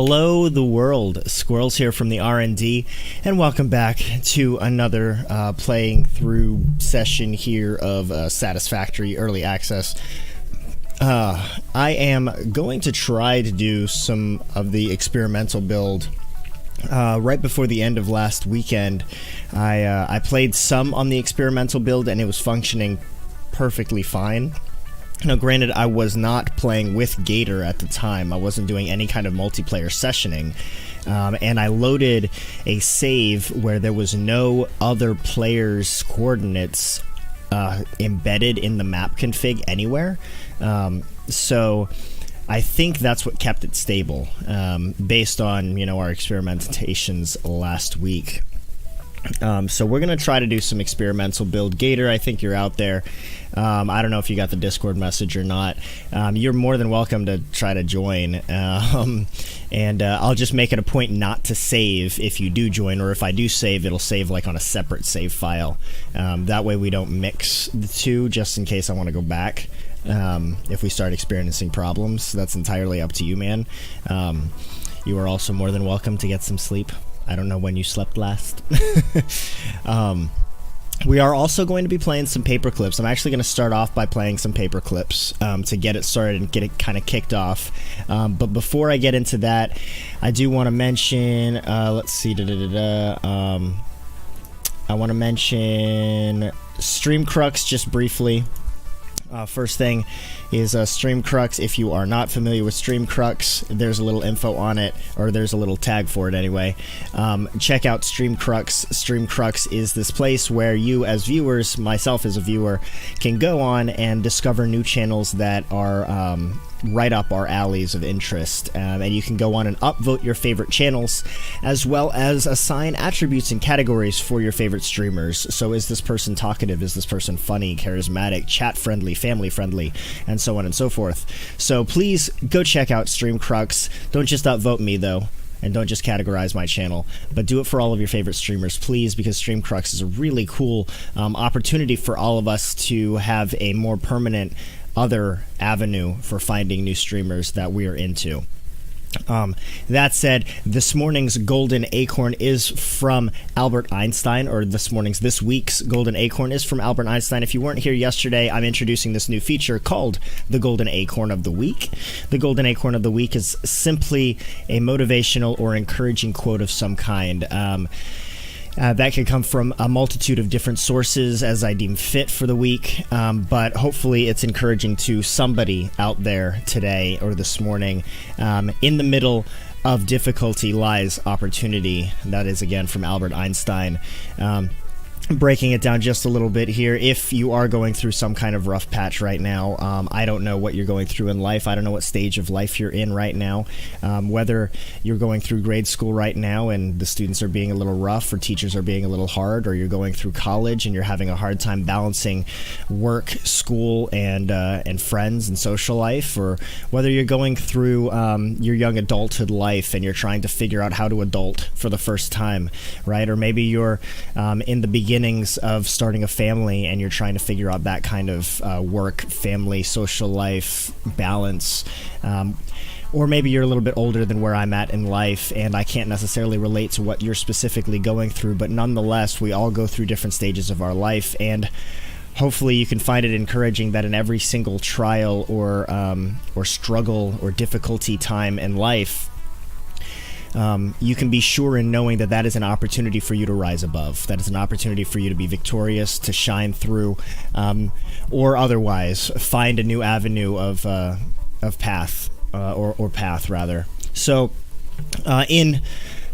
Hello the world, Skwirls here from the R&D, and welcome back to another playing through session here of Satisfactory Early Access. I am going to try to do some of the experimental build right before the end of last weekend. I played some on the experimental build and it was functioning perfectly fine. Now, granted, I was not playing with Gator at the time. I wasn't doing any kind of multiplayer sessioning. And I loaded a save where there was no other player's coordinates embedded in the map config anywhere. So I think that's what kept it stable, based on, our experimentations last week. So we're going to try to do some experimental build. Gator, I think you're out there. I don't know if you got the Discord message or not. You're more than welcome to try to join. And I'll just make it a point not to save if you do join, or if I do save, it'll save like on a separate save file. That way we don't mix the two, just in case I want to go back. If we start experiencing problems, that's entirely up to you, man. You are also more than welcome to get some sleep. I don't know when you slept last. We are also going to be playing some paper clips. I'm actually going to start off by playing some paper clips to get it started and get it kind of kicked off. But before I get into that, I do want to mention, let's see, I want to mention Stream Crux just briefly. First thing is Stream Crux. If you are not familiar with Stream Crux, there's a little info on it, or there's a little tag for it anyway. Check out Stream Crux. Stream Crux is this place where you as viewers, myself as a viewer, can go on and discover new channels that are right up our alleys of interest, and you can go on and upvote your favorite channels, as well as assign attributes and categories for your favorite streamers. So is this person talkative, is this person funny, charismatic, chat friendly, family friendly, and so on and so forth. So please go check out Stream Crux. Don't just upvote me though, and don't just categorize my channel, but do it for all of your favorite streamers, please, because Stream Crux is a really cool opportunity for all of us to have a more permanent other avenue for finding new streamers that we are into. That said, this morning's Golden Acorn is from Albert Einstein, or this week's Golden Acorn is from Albert Einstein. If you weren't here yesterday, I'm introducing this new feature called the Golden Acorn of the Week. The Golden Acorn of the Week is simply a motivational or encouraging quote of some kind. That can come from a multitude of different sources as I deem fit for the week, but hopefully it's encouraging to somebody out there today or this morning. In the middle of difficulty lies opportunity. That is, again, from Albert Einstein. Breaking it down just a little bit here, if you are going through some kind of rough patch right now, I don't know what you're going through in life. I don't know what stage of life you're in right now. Whether you're going through grade school right now and the students are being a little rough, or teachers are being a little hard, or you're going through college and you're having a hard time balancing work, school, and friends and social life, or whether you're going through your young adulthood life and you're trying to figure out how to adult for the first time, right? Or maybe you're in the beginnings of starting a family and you're trying to figure out that kind of work, family, social life balance. Or maybe you're a little bit older than where I'm at in life, and I can't necessarily relate to what you're specifically going through, but nonetheless, we all go through different stages of our life, and hopefully you can find it encouraging that in every single trial or struggle or difficulty time in life, you can be sure in knowing that that is an opportunity for you to rise above. That is an opportunity for you to be victorious, to shine through, or otherwise find a new avenue of path, or path rather. So, in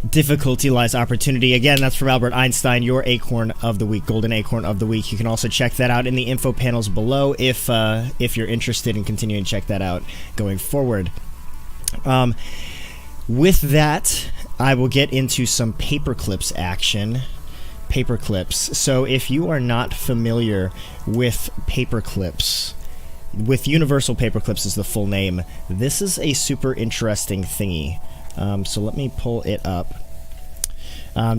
difficulty lies opportunity. Again, that's from Albert Einstein, your Acorn of the Week, Golden Acorn of the Week. You can also check that out in the info panels below if you're interested in continuing to check that out going forward. With that, I will get into some paper clips action. Paper clips. So if you are not familiar with paper clips, with Universal Paperclips is the full name, this is a super interesting thingy. So let me pull it up.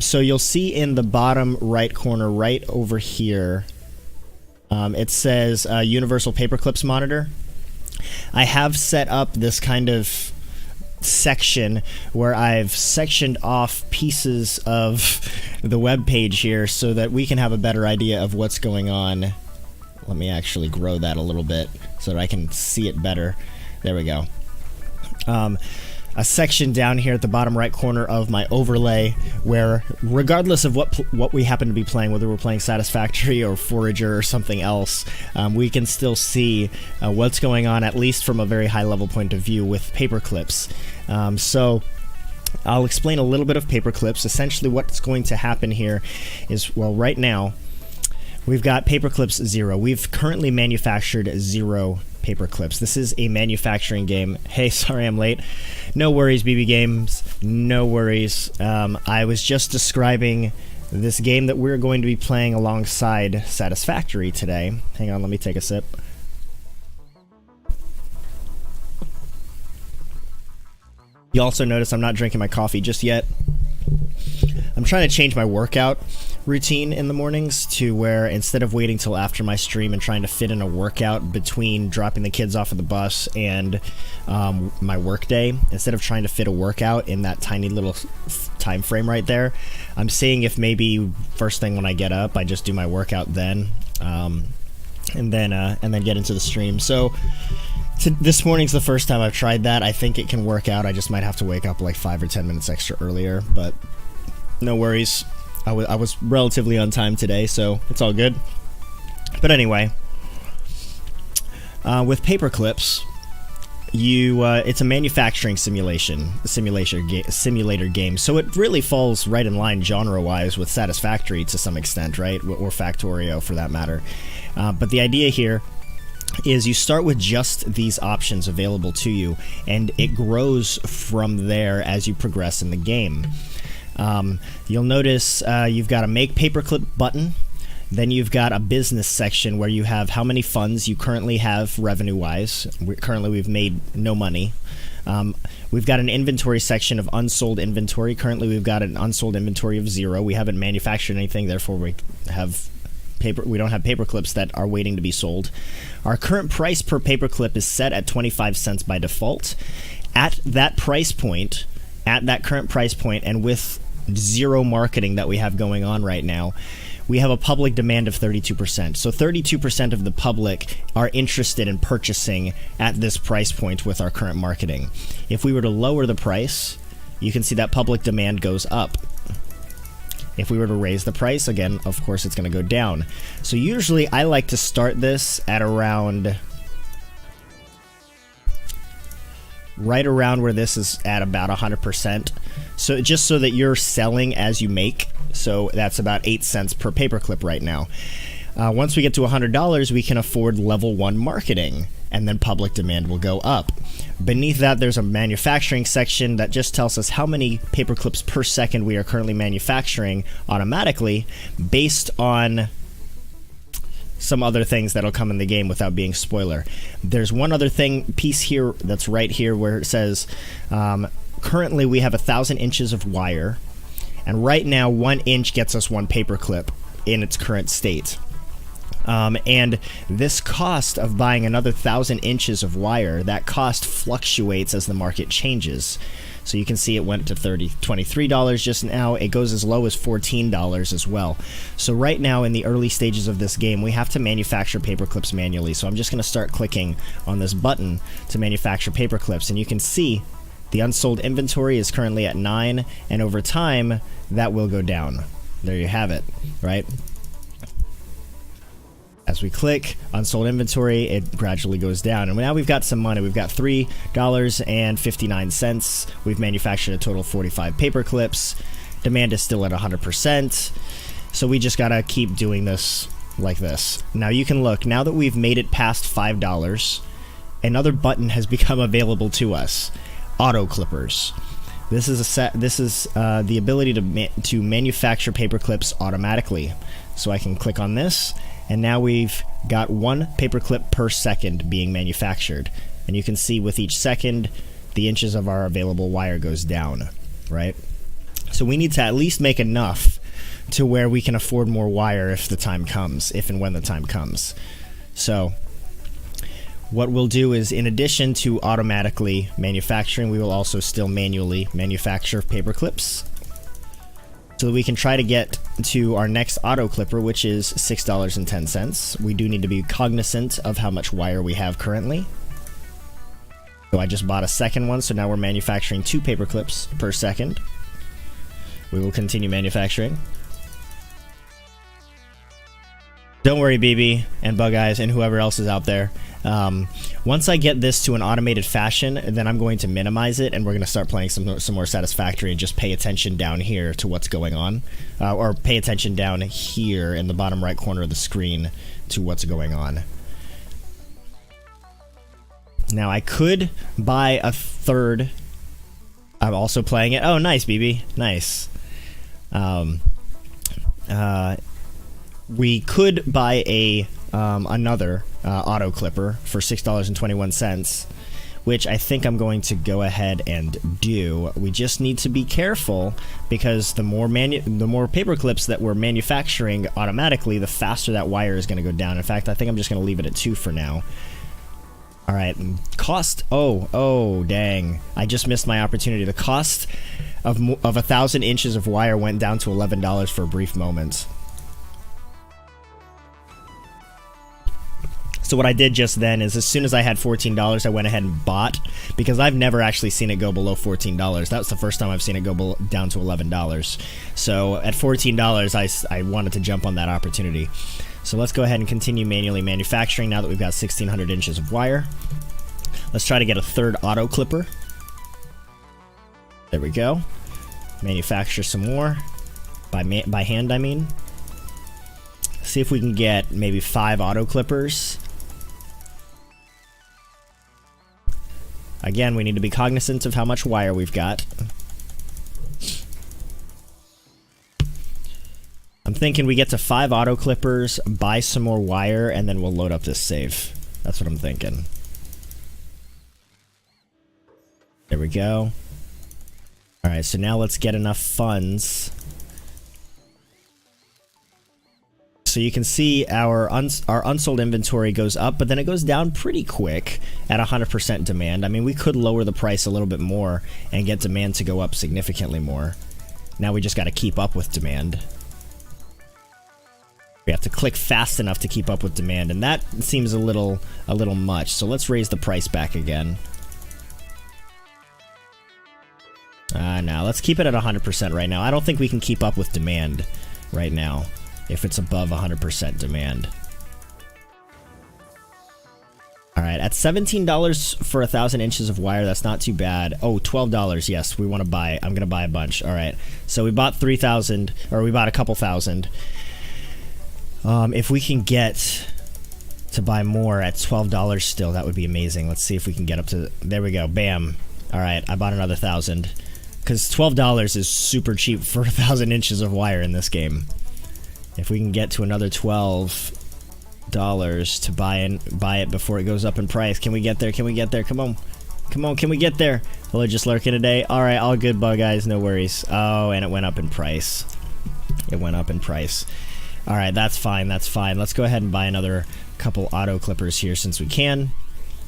So you'll see in the bottom right corner, right over here, it says Universal Paperclips Monitor. I have set up this kind of section where I've sectioned off pieces of the web page here so that we can have a better idea of what's going on. Let me actually grow that a little bit so that I can see it better. There we go. A section down here at the bottom right corner of my overlay where, regardless of what we happen to be playing, whether we're playing Satisfactory or Forager or something else, we can still see what's going on, at least from a very high level point of view, with paperclips. So I'll explain a little bit of paperclips. Essentially what's going to happen here is, well, right now we've got paperclips 0. We've currently manufactured 0 paperclips. This is a manufacturing game. Hey, sorry I'm late. No worries, BB Games. No worries. I was just describing this game that we're going to be playing alongside Satisfactory today. Hang on, let me take a sip. You also notice I'm not drinking my coffee just yet. I'm trying to change my workout routine in the mornings to where, instead of waiting till after my stream and trying to fit in a workout between dropping the kids off at the bus and my work day, instead of trying to fit a workout in that tiny little time frame right there, I'm seeing if maybe first thing when I get up I just do my workout then, and then get into the stream. So this morning's the first time I've tried that. I think it can work out. I just might have to wake up like 5 or 10 minutes extra earlier, but no worries. I was relatively on time today, so it's all good. But anyway, with paperclips, it's a manufacturing simulator game, so it really falls right in line genre-wise with Satisfactory to some extent, right? Or Factorio, for that matter. But the idea here is you start with just these options available to you, and it grows from there as you progress in the game. You'll notice you've got a Make Paperclip button. Then you've got a business section where you have how many funds you currently have revenue-wise. Currently we've made no money. We've got an inventory section of unsold inventory. Currently we've got an unsold inventory of 0. We haven't manufactured anything, therefore we don't have paperclips that are waiting to be sold. Our current price per paperclip is set at 25 cents by default. At that price point, at that current price point, and with 0 marketing that we have going on right now, we have a public demand of 32%. So 32% of the public are interested in purchasing at this price point with our current marketing. If we were to lower the price, you can see that public demand goes up. If we were to raise the price, again, of course it's going to go down. So usually I like to start this at around right around where this is at about 100%. So just so that you're selling as you make. So that's about 8 cents per paperclip right now. Once we get to $100, we can afford level 1 marketing, and then public demand will go up. Beneath that, there's a manufacturing section that just tells us how many paperclips per second we are currently manufacturing automatically based on some other things that'll come in the game without being spoiler. There's one other piece here that's right here where it says currently we have 1,000 inches of wire, and right now 1 inch gets us 1 paperclip in its current state. And this cost of buying another 1,000 inches of wire, that cost fluctuates as the market changes. So you can see it went to $23 just now. It goes as low as $14 as well. So right now in the early stages of this game, we have to manufacture paperclips manually. So I'm just going to start clicking on this button to manufacture paperclips, and you can see the unsold inventory is currently at 9, and over time that will go down. There you have it, right? As we click unsold inventory, it gradually goes down. And now we've got some money. We've got $3.59. We've manufactured a total of 45 paperclips. Demand is still at 100%. So we just gotta keep doing this like this. Now you can look, now that we've made it past $5, another button has become available to us. Auto clippers. This is the ability to manufacture paperclips automatically. So I can click on this, and now we've got 1 paperclip per second being manufactured. And you can see with each second, the inches of our available wire goes down, right? So we need to at least make enough to where we can afford more wire if the time comes, if and when the time comes. So what we'll do is, in addition to automatically manufacturing, we will also still manually manufacture paper clips, so that we can try to get to our next auto clipper, which is $6.10. We do need to be cognizant of how much wire we have currently. So I just bought a second one, so now we're manufacturing 2 paper clips per second. We will continue manufacturing. Don't worry, BB and Bug Eyes and whoever else is out there. Once I get this to an automated fashion, then I'm going to minimize it, and we're going to start playing some more Satisfactory and just pay attention down here to what's going on. Or pay attention down here in the bottom right corner of the screen to what's going on. Now, I could buy a third. I'm also playing it. Oh, nice, BB. Nice. We could buy a another auto clipper for $6.21, which I think I'm going to go ahead and do. We just need to be careful, because the more paper clips that we're manufacturing automatically, the faster that wire is going to go down. In fact, I think I'm just going to leave it at 2 for now. All right, cost. Oh, dang! I just missed my opportunity. The cost of 1,000 inches of wire went down to $11 for a brief moment. So what I did just then is, as soon as I had $14, I went ahead and bought, because I've never actually seen it go below $14. That was the first time I've seen it go down to $11. So at $14, I wanted to jump on that opportunity. So let's go ahead and continue manually manufacturing now that we've got 1,600 inches of wire. Let's try to get a third auto clipper. There we go. Manufacture some more. By hand, I mean. See if we can get maybe 5 auto clippers. Again, we need to be cognizant of how much wire we've got. I'm thinking we get to 5 auto clippers, buy some more wire, and then we'll load up this save. That's what I'm thinking. There we go. Alright, so now let's get enough funds. So you can see our unsold inventory goes up, but then it goes down pretty quick at 100% demand. I mean, we could lower the price a little bit more and get demand to go up significantly more. Now we just got to keep up with demand. We have to click fast enough to keep up with demand, and that seems a little much. So let's raise the price back again. Now let's keep it at 100% right now. I don't think we can keep up with demand right now if it's above 100% demand. Alright, at $17 for 1,000 inches of wire, that's not too bad. Oh, $12, yes, we want to buy. I'm going to buy a bunch. Alright, so we bought 3,000, or we bought a couple thousand. If we can get to buy more at $12 still, that would be amazing. Let's see if we can get up to... There we go, bam. Alright, I bought another 1,000. Because $12 is super cheap for 1,000 inches of wire in this game. If we can get to another $12 to buy it before it goes up in price. Can we get there? Can we get there? Come on. Come on, can we get there? Hello, just lurking today. Alright, all good, Bug Eyes, no worries. Oh, and it went up in price. It went up in price. Alright, that's fine, that's fine. Let's go ahead and buy another couple auto clippers here since we can.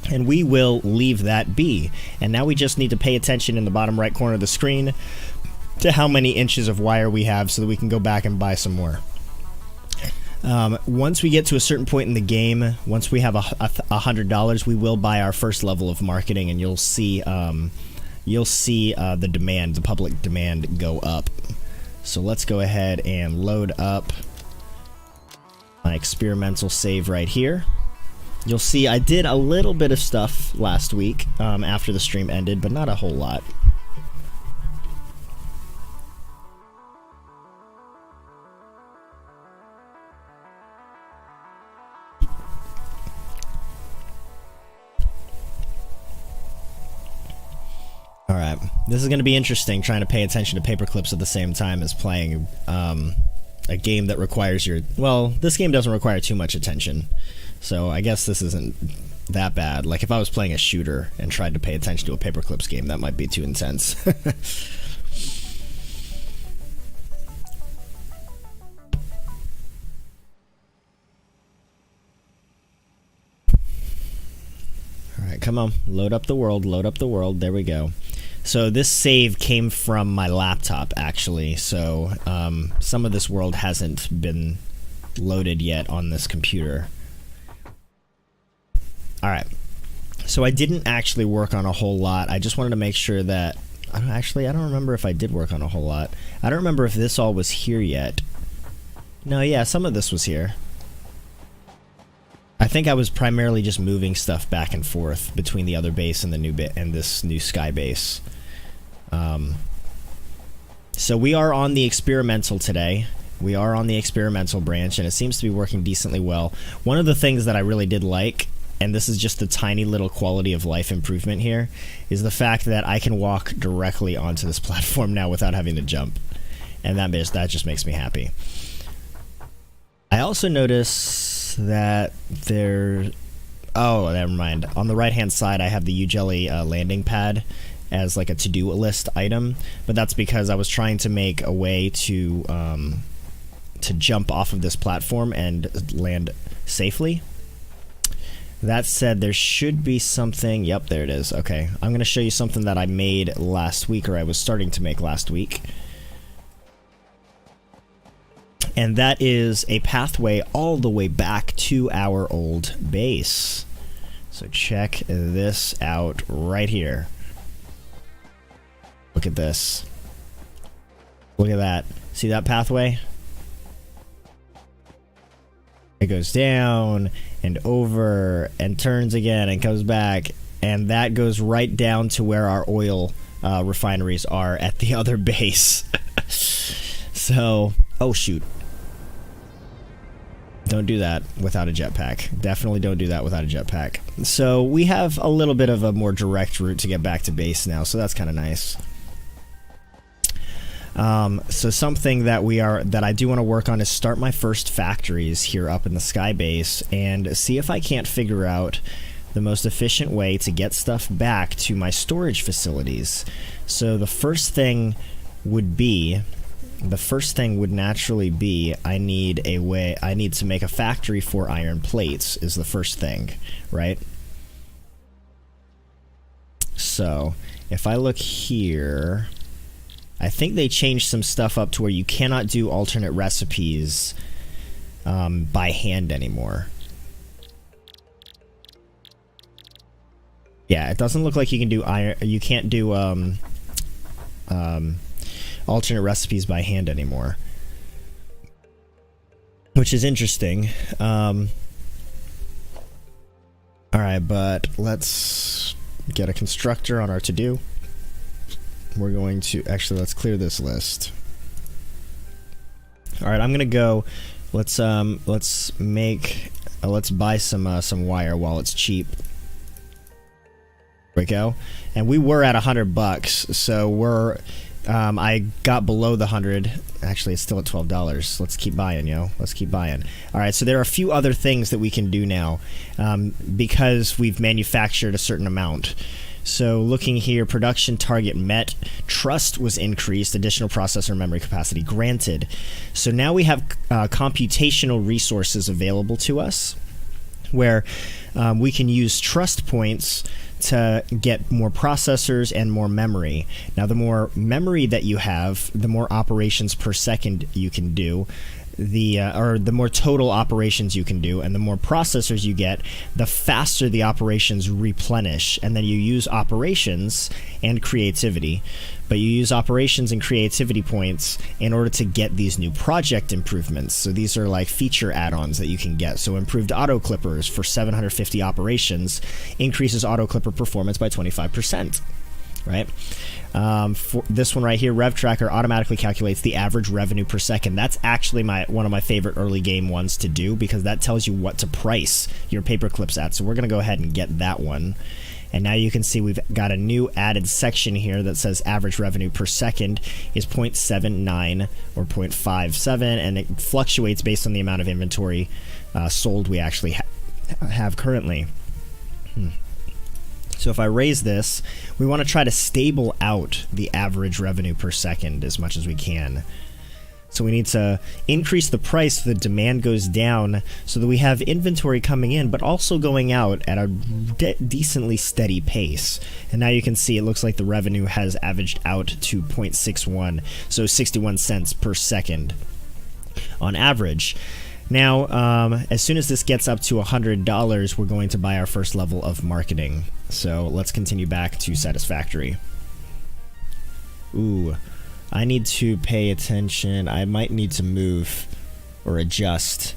And we will leave that be. And now we just need to pay attention in the bottom right corner of the screen to how many inches of wire we have so that we can go back and buy some more. Once we get to a certain point in the game, once we have $100, we will buy our first level of marketing, and you'll see the demand, the public demand go up. So let's go ahead and load up my experimental save right here. You'll see I did a little bit of stuff last week after the stream ended, but not a whole lot. Alright, this is going to be interesting, trying to pay attention to paper clips at the same time as playing a game that requires your... Well, this game doesn't require too much attention, so I guess this isn't that bad. Like, if I was playing a shooter and tried to pay attention to a paper clips game, that might be too intense. right, come on, load up the world, load up the world. There we go. So this save came from my laptop, actually. So some of this world hasn't been loaded yet on this computer. All right. So I didn't actually work on a whole lot. I just wanted to make sure that... I don't remember if I did work on a whole lot. I don't remember if this all was here yet. No, yeah, some of this was here. I think I was primarily just moving stuff back and forth between the other base and the new bit and this new sky base. So we are on the experimental today. We are on the experimental branch, and it seems to be working decently well. One of the things that I really did like, and this is just a tiny little quality of life improvement here, is the fact that I can walk directly onto this platform now without having to jump. And that just makes me happy. I also notice that there... Oh, never mind. On the right-hand side, I have the U-Jelly landing pad as like a to-do list item, but that's because I was trying to make a way to jump off of this platform and land safely. That said, there should be something... Yep, there it is. Okay, I'm going to show you something that I made last week, or I was starting to make last week. And that is a pathway all the way back to our old base. So check this out right here. Look at this. Look at that. See that pathway? It goes down and over and turns again and comes back, and that goes right down to where our oil refineries are at the other base. So, oh shoot. Don't do that without a jetpack. Definitely don't do that without a jetpack. So we have a little bit of a more direct route to get back to base now, so that's kind of nice. So something that I do want to work on is start my first factories here up in the sky base and see if I can't figure out the most efficient way to get stuff back to my storage facilities. So the first thing would naturally be I need to make a factory for iron plates is the first thing, right? So if I look here, I think they changed some stuff up to where you cannot do alternate recipes by hand anymore. Yeah, it doesn't look like you can do iron. You can't do alternate recipes by hand anymore, which is interesting. All right, but let's get a constructor on our to-do. We're going to actually let's clear this list. All right, I'm gonna go. Let's buy some wire while it's cheap. There we go, and we were at $100, so we're. I got below the 100. Actually, it's still at $12. Let's keep buying, yo. Let's keep buying. All right, so there are a few other things that we can do now because we've manufactured a certain amount. So looking here, production target met, trust was increased, additional processor memory capacity granted. So now we have computational resources available to us where we can use trust points to get more processors and more memory. Now, the more memory that you have, the more operations per second you can do, the more total operations you can do, and the more processors you get, the faster the operations replenish. And then you use operations and creativity, but you use operations and creativity points in order to get these new project improvements. So these are like feature add-ons that you can get. So improved auto clippers for 750 operations increases auto clipper performance by 25%. Right? For this one right here, Rev Tracker automatically calculates the average revenue per second. That's actually one of my favorite early game ones to do because that tells you what to price your paper clips at. So we're going to go ahead and get that one. And now you can see we've got a new added section here that says average revenue per second is 0.79 or 0.57, and it fluctuates based on the amount of inventory sold we actually have currently. So if I raise this, we want to try to stable out the average revenue per second as much as we can. So we need to increase the price so the demand goes down so that we have inventory coming in, but also going out at a decently steady pace. And now you can see it looks like the revenue has averaged out to 0.61, so 61 cents per second on average. Now, as soon as this gets up to $100, we're going to buy our first level of marketing. So let's continue back to Satisfactory. Ooh. I need to pay attention. I might need to move or adjust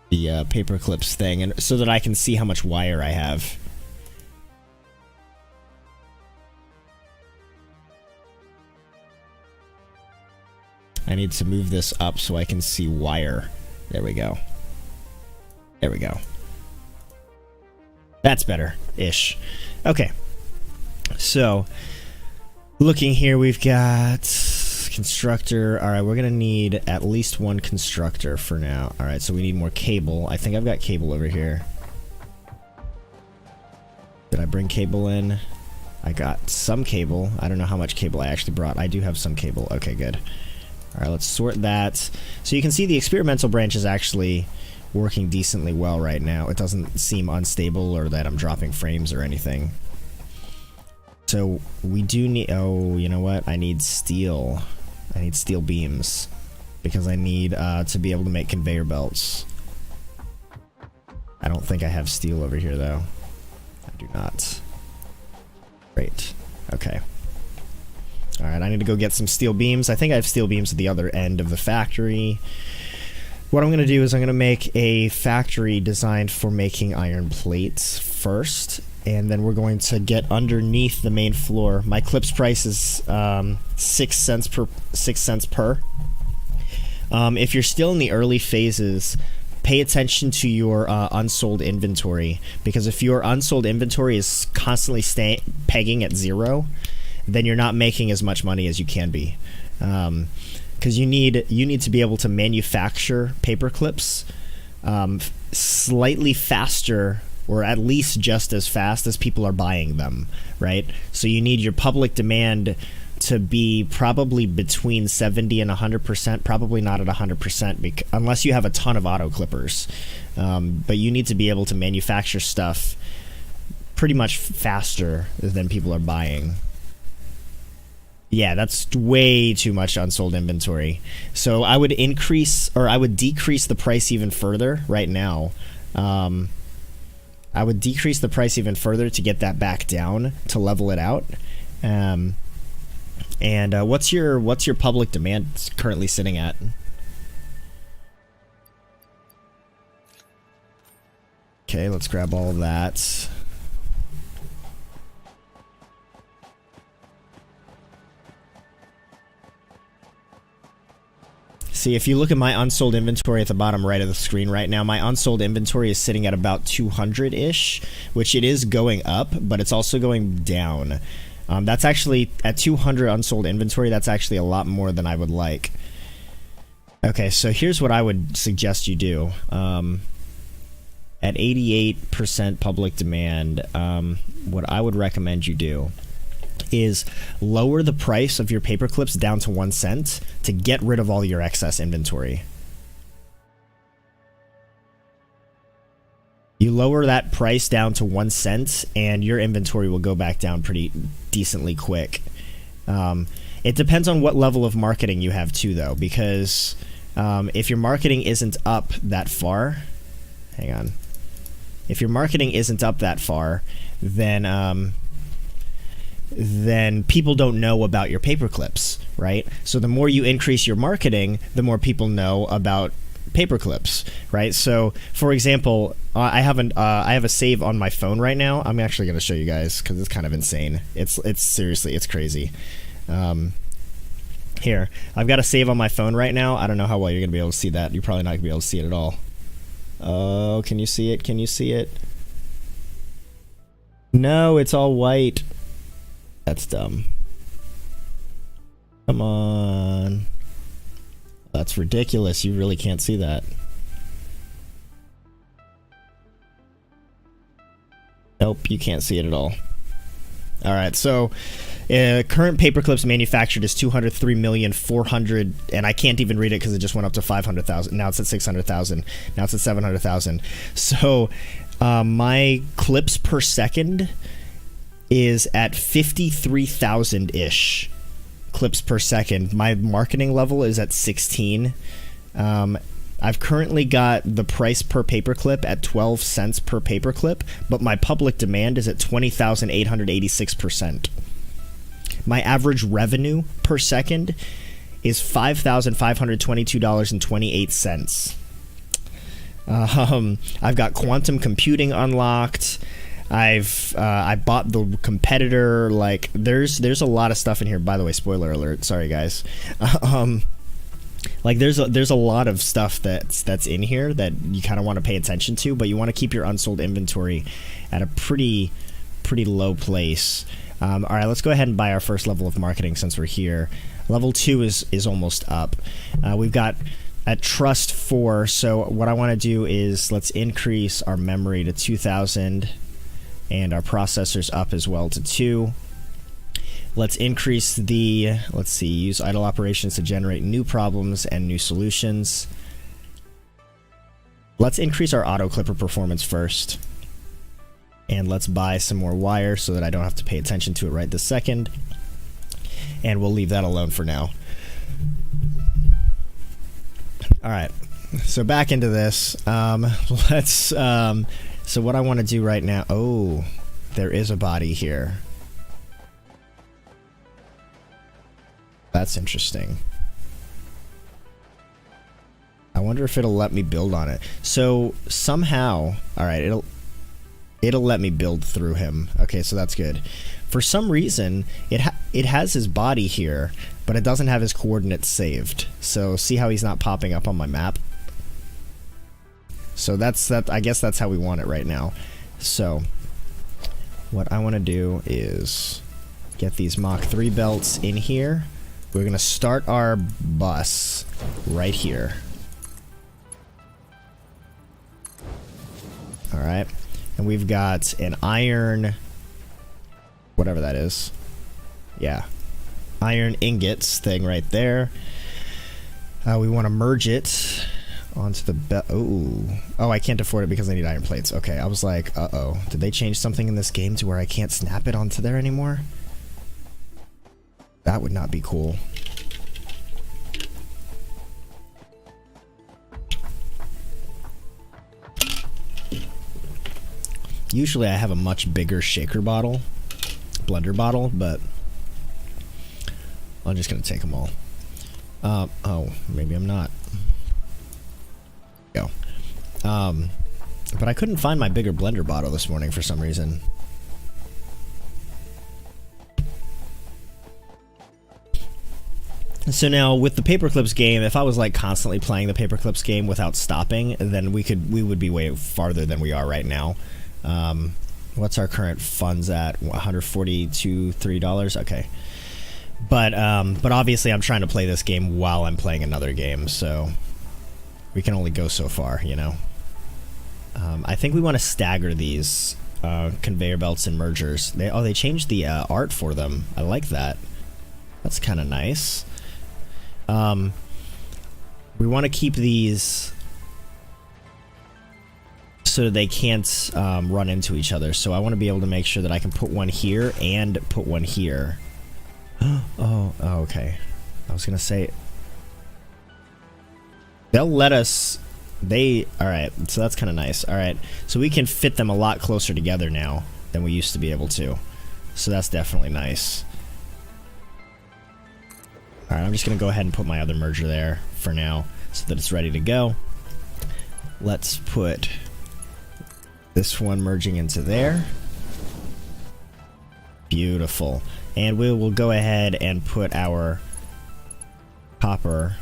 the paper clips thing, and so that I can see how much wire I have. I need to move this up so I can see wire. There we go. There we go. That's better-ish. Okay. So, looking here, we've got constructor. Alright, we're going to need at least one constructor for now. Alright, so we need more cable. I think I've got cable over here. Did I bring cable in? I got some cable. I don't know how much cable I actually brought. I do have some cable. Okay, good. Alright, let's sort that. So you can see the experimental branch is actually working decently well right now. It doesn't seem unstable or that I'm dropping frames or anything. So we do need, oh, you know what? I need steel. I need steel beams because I need to be able to make conveyor belts. I don't think I have steel over here though. I do not. Great. Okay. Alright, I need to go get some steel beams. I think I have steel beams at the other end of the factory. What I'm going to do is I'm going to make a factory designed for making iron plates first. And then we're going to get underneath the main floor. My clips price is 6 cents per. If you're still in the early phases, pay attention to your unsold inventory, because if your unsold inventory is constantly pegging at 0, then you're not making as much money as you can be. Because you need to be able to manufacture paper clips slightly faster, or at least just as fast as people are buying them, right? So you need your public demand to be probably between 70 and 100%, probably not at 100%, unless you have a ton of auto clippers. But you need to be able to manufacture stuff pretty much faster than people are buying. Yeah, that's way too much unsold inventory. So I would decrease the price even further right now. I would decrease the price even further to get that back down, to level it out. And what's your public demand currently sitting at? Okay, let's grab all of that. See, if you look at my unsold inventory at the bottom right of the screen right now, my unsold inventory is sitting at about 200-ish, which it is going up, but it's also going down. That's actually, at 200 unsold inventory, that's actually a lot more than I would like. Okay, so here's what I would suggest you do. At 88% public demand, what I would recommend you do is lower the price of your paper clips down to 1 cent to get rid of all your excess inventory. You lower that price down to 1 cent and your inventory will go back down pretty decently quick. It depends on what level of marketing you have too, though, because if your marketing isn't up that far, hang on. If your marketing isn't up that far, then people don't know about your paper clips, right? So the more you increase your marketing, the more people know about paper clips, right? So, for example, I have a save on my phone right now. I'm actually going to show you guys because it's kind of insane. It's seriously, it's crazy. Here, I've got a save on my phone right now. I don't know how well you're going to be able to see that. You're probably not going to be able to see it at all. Oh, can you see it? Can you see it? No, it's all white. That's dumb. Come on. That's ridiculous. You really can't see that. Nope, you can't see it at all. Alright, so Current paperclips manufactured is 203,400,000, and I can't even read it because it just went up to 500,000. Now it's at 600,000. Now it's at 700,000. So my clips per second is at 53,000-ish clips per second. My marketing level is at 16. I've currently got the price per paperclip at 12 cents per paperclip, but my public demand is at 20,886%. My average revenue per second is $5,522.28. I've got quantum computing unlocked. I bought the competitor. Like, there's a lot of stuff in here. By the way, spoiler alert. Sorry, guys. Like, there's a lot of stuff that's in here that you kind of want to pay attention to, but you want to keep your unsold inventory at a pretty low place. All right, let's go ahead and buy our first level of marketing since we're here. Level 2 is almost up. We've got at Trust 4, so what I want to do is let's increase our memory to 2,000 and our processors up as well to 2. Let's increase the, let's see, use idle operations to generate new problems and new solutions. Let's increase our auto clipper performance first. And let's buy some more wire so that I don't have to pay attention to it right this second. And we'll leave that alone for now. Alright, so back into this. So what I want to do right now... Oh, there is a body here. That's interesting. I wonder if it'll let me build on it. So somehow... Alright, it'll let me build through him. Okay, so that's good. For some reason, it has his body here, but it doesn't have his coordinates saved. So see how he's not popping up on my map? So that's that. I guess that's how we want it right now. So what I want to do is get these Mach 3 belts in here. We're going to start our bus right here. All right. And we've got an iron, whatever that is. Yeah. Iron ingots thing right there. We want to merge it onto the belt. Oh, I can't afford it because I need iron plates. Okay, I was like, uh-oh. Did they change something in this game to where I can't snap it onto there anymore? That would not be cool. Usually I have a much bigger shaker bottle, blender bottle, but I'm just going to take them all. Oh, maybe I'm not. Go. But I couldn't find my bigger blender bottle this morning for some reason. So now with the Paperclips game, if I was like constantly playing the Paperclips game without stopping, then we would be way farther than we are right now. What's our current funds at? $142.03. Okay. But obviously I'm trying to play this game while I'm playing another game, so we can only go so far, you know. I think we want to stagger these conveyor belts and mergers. They changed the art for them. I like that. That's kind of nice. We want to keep these so they can't run into each other. So I want to be able to make sure that I can put one here and put one here. Oh, okay. I was gonna say they'll let us. Alright, so that's kind of nice. Alright, so we can fit them a lot closer together now than we used to be able to. So that's definitely nice. Alright, I'm just gonna go ahead and put my other merger there for now so that it's ready to go. Let's put this one merging into there. Beautiful. And we will go ahead and put our copper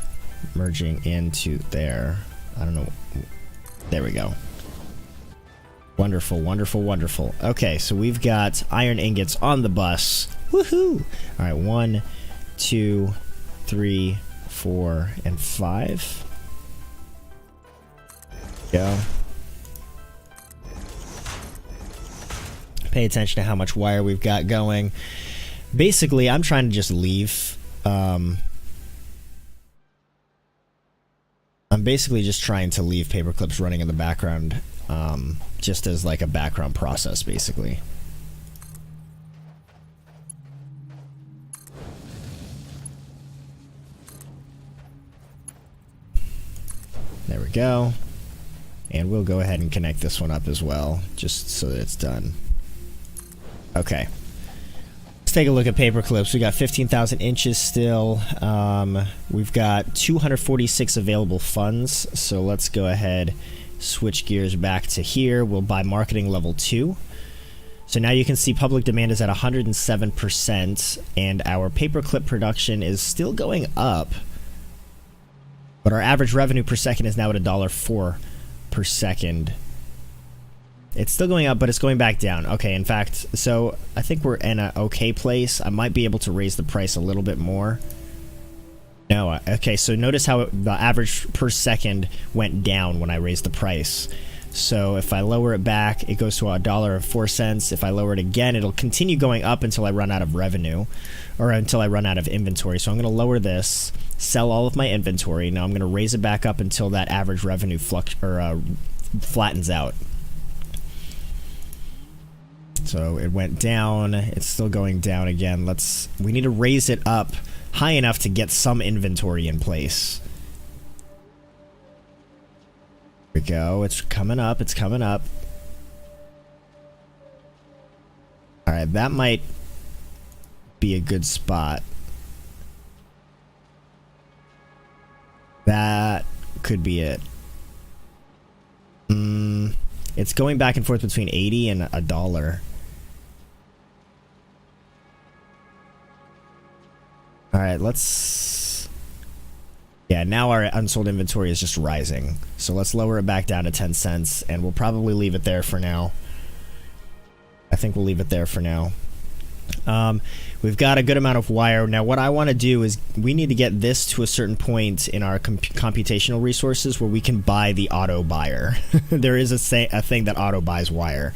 merging into there. I don't know. There we go. Wonderful, wonderful, wonderful. Okay, so we've got iron ingots on the bus. Woohoo! Alright, 1, 2, 3, 4, and 5. Go. Pay attention to how much wire we've got going. Basically, I'm trying to just leave. I'm basically just trying to leave paper clips running in the background, just as like a background process, basically. There we go. And we'll go ahead and connect this one up as well, just so that it's done. Okay. Let's take a look at paper clips. We got 15,000 inches still. We've got 246 available funds. So let's go ahead, switch gears back to here. We'll buy marketing level 2. So now you can see public demand is at 107%, and our paperclip production is still going up. But our average revenue per second is now at $1.04 per second. It's still going up, but it's going back down. Okay, in fact, so I think we're in an okay place. I might be able to raise the price a little bit more. No, okay, so notice how the average per second went down when I raised the price. So if I lower it back, it goes to $1.04. If I lower it again, it'll continue going up until I run out of revenue, or until I run out of inventory. So I'm going to lower this, sell all of my inventory. Now I'm going to raise it back up until that average revenue flattens out. So it went down. It's still going down again. We need to raise it up high enough to get some inventory in place. There we go. It's coming up. It's coming up. All right, that might be a good spot. That could be it. It's going back and forth between 80 and $1. All right, let's... Yeah, now our unsold inventory is just rising. So let's lower it back down to 10 cents, and we'll probably leave it there for now. I think we'll leave it there for now. We've got a good amount of wire. Now, what I want to do is we need to get this to a certain point in our computational resources where we can buy the auto buyer. There is a thing that auto buys wire.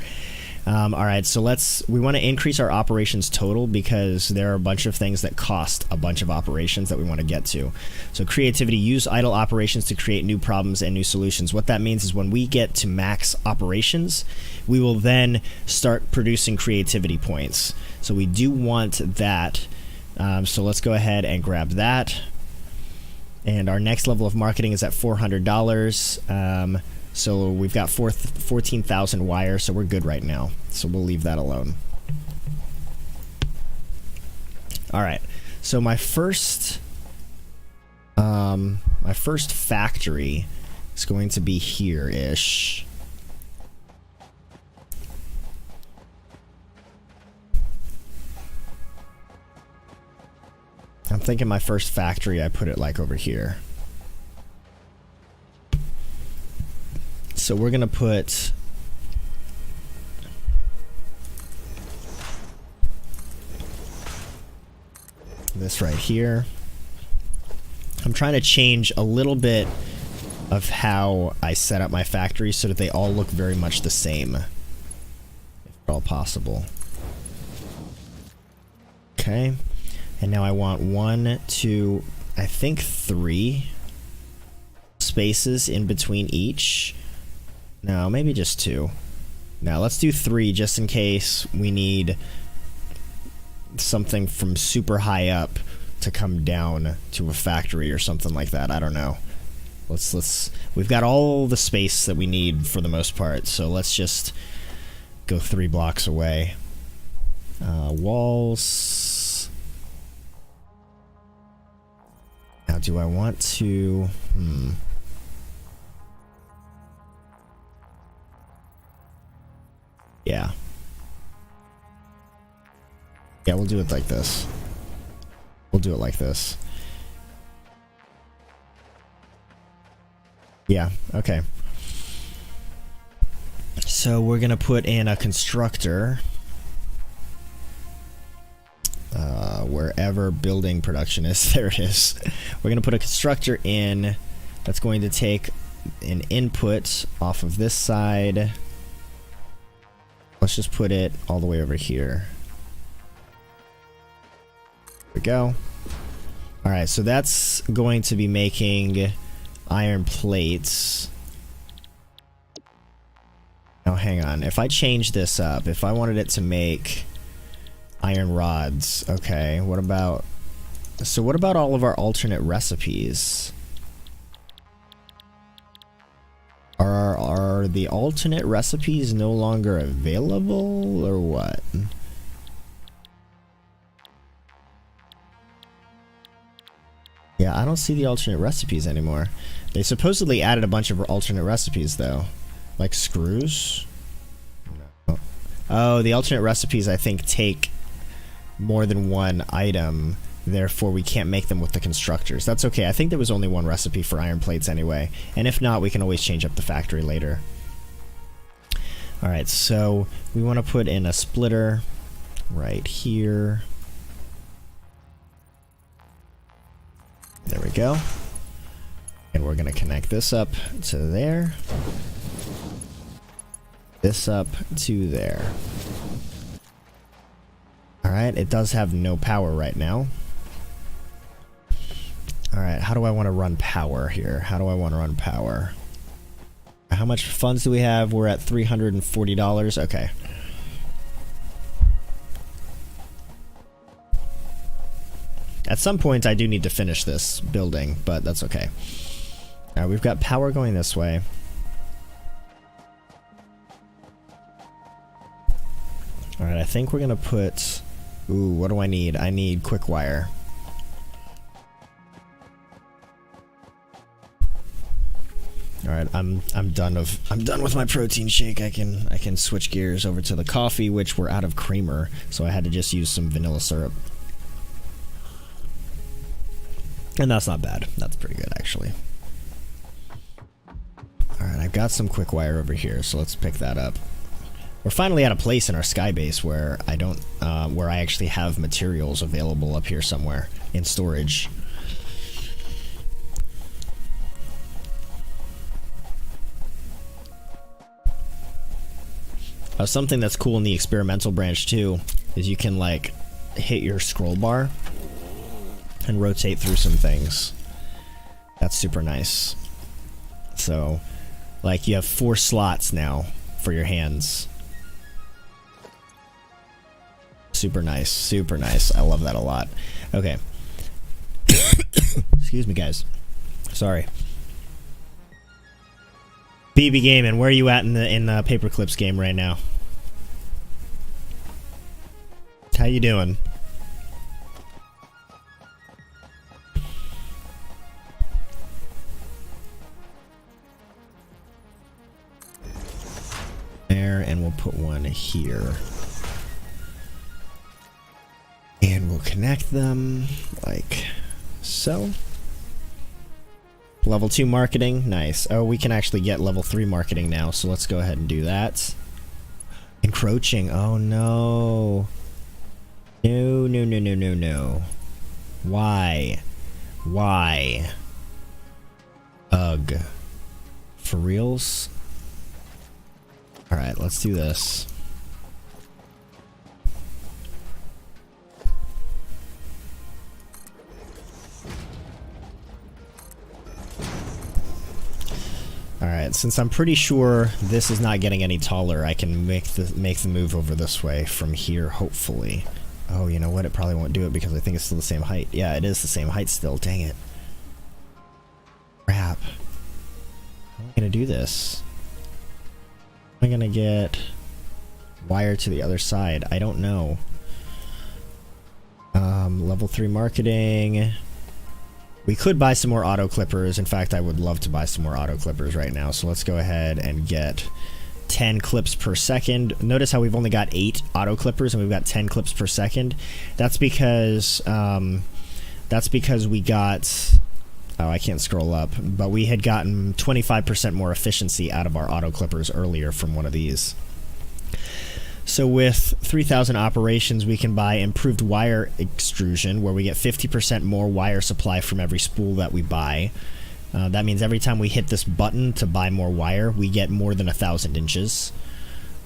All right, so we want to increase our operations total because there are a bunch of things that cost a bunch of operations that we want to get to. So creativity, use idle operations to create new problems and new solutions. What that means is when we get to max operations, we will then start producing creativity points. So we do want that. So let's go ahead and grab that. And our next level of marketing is at $400. So we've got 14,000 wire, so we're good right now. So we'll leave that alone. All right. So my first factory is going to be here-ish. I'm thinking my first factory, I put it like over here. So we're going to put this right here. I'm trying to change a little bit of how I set up my factory so that they all look very much the same, if at all possible. Okay. And now I want 1, 2, I think 3 spaces in between each. No, maybe just 2. Now let's do 3 just in case we need something from super high up to come down to a factory or something like that. I don't know. We've got all the space that we need for the most part, so let's just go 3 blocks away. Walls. Now do I want to... Yeah. Yeah, we'll do it like this. We'll do it like this. Yeah, okay. So we're going to put in a constructor. Wherever building production is, there it is. We're going to put a constructor in that's going to take an input off of this side. Let's just put it all the way over here. we go. Alright, so that's going to be making iron plates. Now hang on, if I change this up, if I wanted it to make iron rods, okay, what about... So what about all of our alternate recipes? Are the alternate recipes no longer available, or what? Yeah, I don't see the alternate recipes anymore. They supposedly added a bunch of alternate recipes, though. Like screws? No. Oh, the alternate recipes, I think, take more than one item. Therefore, we can't make them with the constructors. That's okay. I think there was only one recipe for iron plates anyway. And if not, we can always change up the factory later. Alright, so we want to put in a splitter right here. There we go. And we're going to connect this up to there. This up to there. Alright, it does have no power right now. Alright, how do I want to run power here? How do I want to run power? How much funds do we have? We're at $340. Okay. At some point, I do need to finish this building, but that's okay. Alright, we've got power going this way. Alright, I think we're gonna put... Ooh, what do I need? I need quick wire. Alright, I'm done with my protein shake. I can switch gears over to the coffee, which we're out of creamer, so I had to just use some vanilla syrup. And that's not bad. That's pretty good, actually. Alright, I've got some quick wire over here, so let's pick that up. We're finally at a place in our sky base where I actually have materials available up here somewhere in storage. Something that's cool in the experimental branch too is you can like hit your scroll bar and rotate through some things. That's super nice. So, like, you have 4 slots now for your hands. Super nice, super nice. I love that a lot. Okay. Excuse me, guys. Sorry. BB Gaming, where are you at in the Paperclips game right now? How you doing? There, and we'll put one here. And we'll connect them like so. Level 2 marketing, nice. Oh, we can actually get level 3 marketing now, so let's go ahead and do that. Encroaching, oh no. No, no, no, no, no, no. Why? Why? Ugh. For reals? Alright, let's do this. Alright, since I'm pretty sure this is not getting any taller, I can make the move over this way from here, hopefully. Oh, you know what? It probably won't do it because I think it's still the same height. Yeah, it is the same height still. Dang it. Crap. How am I going to do this? How am I going to get wire to the other side? I don't know. Level 3 marketing. We could buy some more auto clippers. In fact, I would love to buy some more auto clippers right now. So let's go ahead and get 10 clips per second. Notice how we've only got 8 auto clippers and we've got 10 clips per second. That's because we got... Oh, I can't scroll up. But we had gotten 25% more efficiency out of our auto clippers earlier from one of these. So with 3,000 operations, we can buy improved wire extrusion, where we get 50% more wire supply from every spool that we buy. That means every time we hit this button to buy more wire, we get more than 1,000 inches.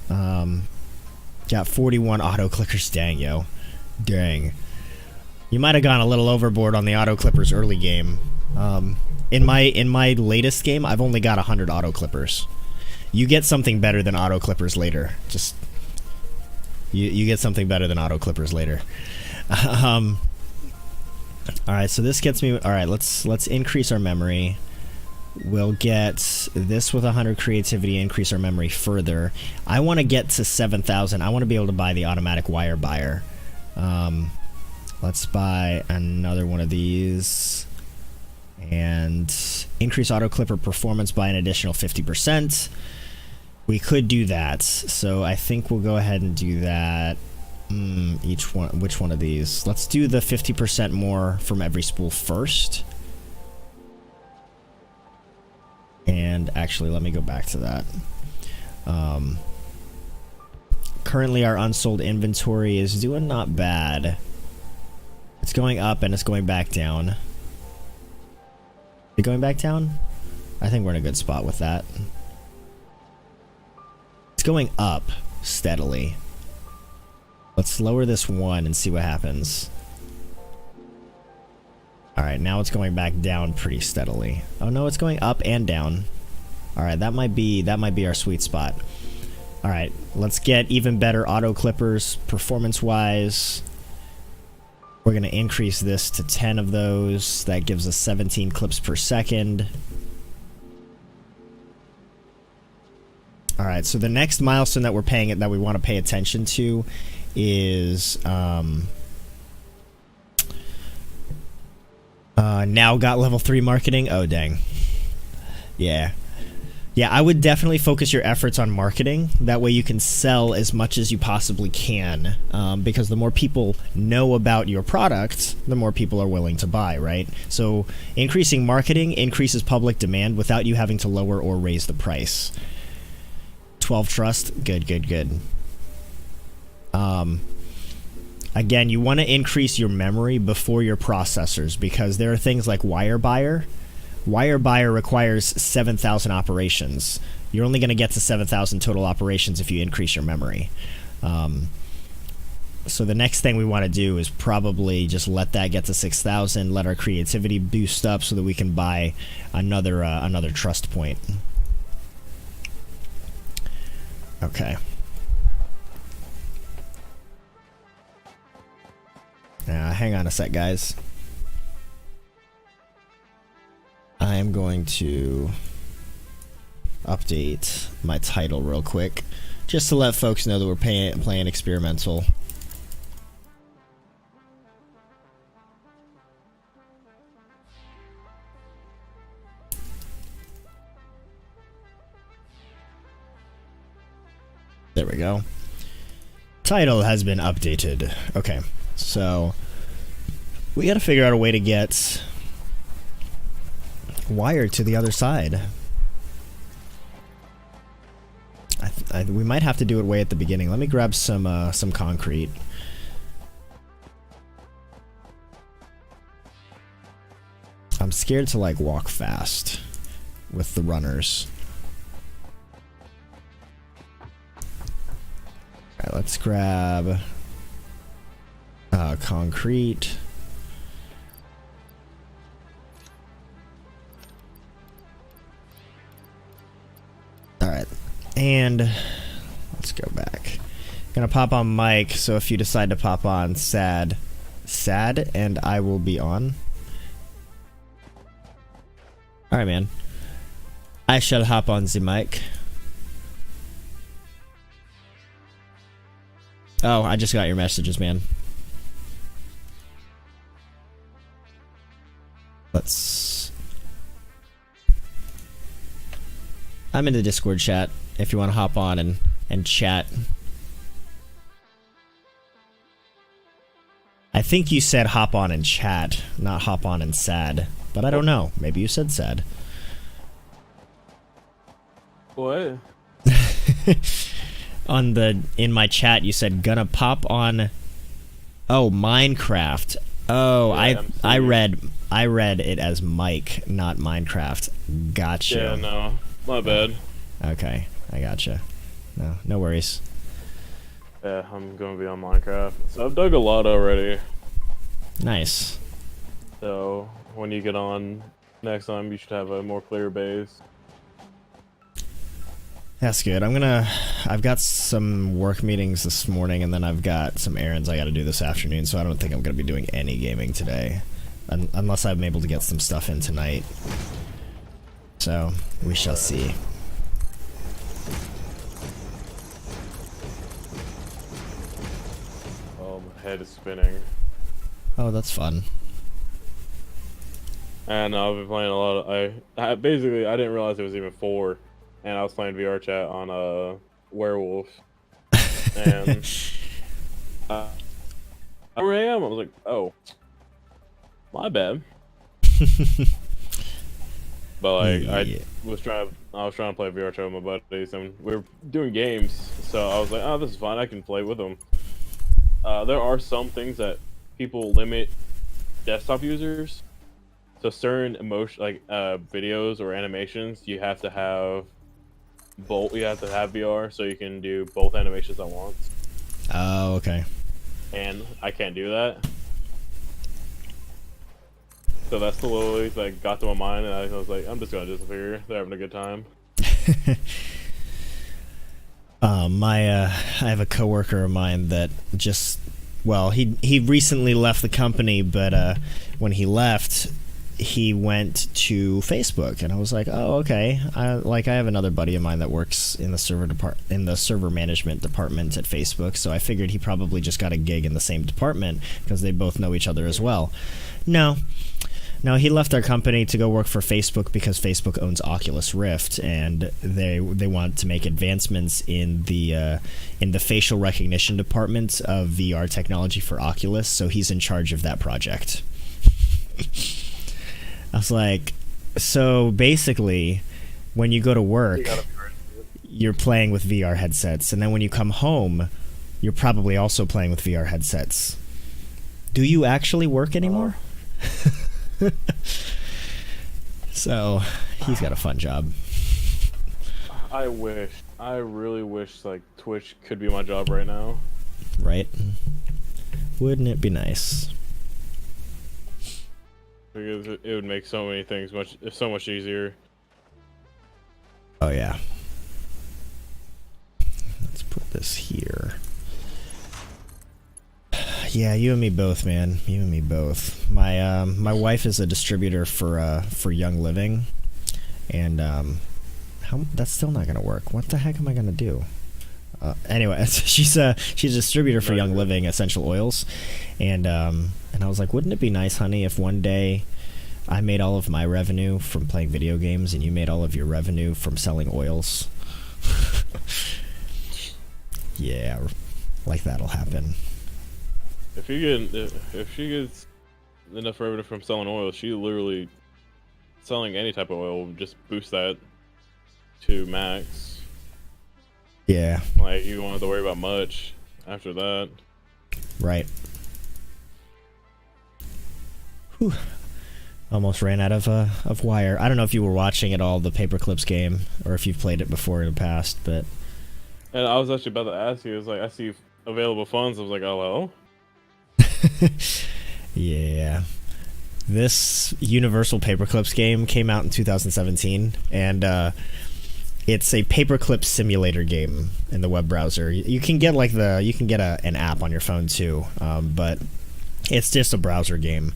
Got 41 auto clickers. Dang, yo. Dang. You might have gone a little overboard on the auto clippers early game. In my latest game, I've only got 100 auto clippers. You get something better than auto clippers later. Just you get something better than auto clippers later. All right, so this gets me. All right, let's increase our memory. We'll get this with 100 creativity, increase our memory further. I want to get to 7,000. I want to be able to buy the automatic wire buyer. Let's buy another one of these and increase auto clipper performance by an additional 50%. We could do that, so I think we'll go ahead and do that. Each one, which one of these? Let's do the 50% more from every spool first. And actually, let me go back to that. Currently, our unsold inventory is doing not bad. It's going up and it's going back down. Is it going back down? I think we're in a good spot with that. It's going up steadily. Let's lower this one and see what happens. Alright, now it's going back down pretty steadily. Oh no, it's going up and down. Alright, that might be our sweet spot. Alright, let's get even better auto clippers performance-wise. We're going to increase this to 10 of those. That gives us 17 clips per second. Alright, so the next milestone that we want to pay attention to is now got level 3 marketing. Oh dang. Yeah, I would definitely focus your efforts on marketing. That way you can sell as much as you possibly can, because the more people know about your product, the more people are willing to buy, right? So increasing marketing increases public demand without you having to lower or raise the price. 12 trust, good. Again, you want to increase your memory before your processors, because there are things like wire buyer. Wire buyer requires 7,000 operations. You're only going to get to 7,000 total operations if you increase your memory. So the next thing we want to do is probably just let that get to 6,000, let our creativity boost up so that we can buy another trust point. Okay. Hang on a sec, guys. I am going to update my title real quick, just to let folks know that we're playing experimental. There we go. Title has been updated. Okay, so we got to figure out a way to get wire to the other side. We might have to do it way at the beginning. Let me grab some concrete. I'm scared to like walk fast with the runners. Alright, let's grab concrete. Alright, and let's go back. Gonna pop on mic, so if you decide to pop on sad, and I will be on. Alright, man. I shall hop on the mic. Oh, I just got your messages, man. I'm in the Discord chat if you want to hop on and chat. I think you said hop on and chat, not hop on and sad. But I don't know. Maybe you said sad. What? In my chat you said gonna pop on. Oh, Minecraft. Oh, yeah, I read it as Mike, not Minecraft. Gotcha. Yeah, no. My bad. Okay, I gotcha. No worries. Yeah, I'm gonna be on Minecraft. So I've dug a lot already. Nice. So when you get on next time, you should have a more clear base. That's good. I've got some work meetings this morning, and then I've got some errands I got to do this afternoon, so I don't think I'm going to be doing any gaming today. Unless I'm able to get some stuff in tonight. So, we shall see. Oh, my head is spinning. Oh, that's fun. And I've been playing a lot of... I basically, I didn't realize it was even 4. And I was playing VR chat on Werewolf. And 4 a.m. I was like, oh, my bad. But like, Yeah. I was trying to play VR chat with my buddies, and we were doing games. So I was like, oh, this is fine. I can play with them. There are some things that people limit desktop users. So certain videos or animations, you have to have both. You have to have VR so you can do both animations at once. Oh, okay. And I can't do that. So that's the literally like got to my mind, and I was like, I'm just gonna disappear. They're having a good time. I have a coworker of mine that he recently left the company, but when he left, he went to Facebook, and I was like, oh, okay. I have another buddy of mine that works in the server management department at Facebook, so I figured he probably just got a gig in the same department because they both know each other as well. No, he left our company to go work for Facebook because Facebook owns Oculus Rift, and they want to make advancements in the facial recognition department of VR technology for Oculus. So he's in charge of that project. I was like, so basically, when you go to work, you're playing with VR headsets, and then when you come home, you're probably also playing with VR headsets. Do you actually work anymore? So he's got a fun job. I really wish like Twitch could be my job right now. Right? Wouldn't it be nice? Because it would make so many things so much easier. Oh yeah. Let's put this here. Yeah, you and me both, man. You and me both. My wife is a distributor for Young Living, and that's still not gonna work. What the heck am I gonna do? Anyway, she's a distributor for Young Living essential oils, and I was like, wouldn't it be nice, honey, if one day I made all of my revenue from playing video games and you made all of your revenue from selling oils? Yeah, like that'll happen. If she gets enough revenue from selling oil, she literally selling any type of oil will just boost that to max. Yeah. Like you don't have to worry about much after that. Right. Whew. Almost ran out of wire. I don't know if you were watching at all the Paperclips game or if you've played it before in the past, but. And I was actually about to ask you. It was like I see available funds. I was like, oh well. Yeah. This Universal Paperclips game came out in 2017, and it's a paperclip simulator game in the web browser. You can get an app on your phone too, but it's just a browser game,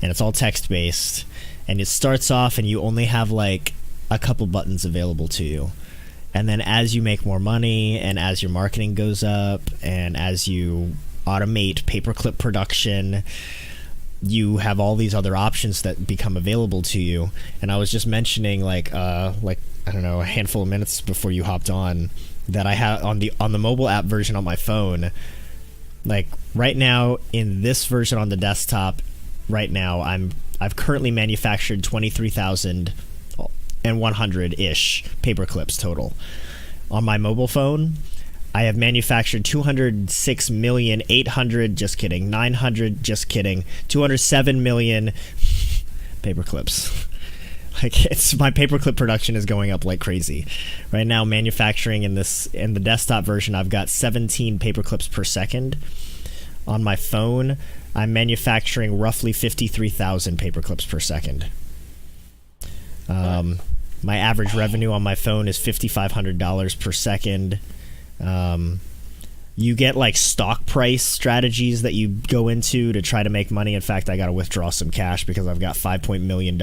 and it's all text based. And it starts off, and you only have like a couple buttons available to you. And then as you make more money, and as your marketing goes up, and as you automate paperclip production, you have all these other options that become available to you. And I was just mentioning like I don't know, a handful of minutes before you hopped on, that I have on the mobile app version on my phone. Like right now in this version on the desktop, right now I've currently manufactured 23,100-ish paperclips total. On my mobile phone, I have manufactured 206,800,000, just kidding, 900, just kidding, 207 million paperclips. Like my paperclip production is going up like crazy. Right now, manufacturing in the desktop version, I've got 17 paperclips per second. On my phone, I'm manufacturing roughly 53,000 paper clips per second. My average revenue on my phone is $5,500 per second. You get like stock price strategies that you go into to try to make money. In fact, I got to withdraw some cash because I've got $5 million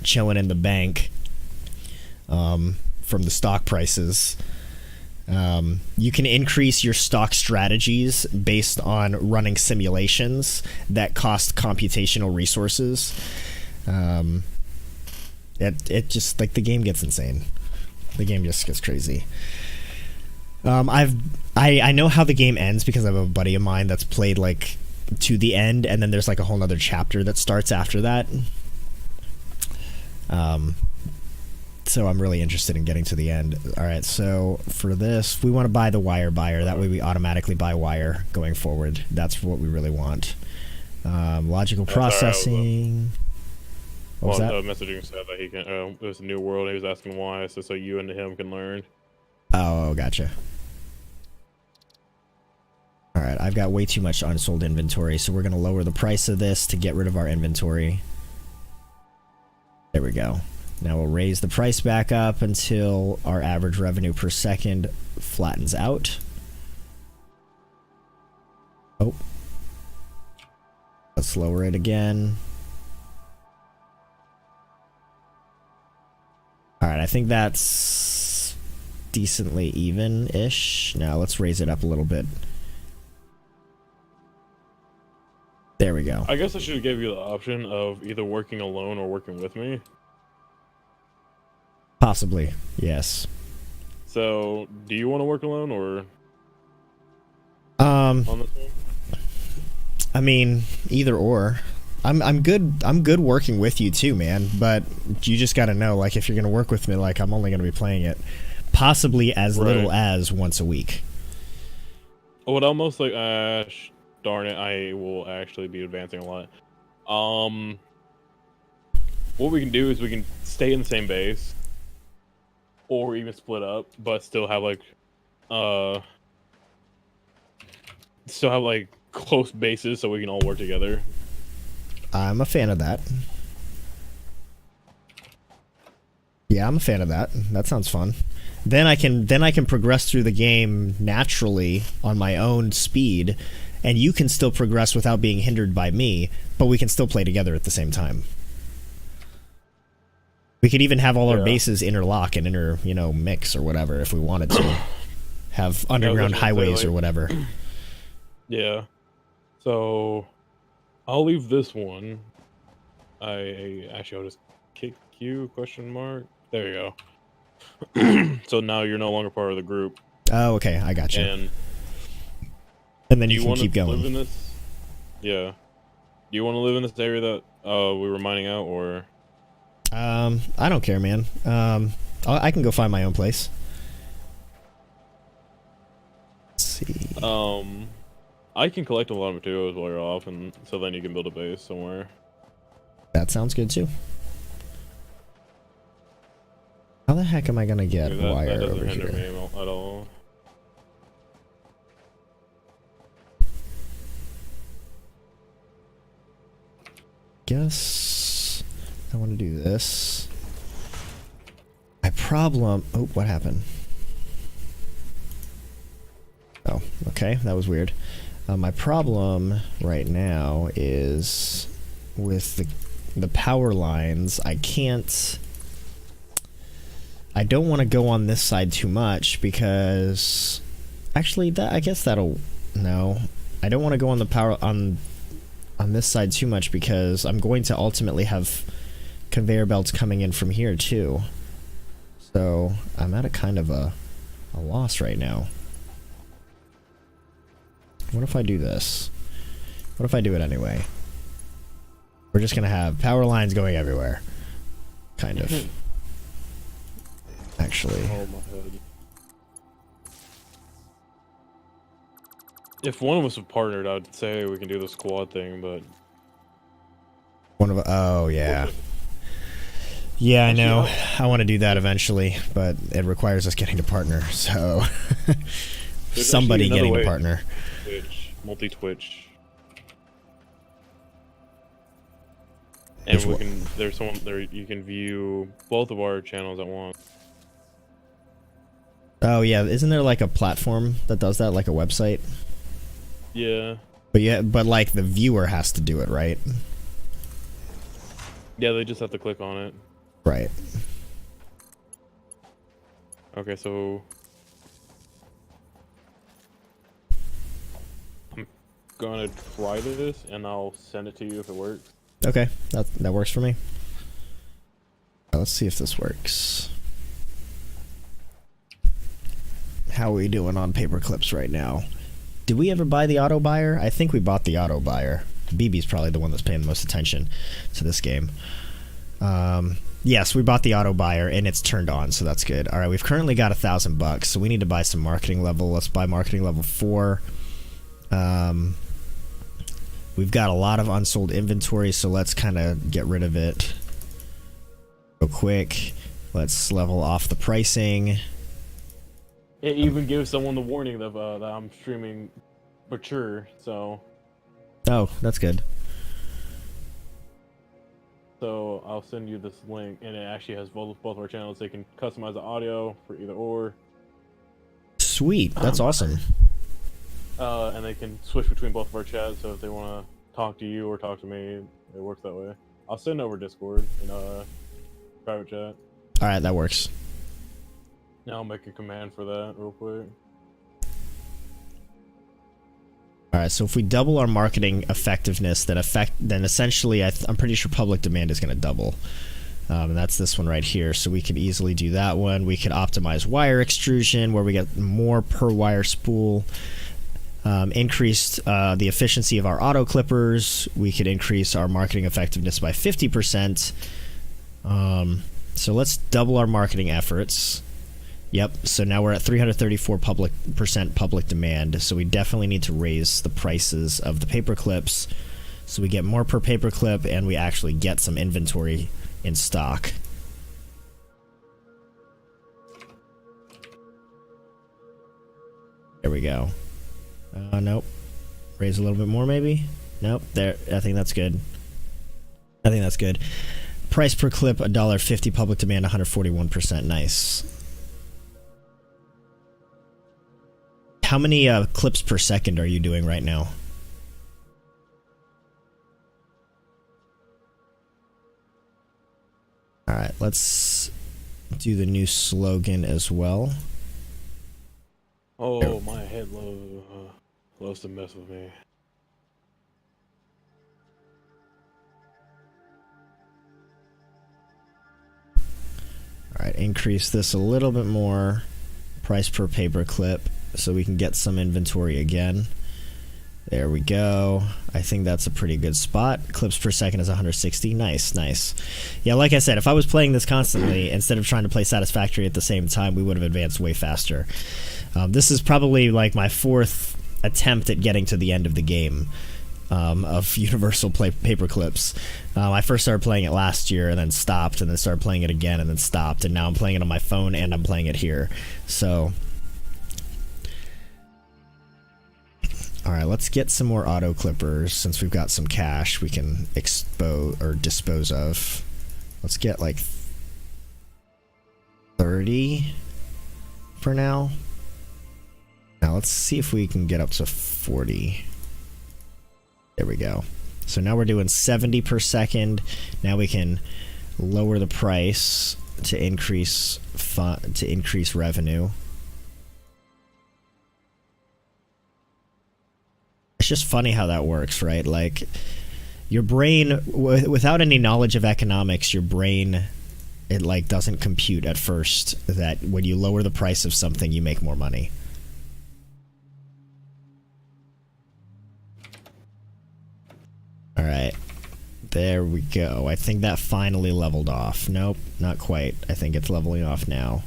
chilling in the bank from the stock prices. You can increase your stock strategies based on running simulations that cost computational resources. It just, like, the game gets insane. The game just gets crazy. I know how the game ends because I have a buddy of mine that's played like to the end, and then there's like a whole other chapter that starts after that. So I'm really interested in getting to the end. All right, so for this, we want to buy the wire buyer. That way we automatically buy wire going forward. That's what we really want. Logical processing. What was that? Messaging said that he can. It was a new world. He was asking why. So you and him can learn. Oh, gotcha. All right, I've got way too much unsold inventory, so we're going to lower the price of this to get rid of our inventory. There we go. Now we'll raise the price back up until our average revenue per second flattens out. Oh. Let's lower it again. All right, I think that's decently even-ish. Now let's raise it up a little bit. There we go. I guess I should have gave you the option of either working alone or working with me. Possibly, yes. So, do you want to work alone or on this one? I mean, either or. I'm good working with you too, man, but you just got to know, like, if you're going to work with me, like, I'm only going to be playing it possibly as little as once a week. What I'll most like darn it, I will actually be advancing a lot. What we can do is we can stay in the same base, or even split up, but still have like close bases so we can all work together. I'm a fan of that. Yeah, I'm a fan of that. That sounds fun. Then I can progress through the game naturally on my own speed, and you can still progress without being hindered by me, but we can still play together at the same time. We could even have all our bases interlock and mix or whatever if we wanted to. Have underground highways or whatever. Yeah. So I'll leave this one. I'll just kick you, question mark. There you go. So now you're no longer part of the group. Oh, okay, I got you. And then you can keep going. Live in this? Yeah. Do you want to live in this area that we were mining out, or? I don't care, man. I can go find my own place. Let's see. I can collect a lot of materials while you're off, and so then you can build a base somewhere. That sounds good too. How the heck am I gonna get wire that over hinder here? Me at all. Guess I want to do this. My problem. Oh, what happened? Oh, okay, that was weird. My problem right now is with the power lines. I don't want to go on this side too much because actually I guess that'll no. I don't want to go on the power on this side too much because I'm going to ultimately have conveyor belts coming in from here too. So I'm at a kind of a loss right now. What if I do this? What if I do it anyway? We're just gonna have power lines going everywhere. Kind of. Actually. Oh my head. If one of us had partnered, I'd say we can do the squad thing, but oh yeah. Yeah, I know. I want to do that eventually, but it requires us getting to partner, so somebody getting to partner. Which multi-Twitch. And there's someone there, you can view both of our channels at once. Oh yeah, isn't there like a platform that does that, like a website? Yeah. But like the viewer has to do it, right? Yeah, they just have to click on it. Right. Okay, so I'm gonna try this and I'll send it to you if it works. Okay, that works for me. Let's see if this works. How are we doing on paper clips right now? Did we ever buy the auto buyer? I think we bought the auto buyer. BB's probably the one that's paying the most attention to this game. Yes, we bought the auto buyer and it's turned on, so that's good. All right, we've currently got $1,000, so we need to buy some marketing level. Let's buy marketing level 4. We've got a lot of unsold inventory, so let's kind of get rid of it real quick. Let's level off the pricing. It even gives someone the warning that I'm streaming mature, so. Oh, that's good. So I'll send you this link, and it actually has both our channels. They can customize the audio for either or. Sweet, that's awesome. And they can switch between both of our chats, so if they want to talk to you or talk to me, it works that way. I'll send over Discord in private chat. All right, that works. Now I'll make a command for that real quick. All right, so if we double our marketing effectiveness, then essentially I'm pretty sure public demand is going to double. And that's this one right here. So we could easily do that one. We could optimize wire extrusion where we get more per wire spool. Increase the efficiency of our auto clippers. We could increase our marketing effectiveness by 50%. So let's double our marketing efforts. Yep, so now we're at 334% public demand, so we definitely need to raise the prices of the paper clips so we get more per paper clip and we actually get some inventory in stock. There we go. Nope. Raise a little bit more maybe? Nope, there. I think that's good. I think that's good. Price per clip, $1.50, public demand 141%, nice. How many clips per second are you doing right now? Alright, let's do the new slogan as well. Oh, my head loves to mess with me. Alright, increase this a little bit more. Price per paper clip so we can get some inventory again. There we go. I think that's a pretty good spot. Clips per second is 160. Nice, nice. Yeah, like I said, if I was playing this constantly, instead of trying to play Satisfactory at the same time, we would have advanced way faster. This is probably like my 4th attempt at getting to the end of the game of Universal paper clips. I first started playing it last year and then stopped, and then started playing it again and then stopped, and now I'm playing it on my phone and I'm playing it here. So alright, let's get some more auto clippers since we've got some cash we can dispose of. Let's get like 30 for now. Now let's see if we can get up to 40. There we go. So now we're doing 70 per second. Now we can lower the price to increase revenue. It's just funny how that works, right? Like, your brain, without any knowledge of economics, your brain, it like doesn't compute at first that when you lower the price of something, you make more money. All right, there we go. I think that finally leveled off. Nope, not quite. I think it's leveling off now.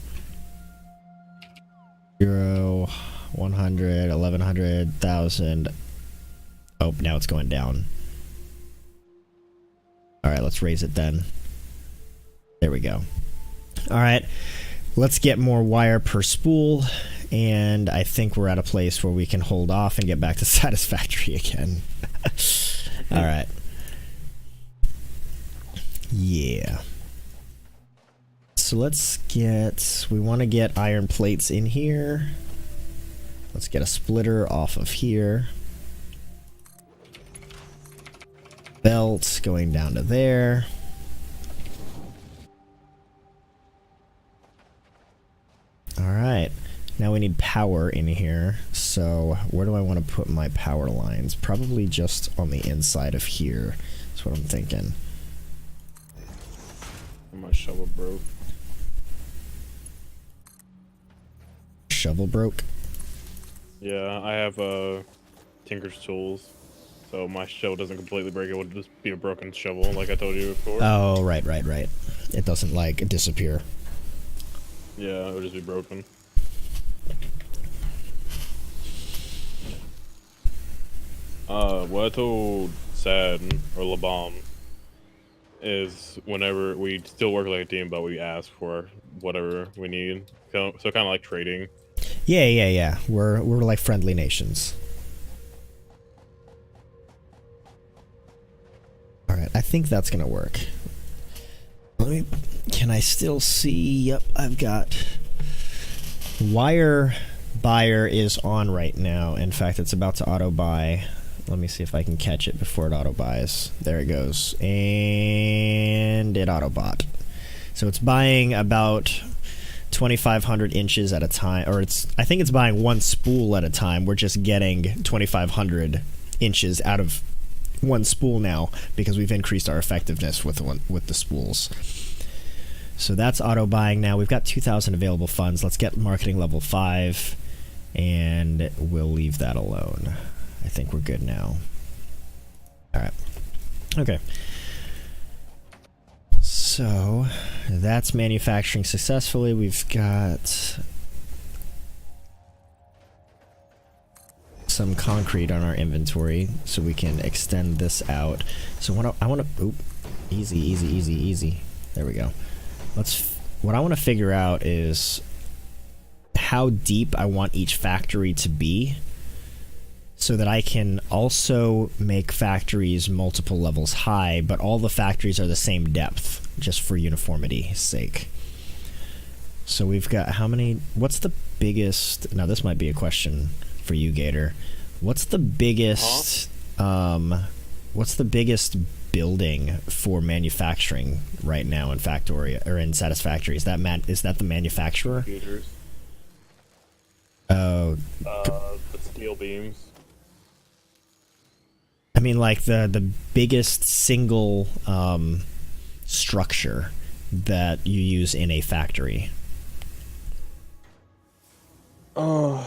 0, 100, 1100, 1000. Oh, now it's going down. Alright, let's raise it then. There we go. Alright, let's get more wire per spool and I think we're at a place where we can hold off and get back to Satisfactory again. Alright. Yeah. So let's get... We want to get iron plates in here. Let's get a splitter off of here. Belt going down to there. Alright. Now we need power in here. So where do I want to put my power lines? Probably just on the inside of here. That's what I'm thinking. My shovel broke. Shovel broke? Yeah, I have Tinker's tools, so my shovel doesn't completely break. It would just be a broken shovel, like I told you before. Oh, right. It doesn't, like, disappear. Yeah, it would just be broken. What I told Sad or LeBom is whenever we still work like a team, but we ask for whatever we need. So kind of like trading. Yeah. We're like friendly nations. Alright, I think that's gonna work. Can I still see? Yep, I've got... Wire buyer is on right now. In fact, it's about to auto-buy. Let me see if I can catch it before it auto-buys. There it goes. And it auto-bought. So it's buying about 2,500 inches at a time. Or I think it's buying one spool at a time. We're just getting 2,500 inches out of one spool now because we've increased our effectiveness with the spools. So that's auto buying now. We've got 2,000 available funds. Let's get marketing level 5 and we'll leave that alone. I think we're good now. Alright. Okay. So that's manufacturing successfully. We've got some concrete on our inventory so we can extend this out. So I want to oop, easy. There we go. What I want to figure out is how deep I want each factory to be so that I can also make factories multiple levels high, but all the factories are the same depth, just for uniformity's sake. So we've got how many... What's the biggest... Now this might be a question for you, Gator. What's the biggest... what's the biggest building for manufacturing right now in Factory or in Satisfactory? Is that the manufacturer? Computers. Oh. The steel beams. I mean, like the biggest single structure that you use in a factory. Oh,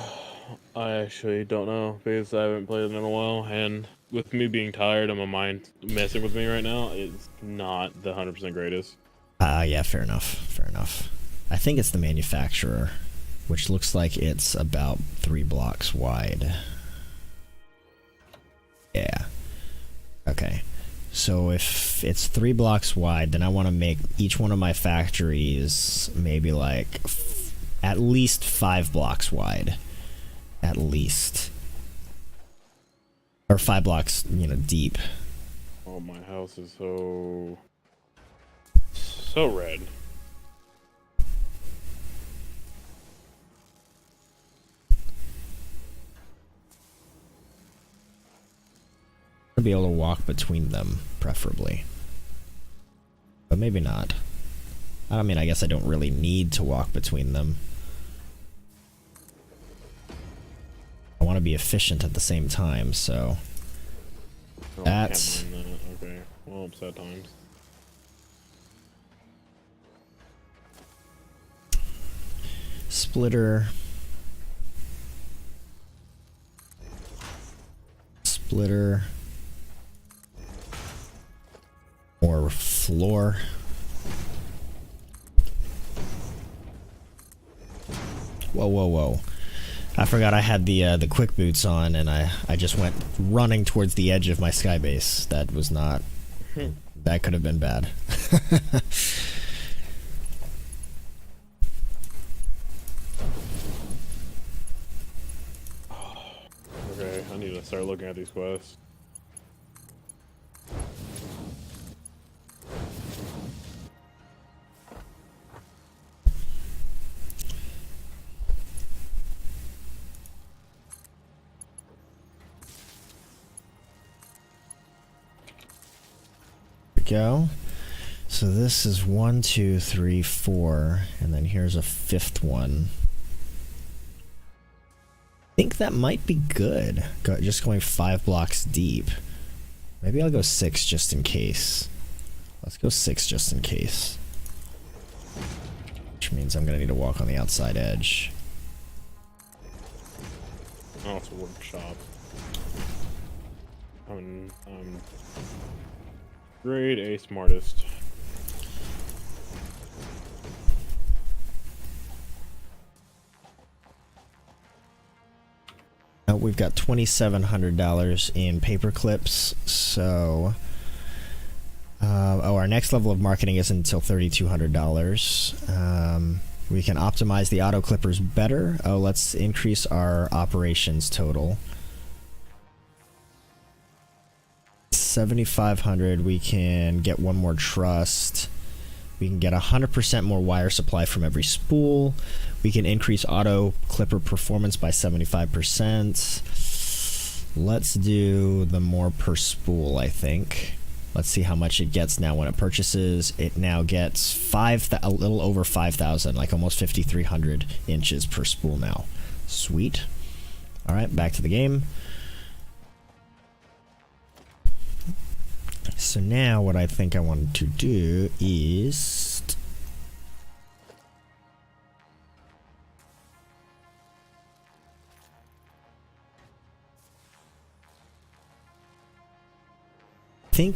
I actually don't know because I haven't played it in a while, and with me being tired and my mind messing with me right now, it's not the 100% greatest. Yeah, fair enough. I think it's the manufacturer, which looks like it's about 3 blocks wide. Yeah. Okay. So if it's 3 blocks wide, then I want to make each one of my factories maybe like at least 5 blocks wide. At least. Or 5 blocks, deep. Oh, my house is so red. To be able to walk between them, preferably. But maybe not. I mean, I guess I don't really need to walk between them. I want to be efficient at the same time, so... Oh, That's... I can't mind that. Okay. Well, upset times. Splitter. Or floor. Whoa. I forgot I had the quick boots on, and I just went running towards the edge of my sky base. That was not... That could have been bad. looking at these quests. Go. So this is 1, 2, 3, 4, and then here's a 5th one. I think that might be good. Just going 5 blocks deep. Maybe I'll go 6 just in case. Let's go 6 just in case. Which means I'm gonna need to walk on the outside edge. Oh, it's a workshop. I'm grade A smartest. We've got $2,700 in paper clips, so our next level of marketing isn't until $3,200. We can optimize the auto clippers better. Let's increase our operations total. 7,500. We can get one more trust. We can get 100% more wire supply from every spool. We can increase auto clipper performance by 75%. Let's do the more per spool, I think. Let's see how much it gets now when it purchases. It now gets a little over 5,000, like almost 5,300 inches per spool now. Sweet. All right, back to the game. So now what I think I want to do is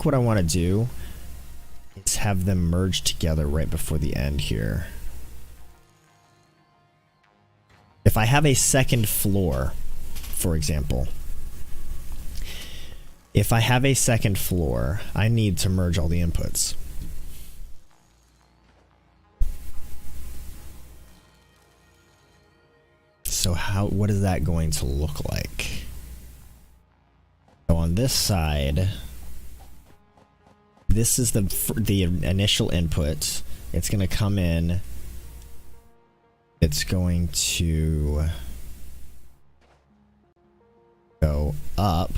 what I want to do is have them merge together right before the end here. If I have a second floor, for example, if I have a second floor, I need to merge all the inputs. So what is that going to look like? So on this side, this is the initial input. It's going to come in. It's going to go up.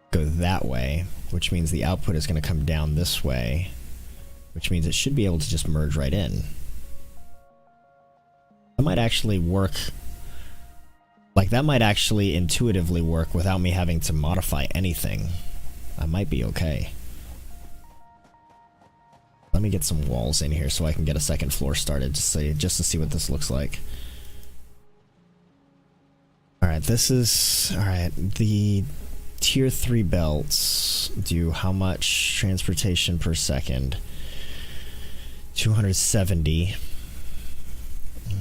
Go that way, which means the output is going to come down this way, which means it should be able to just merge right in. That might actually work. Like, that might actually intuitively work without me having to modify anything. I might be okay. Let me get some walls in here so I can get a second floor started, just to see what this looks like. Alright, the Tier 3 belts do how much transportation per second? 270.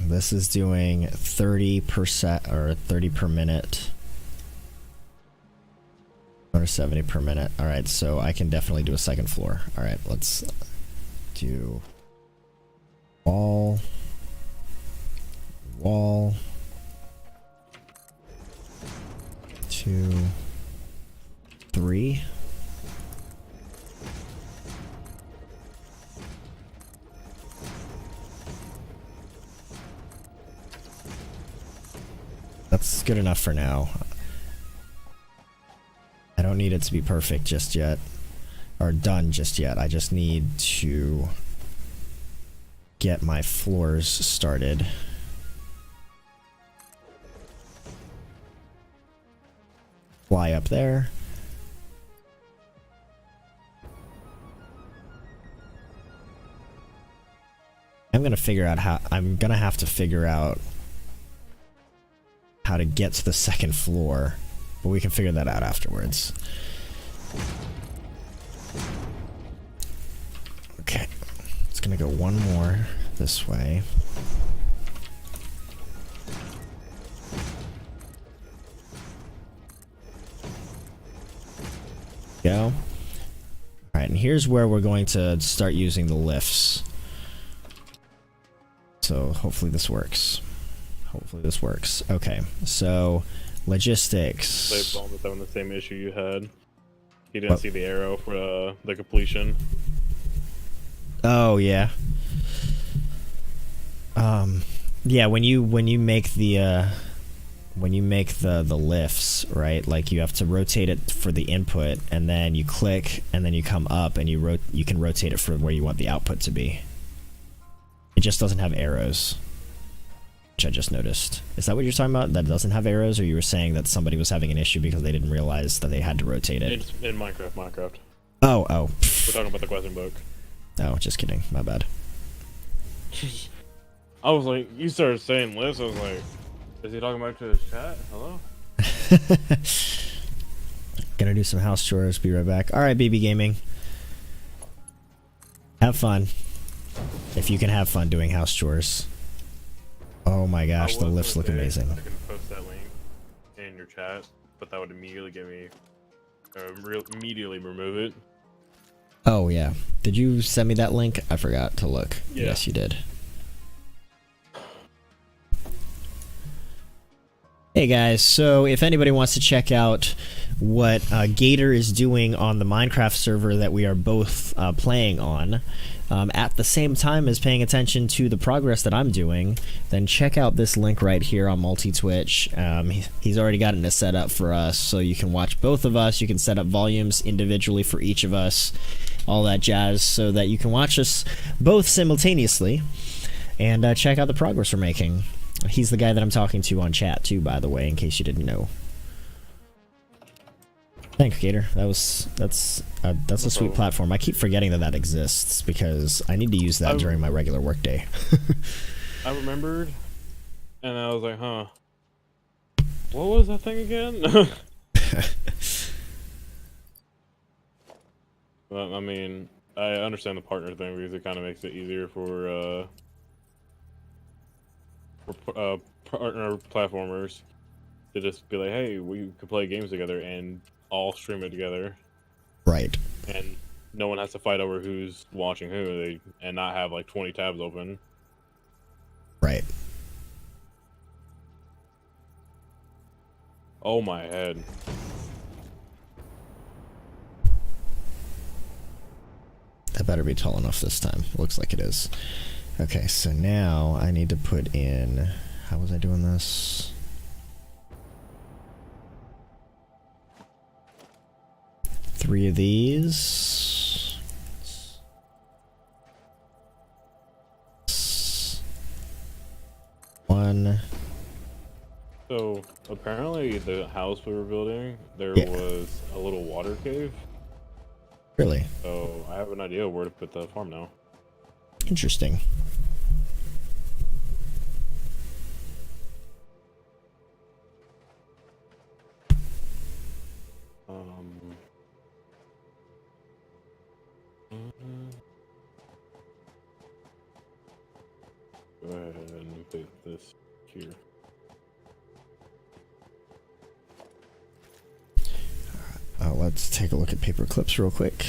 This is doing 30% or 30 per minute. 270 per minute. Alright, so I can definitely do a second floor. Alright, let's do wall. 2, 3. That's good enough for now. I don't need it to be perfect just yet, or done just yet. I just need to get my floors started. Fly up there. I'm gonna have to figure out how to get to the second floor, but we can figure that out afterwards. Okay, it's gonna go one more this way. Go. Alright, and here's where we're going to start using the lifts. So hopefully this works. Okay, so Logistics. They both having the same issue you had. He didn't What? see the arrow for the completion. Oh yeah. Yeah, when you make the lifts, right? Like you have to rotate it for the input, and then you click, and then you come up, and you can rotate it for where you want the output to be. It just doesn't have arrows, which I just noticed. Is that what you're talking about? That it doesn't have arrows, or you were saying that somebody was having an issue because they didn't realize that they had to rotate it? It's in Minecraft. Oh. We're talking about the question book. Oh, just kidding. My bad. I was like, you started saying lifts. I was like, is he talking back to his chat? Hello? Gonna do some house chores. Be right back. All right, BB Gaming. Have fun. If you can have fun doing house chores. Oh my gosh, the lifts look amazing. I can post that link in your chat, but that would immediately get me, immediately remove it. Oh yeah. Did you send me that link? I forgot to look. Yeah. Yes, you did. Hey guys, so if anybody wants to check out what Gator is doing on the Minecraft server that we are both playing on, at the same time as paying attention to the progress that I'm doing, then check out this link right here on Multi-Twitch. He's already gotten it set up for us, so you can watch both of us. You can set up volumes individually for each of us, all that jazz, so that you can watch us both simultaneously and check out the progress we're making. He's the guy that I'm talking to on chat too, by the way, in case you didn't know. Thanks, Gator. That's a sweet platform. I keep forgetting that exists because I need to use that during my regular workday. I remembered, and I was like, huh. What was that thing again? Well, I mean, I understand the partner thing because it kind of makes it easier for partner platformers to just be like, hey, we could play games together and all stream it together. Right. And no one has to fight over who's watching who, and not have like 20 tabs open. Right. Oh my head. That better be tall enough this time. Looks like it is. Okay, so now I need to put in... How was I doing this? Three of these. One. So, apparently the house we were building, there was a little water cave. Really? So, I have an idea where to put the farm now. Interesting. Go ahead and put this here. Let's take a look at paper clips real quick.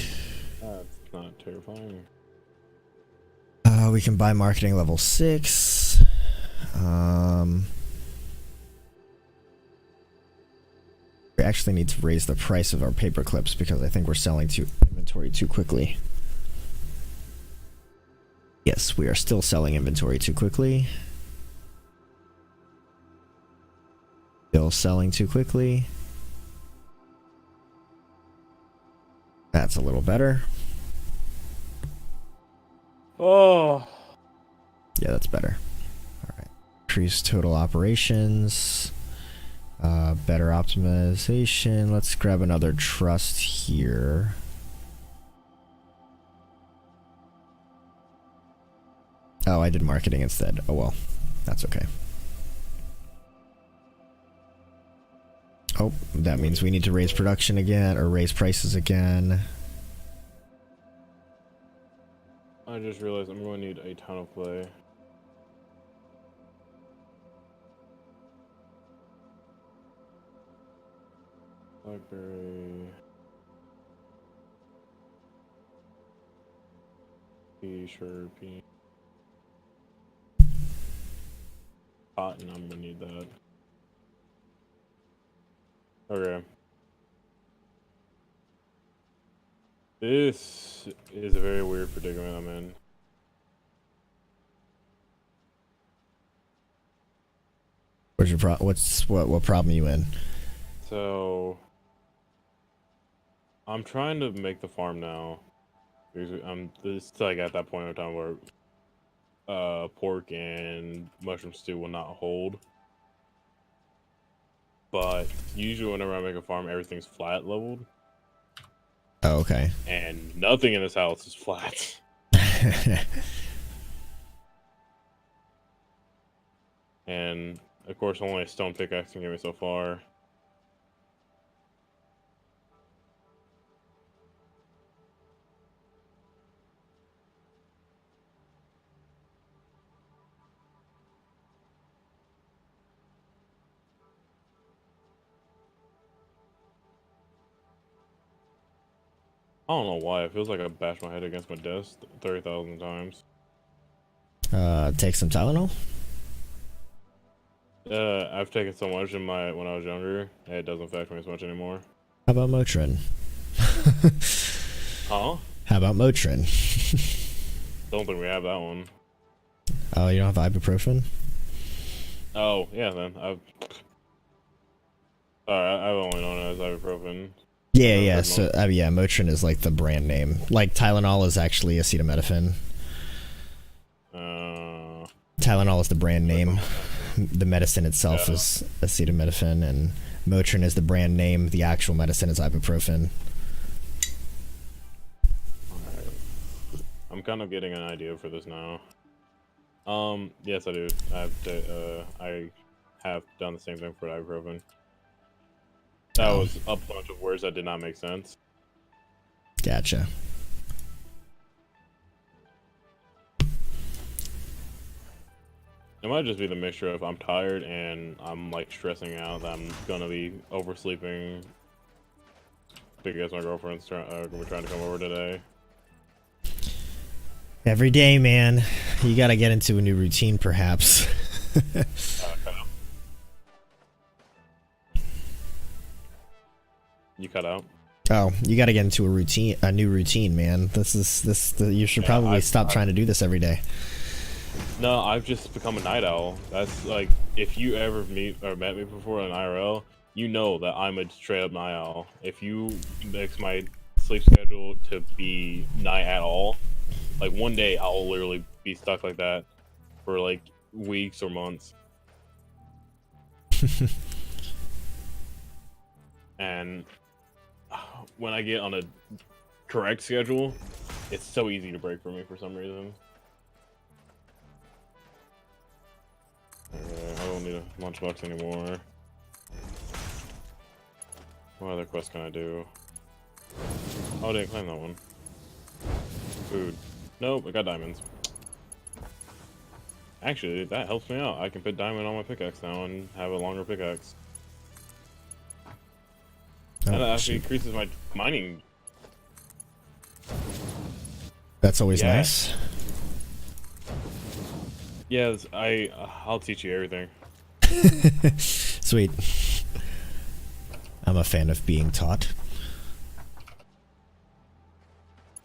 That's not terrifying. We can buy marketing level 6. We actually need to raise the price of our paper clips because I think we're selling inventory too quickly. Yes, we are still selling inventory too quickly. Still selling too quickly. That's a little better. Oh! Yeah, that's better. Alright. Increase total operations. Better optimization. Let's grab another trust here. Oh, I did marketing instead. Oh well. That's okay. Oh, that means we need to raise production again, or raise prices again. I just realized I'm going to need a ton of clay. Blackberry. T-shirt. Cotton, I'm going to need that. Okay. This is a very weird predicament I'm in. What problem you in? So I'm trying to make the farm now. I'm this like at that point in time where pork and mushroom stew will not hold. But usually whenever I make a farm, everything's flat leveled, Oh, okay. and nothing in this house is flat. And of course, only a stone pickaxe can get me so far. I don't know why. It feels like I bashed my head against my desk 30,000 times. Take some Tylenol. I've taken so much in when I was younger, it doesn't affect me as much anymore. How about Motrin? Huh? How about Motrin? Don't think we have that one. Oh, you don't have ibuprofen? Oh, yeah, then. I've only known it as ibuprofen. Yeah, yeah. So, yeah, Motrin is like the brand name. Like Tylenol is actually acetaminophen. Tylenol is the brand name. The medicine itself is acetaminophen, and Motrin is the brand name. The actual medicine is ibuprofen. I'm kind of getting an idea for this now. Yes, I do. I have done the same thing for ibuprofen. That was a bunch of words that did not make sense. Gotcha. It might just be the mixture of I'm tired and I'm like stressing out that I'm gonna be oversleeping because my girlfriend's gonna be trying to come over today. Every day, man. You gotta get into a new routine, perhaps. You cut out. Oh, you gotta get into a new routine, man. You should probably stop trying to do this every day. No, I've just become a night owl. That's like, if you ever met me before in IRL, you know that I'm a straight up night owl. If you mix my sleep schedule to be night at all, like one day I'll literally be stuck like that for like weeks or months. And when I get on a correct schedule, it's so easy to break for me for some reason. I don't need a lunchbox anymore. What other quest can I do? Oh, I didn't claim that one. Food. Nope, I got diamonds. Actually, that helps me out. I can put diamond on my pickaxe now and have a longer pickaxe. And that actually increases my mining. That's always nice. Yes, I'll teach you everything. Sweet. I'm a fan of being taught.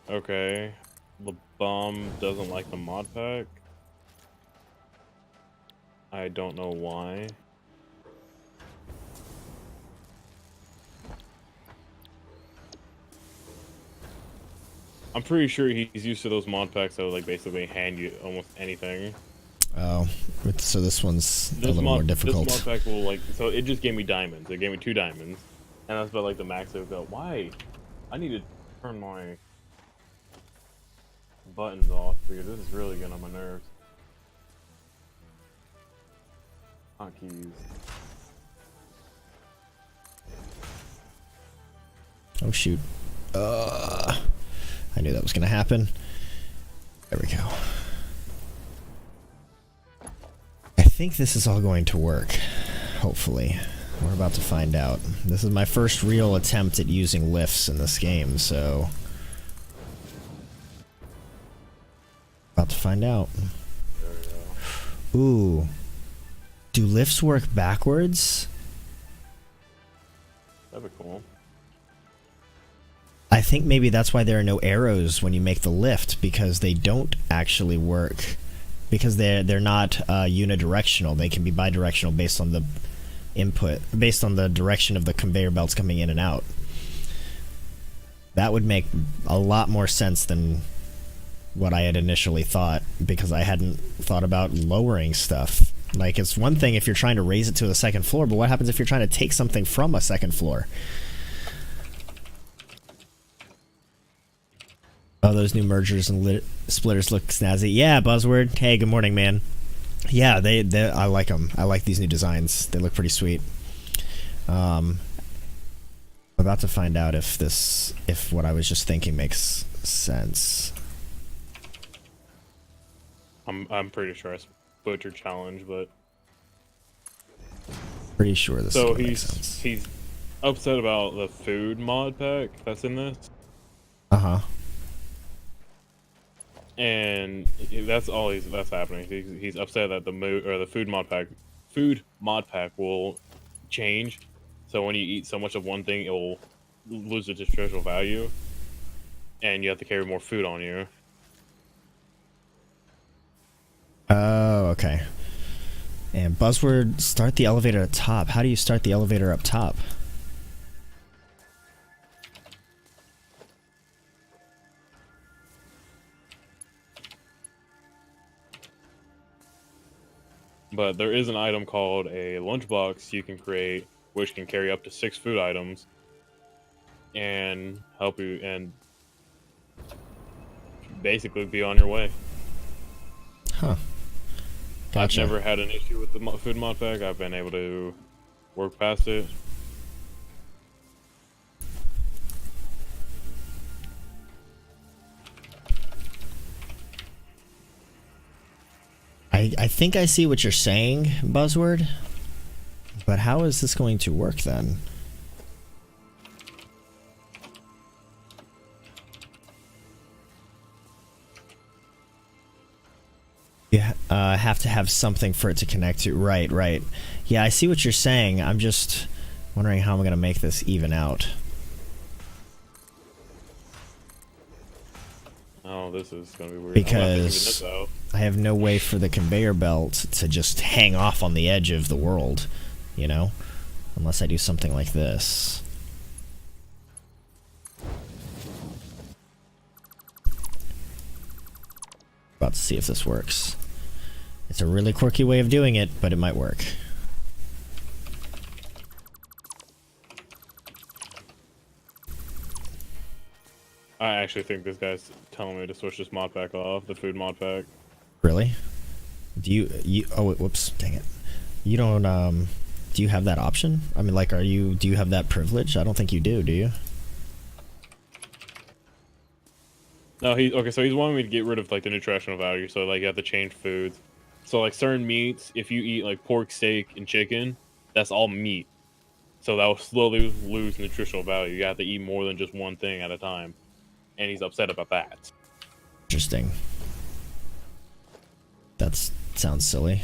Okay. The bomb doesn't like the mod pack. I don't know why. I'm pretty sure he's used to those mod packs that would like basically hand you almost anything. Oh, so this one's a little more difficult. This mod pack will like, so it just gave me diamonds. It gave me 2 diamonds, and that's about like the max it would go. Why? I need to turn my buttons off because this is really getting on my nerves. Hotkeys. Oh shoot. I knew that was gonna happen. There we go. I think this is all going to work. Hopefully. We're about to find out. This is my first real attempt at using lifts in this game, so... About to find out. There we go. Ooh. Do lifts work backwards? That'd be cool. I think maybe that's why there are no arrows when you make the lift, because they don't actually work. Because they're not unidirectional. They can be bidirectional based on the input, based on the direction of the conveyor belts coming in and out. That would make a lot more sense than what I had initially thought, because I hadn't thought about lowering stuff. Like, it's one thing if you're trying to raise it to the second floor, but what happens if you're trying to take something from a second floor? Oh, those new mergers and splitters look snazzy. Yeah, Buzzword. Hey, good morning, man. Yeah, they I like them. I like these new designs. They look pretty sweet. I'm about to find out if what I was just thinking makes sense. I'm pretty sure I butchered challenge, but Pretty sure this. so is sense. he's upset about the food mod pack that's in this. Uh-huh. And that's all that's happening. He's upset that the food mod pack will change. So when you eat so much of one thing, it will lose its nutritional value, and you have to carry more food on you. Oh, okay. And Buzzword, start the elevator at top. How do you start the elevator up top? But there is an item called a lunchbox you can create, which can carry up to 6 food items and help you and basically be on your way. Huh. Gotcha. I've never had an issue with the food mod pack. I've been able to work past it. I think I see what you're saying, Buzzword. But how is this going to work then? You have to have something for it to connect to. Right, right. Yeah, I see what you're saying. I'm just wondering how I'm going to make this even out. Oh, this is going to be weird. Because I have no way for the conveyor belt to just hang off on the edge of the world, you know? Unless I do something like this. About to see if this works. It's a really quirky way of doing it, but it might work. I actually think this guy's telling me to switch this mod pack off, the food mod pack. Really? Do you oh whoops, dang it. You don't do you have that option? I mean, like, do you have that privilege? I don't think you do you? No, so he's wanting me to get rid of like the nutritional value, so like you have to change foods. So like certain meats, if you eat like pork, steak, and chicken, that's all meat. So that will slowly lose nutritional value. You have to eat more than just one thing at a time. And he's upset about that. Interesting. That sounds silly.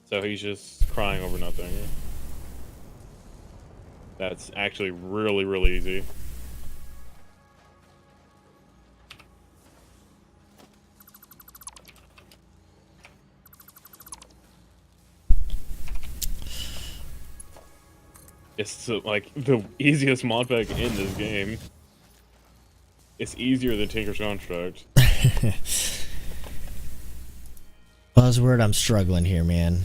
So he's just crying over nothing. That's actually really, really easy. It's like the easiest mod pack in this game. It's easier than Tinker's Construct. Buzzword, I'm struggling here, man.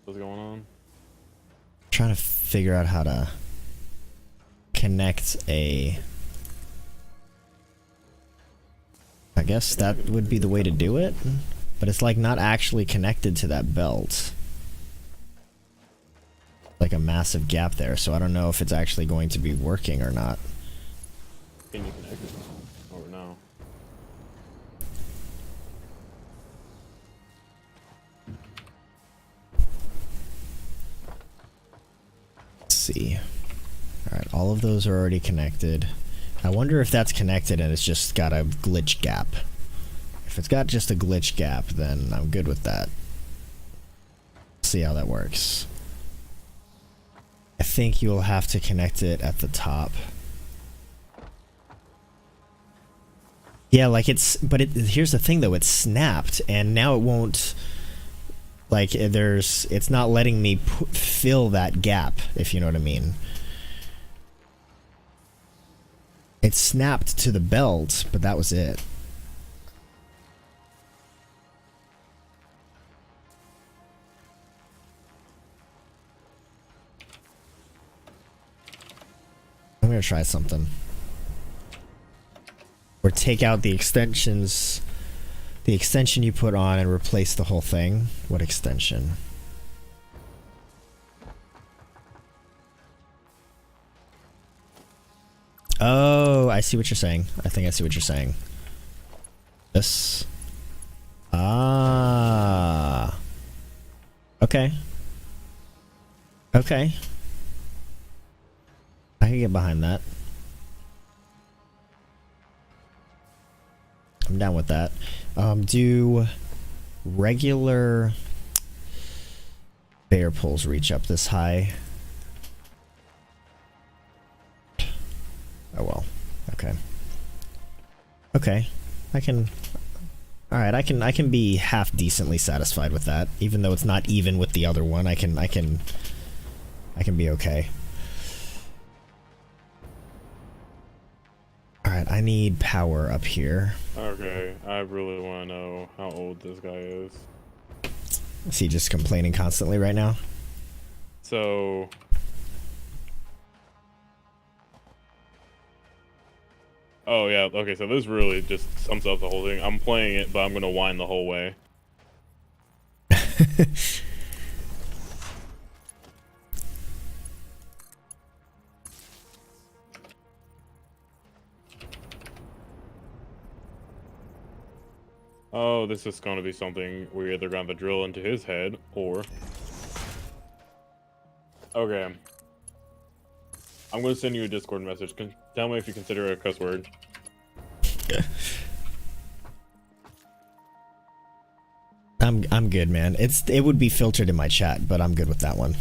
What's going on? Trying to figure out how to connect I guess that would be the way to do it, but it's like not actually connected to that belt. Like a massive gap there, so I don't know if it's actually going to be working or not. Can you connect it? Or no? Let's see. Alright, all of those are already connected. I wonder if that's connected and it's just got a glitch gap. If it's got just a glitch gap, then I'm good with that. See how that works. I think you'll have to connect it at the top. Yeah, like here's the thing though, it's snapped and now it won't, like it's not letting me fill that gap, if you know what I mean. It snapped to the belt, but that was it. I'm gonna try something. Or take out the extensions, the extension you put on, and replace the whole thing. What extension? Oh, I see what you're saying. I think I see what you're saying. This. Ah. Okay. Okay. I can get behind that. I'm down with that. Do regular bear poles reach up this high? Oh well. Okay. Okay. I can. All right. I can be half decently satisfied with that, even though it's not even with the other one. I can be okay. Alright, I need power up here. Okay, I really want to know how old this guy is. Is he just complaining constantly right now? So... Oh yeah, okay, so this really just sums up the whole thing. I'm playing it, but I'm gonna whine the whole way. Oh, this is gonna be something we're either gonna drill into his head, or... Okay. I'm gonna send you a Discord message. Tell me if you consider it a cuss word. I'm good, man. It would be filtered in my chat, but I'm good with that one.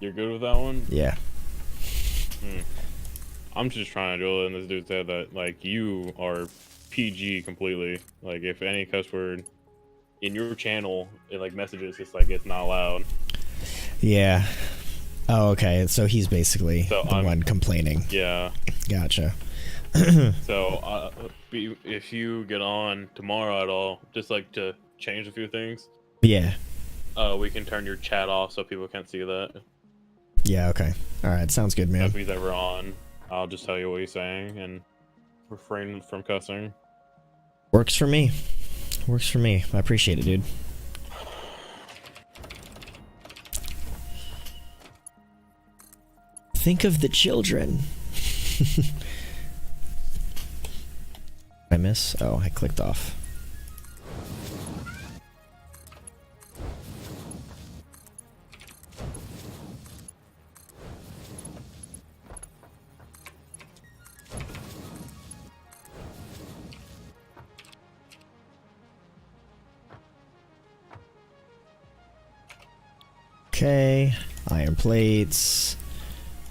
You're good with that one? Yeah. I'm just trying to drill in this dude's head that, like, you are PG completely. Like, if any cuss word in your channel, it, like, messages, it's like, it's not allowed. Yeah. Oh, okay. So he's basically the one complaining. Yeah. Gotcha. So, if you get on tomorrow at all, just, like, to change a few things. Yeah. We can turn your chat off so people can't see that. Yeah, okay. Alright, sounds good, man. If he's ever on, I'll just tell you what he's saying and refrain from cussing. Works for me. Works for me. I appreciate it, dude. Think of the children. I miss? Oh, I clicked off. Okay, iron plates,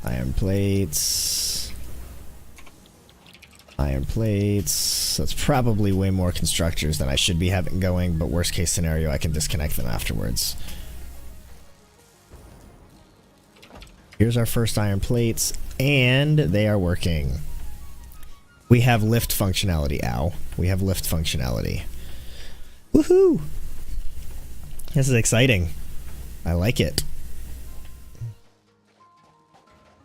iron plates, iron plates. That's probably way more constructors than I should be having going, but worst case scenario, I can disconnect them afterwards. Here's our first iron plates, and they are working. We have lift functionality, ow. We have lift functionality. Woohoo! This is exciting. I like it.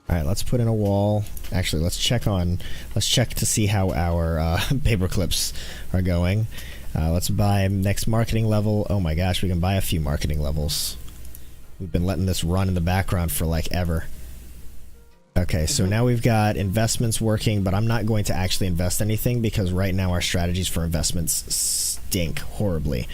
Alright, let's put in a wall. Actually, let's check to see how our paper clips are going. Let's buy next marketing level. Oh my gosh, we can buy a few marketing levels. We've been letting this run in the background for like ever. Okay, so now we've got investments working, but I'm not going to actually invest anything because right now our strategies for investments stink horribly.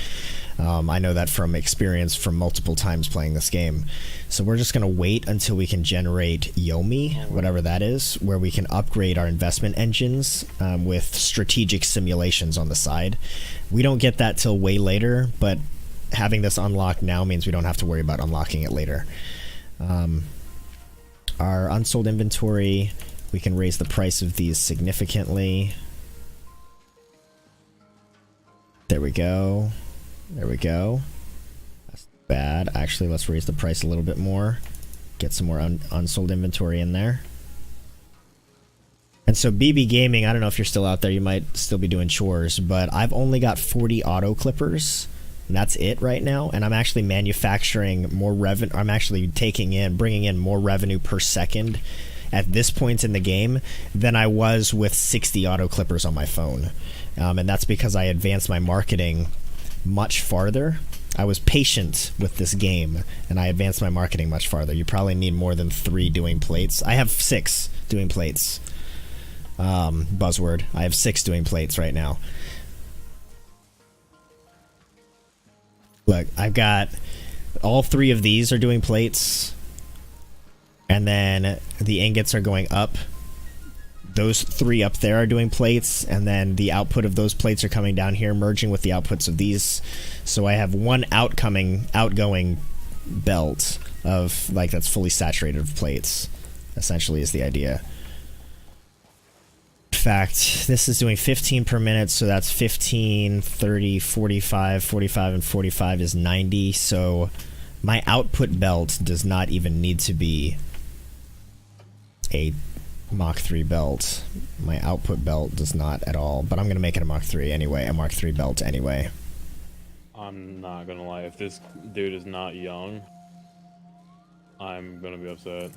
I know that from experience from multiple times playing this game. So we're just going to wait until we can generate Yomi, whatever that is, where we can upgrade our investment engines with strategic simulations on the side. We don't get that till way later, but having this unlocked now means we don't have to worry about unlocking it later. Our unsold inventory, we can raise the price of these significantly. There we go. There we go. That's bad. Actually, let's raise the price a little bit more. Get some more unsold inventory in there. And so BB Gaming, I don't know if you're still out there, you might still be doing chores, but I've only got 40 auto clippers. And that's it right now, and I'm actually manufacturing more revenue. I'm actually bringing in more revenue per second at this point in the game than I was with 60 auto clippers on my phone. And that's because I advanced my marketing much farther. I was patient with this game, and I advanced my marketing much farther. You probably need more than 3 doing plates. I have 6 doing plates. Buzzword. I have 6 doing plates right now. Look, I've got all 3 of these are doing plates, and then the ingots are going up. Those 3 up there are doing plates, and then the output of those plates are coming down here, merging with the outputs of these. So I have one outgoing belt of, like, that's fully saturated with plates, essentially is the idea. In fact, this is doing 15 per minute, so that's 15, 30, 45, 45, and 45 is 90, so my output belt does not even need to be a Mach 3 belt. My output belt does not at all, but I'm going to make it a Mach 3 anyway, a Mach 3 belt anyway. I'm not going to lie, if this dude is not young, I'm going to be upset.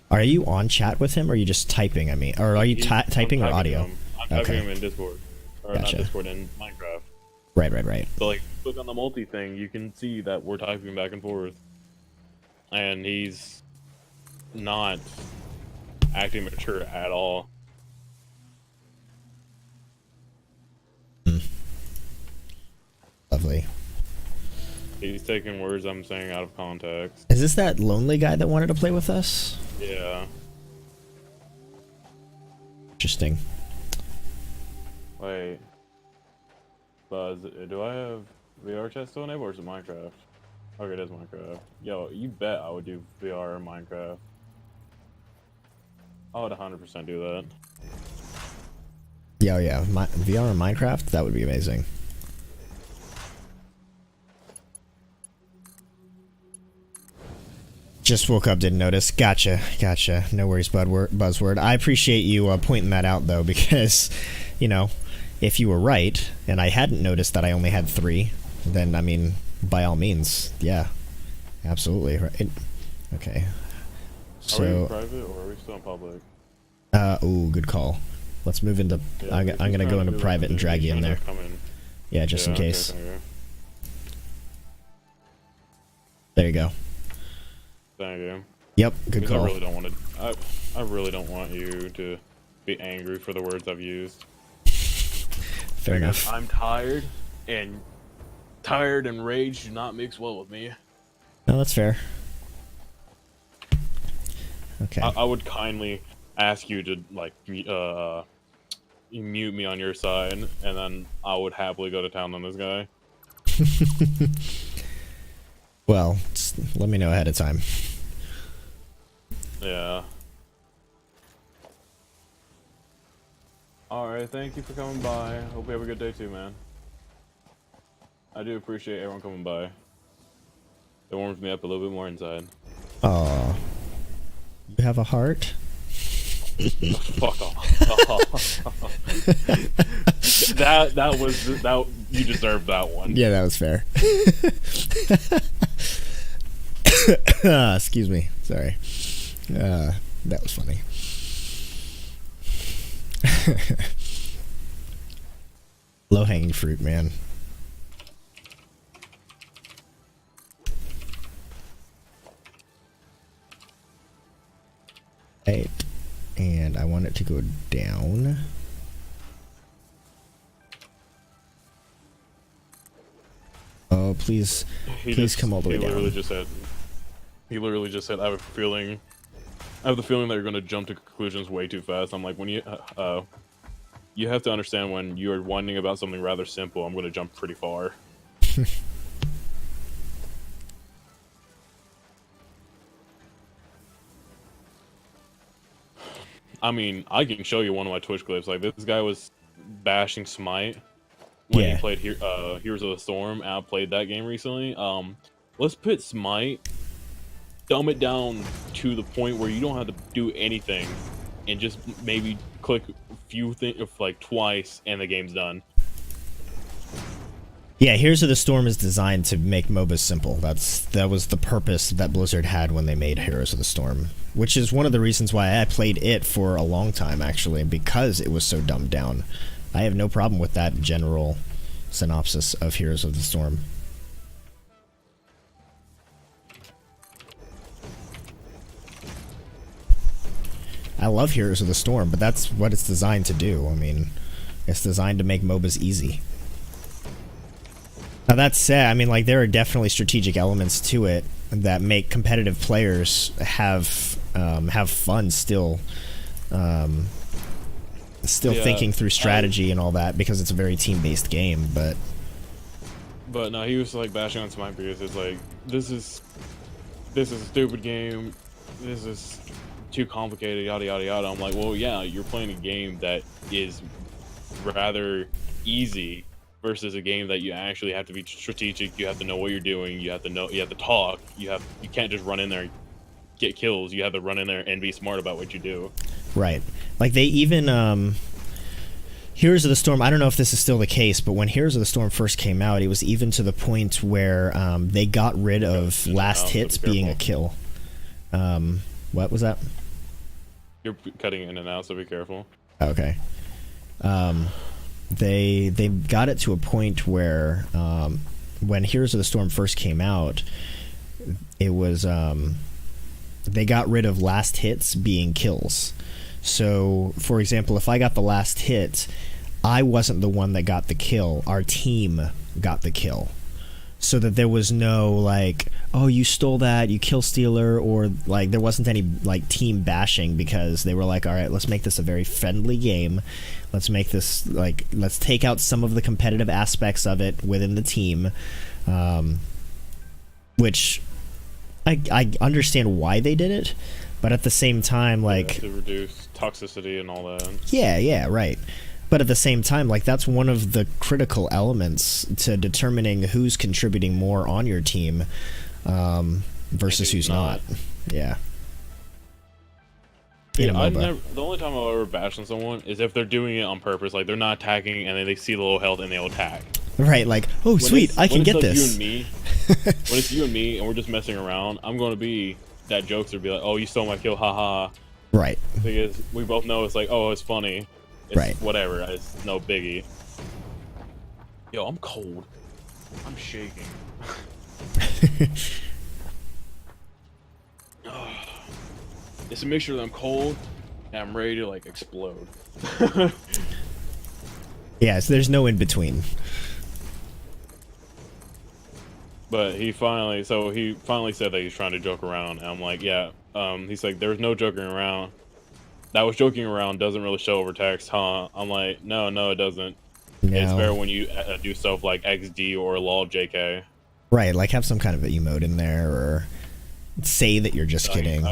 Are you on chat with him, or are you just typing? I mean, or are you typing or audio? I'm typing him in Discord, or Gotcha. not Discord, in Minecraft. Right. So, like, click on the multi thing, you can see that we're typing back and forth, and he's not acting mature at all. Lovely. He's taking words I'm saying out of context. Is this that lonely guy that wanted to play with us? Yeah. Interesting. Wait. Buzz, do I have VR chat still enabled, or is it Minecraft? Okay, it is Minecraft. Yo, you bet I would do VR in Minecraft. I would 100% do that. Yeah. VR and Minecraft? That would be amazing. Just woke up, didn't notice. Gotcha. No worries, Buzzword. I appreciate you pointing that out, though, because, you know, if you were right, and I hadn't noticed that I only had 3, then, I mean, by all means, yeah. Absolutely. Right. Okay. So, are we in private, or are we still in public? Ooh, good call. Let's move into... Yeah, I'm going to go into private and drag you in there. Yeah, just in case. Okay. There you go. Thank you. Yep, good call. I really don't want to. I really don't want you to be angry for the words I've used. Fair enough. I'm tired, and rage do not mix well with me. No, that's fair. Okay. I would kindly ask you to, like, mute me on your side, and then I would happily go to town on this guy. Well, just let me know ahead of time. Yeah. Alright, thank you for coming by. Hope you have a good day too, man. I do appreciate everyone coming by. It warms me up a little bit more inside. Aw. You have a heart? Fuck off. that was you deserved that one. Yeah, that was fair. Excuse me. Sorry. That was funny. Low-hanging fruit, man. Right. And I want it to go down. Please, He please come all the way he literally down. just said. He literally just said, I have the feeling that you're going to jump to conclusions way too fast. I'm like, when you have to understand when you are whining about something rather simple, I'm going to jump pretty far. I mean, I can show you one of my Twitch clips. Like, this guy was bashing Smite when he Yeah. played Heroes of the Storm. And I played that game recently. Let's put Smite, dumb it down to the point where you don't have to do anything, and just maybe click a few things like twice, and the game's done. Yeah, Heroes of the Storm is designed to make MOBAs simple. That was the purpose that Blizzard had when they made Heroes of the Storm, which is one of the reasons why I played it for a long time, actually, because it was so dumbed down. I have no problem with that general synopsis of Heroes of the Storm. I love Heroes of the Storm, but that's what it's designed to do. I mean, it's designed to make MOBAs easy. Now that said, I mean, like, there are definitely strategic elements to it that make competitive players have fun still, thinking through strategy and all that, because it's a very team-based game. But no, he was like bashing on Smite because it's like, this is a stupid game. This is too complicated, yada yada yada. I'm like, well, yeah, you're playing a game that is rather easy versus a game that you actually have to be strategic. You have to know what you're doing. You have to know. You have to talk. You can't just run in there and get kills. You have to run in there and be smart about what you do. right, like they even Heroes of the Storm, I don't know if this is still the case, but when Heroes of the Storm first came out, it was even to the point where they got rid of last hits being a kill. What was that? You're cutting in and out, so be careful. Okay. They got it to a point where when Heroes of the Storm first came out, it was they got rid of last hits being kills. So, for example, if I got the last hit, I wasn't the one that got the kill. Our team got the kill. So that there was no, like, oh, you stole that, you kill stealer, or, like, there wasn't any, like, team bashing, because they were like, all right, let's make this a very friendly game. Let's make this, like, let's take out some of the competitive aspects of it within the team. Which I understand why they did it, but at the same time, like, to reduce toxicity and all that. Yeah, right. But at the same time, like, that's one of the critical elements to determining who's contributing more on your team versus who's not. Yeah. Yeah, the only time I'll ever bash on someone is if they're doing it on purpose. Like, they're not attacking, and then they see the low health and they'll attack. Right, like, oh, sweet, I can get this. When it's you and me, and we're just messing around, I'm going to be that jokester, be like, oh, you stole my kill, haha. Right. Because we both know it's like, oh, it's funny. It's right. Whatever, it's no biggie. Yo, I'm cold. I'm shaking. It's a mixture that I'm cold and I'm ready to, like, explode. Yeah, so there's no in between. But he finally said that he's trying to joke around, and I'm like, yeah. He's like, there's no joking around. That was joking around doesn't really show over text, huh? I'm like, no, it doesn't. No. It's better when you do stuff like XD or lol JK. Right, like have some kind of emote in there, or say that you're just kidding.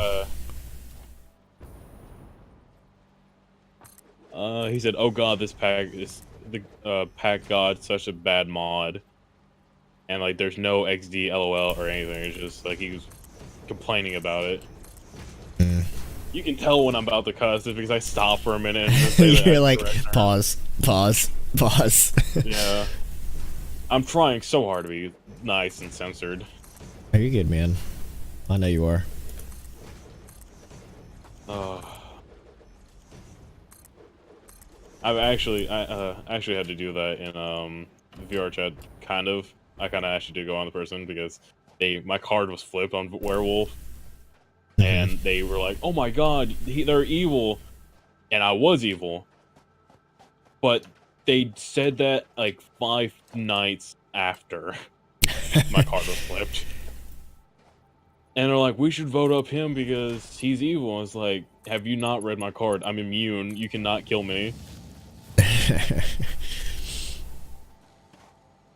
He said, oh god, this pack is the pack god, such a bad mod. And, like, there's no XD LOL or anything. It's just like he was complaining about it. You can tell when I'm about to cuss it's because I stop for a minute and just say you're like, pause. Yeah. I'm trying so hard to be nice and censored. Oh, you're good, man. I know you are. I actually had to do that in VR chat, kind of. I kind of actually did go on the person because my card was flipped on Werewolf, and they were like, "Oh my god, they're evil," and I was evil. But they said that like 5 nights after. my card was flipped. And they're like, we should vote up him because he's evil. It's like, have you not read my card? I'm immune. You cannot kill me.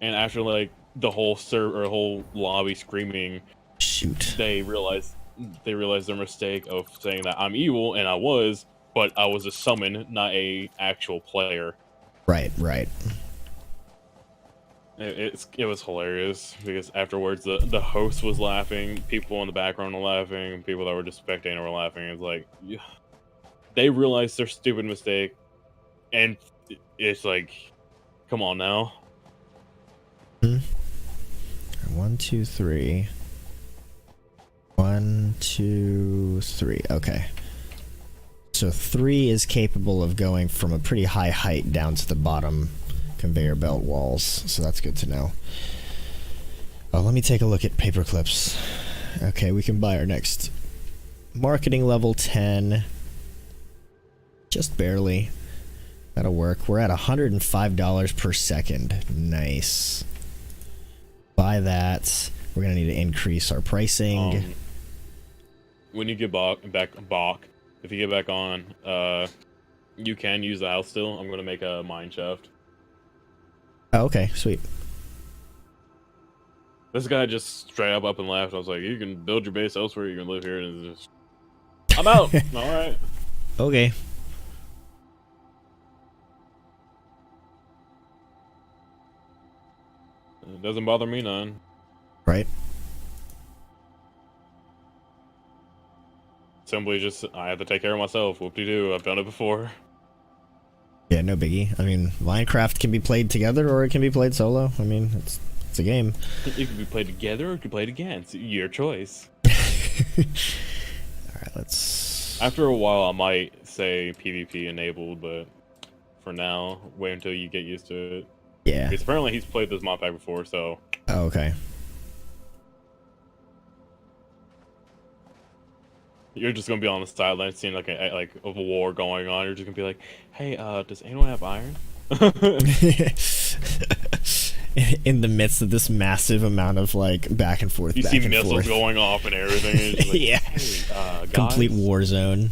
And after like the whole whole lobby screaming, shoot, they realized their mistake of saying that I'm evil, and I was, but I was a summon, not a actual player. Right. It was hilarious because afterwards the host was laughing, people in the background were laughing, people that were just spectating were laughing. It's like, yeah, they realized their stupid mistake, and it's like, come on now. 1, 2, 3. 1, 2, 3. Okay. So 3 is capable of going from a pretty high height down to the bottom conveyor belt walls. So that's good to know. Oh, let me take a look at paper clips. Okay, we can buy our next marketing level 10. Just barely. That'll work. We're at $105 per second. Nice. Buy that. We're gonna need to increase our pricing. When you get back, if you get back on, you can use the house still. I'm gonna make a mine shaft. Oh, okay, sweet. This guy just straight up and laughed. I was like, you can build your base elsewhere. You can live here, and it's just, I'm out. All right. Okay. It doesn't bother me none. Right. Simply just, I have to take care of myself. Whoop-de-doo. I've done it before. Yeah, no biggie. I mean, Minecraft can be played together or it can be played solo. I mean, it's a game. It can be played together or it can be played against. Your choice. Alright, let's... After a while, I might say PvP enabled, but for now, wait until you get used to it. Yeah. Because apparently he's played this mod pack before, so... Oh, okay. You're just gonna be on the sidelines seeing like a war going on. You're just gonna be like, hey, does anyone have iron? In the midst of this massive amount of like back and forth, you see missiles going off and everything. And just like, yeah, hey, complete guys? war zone.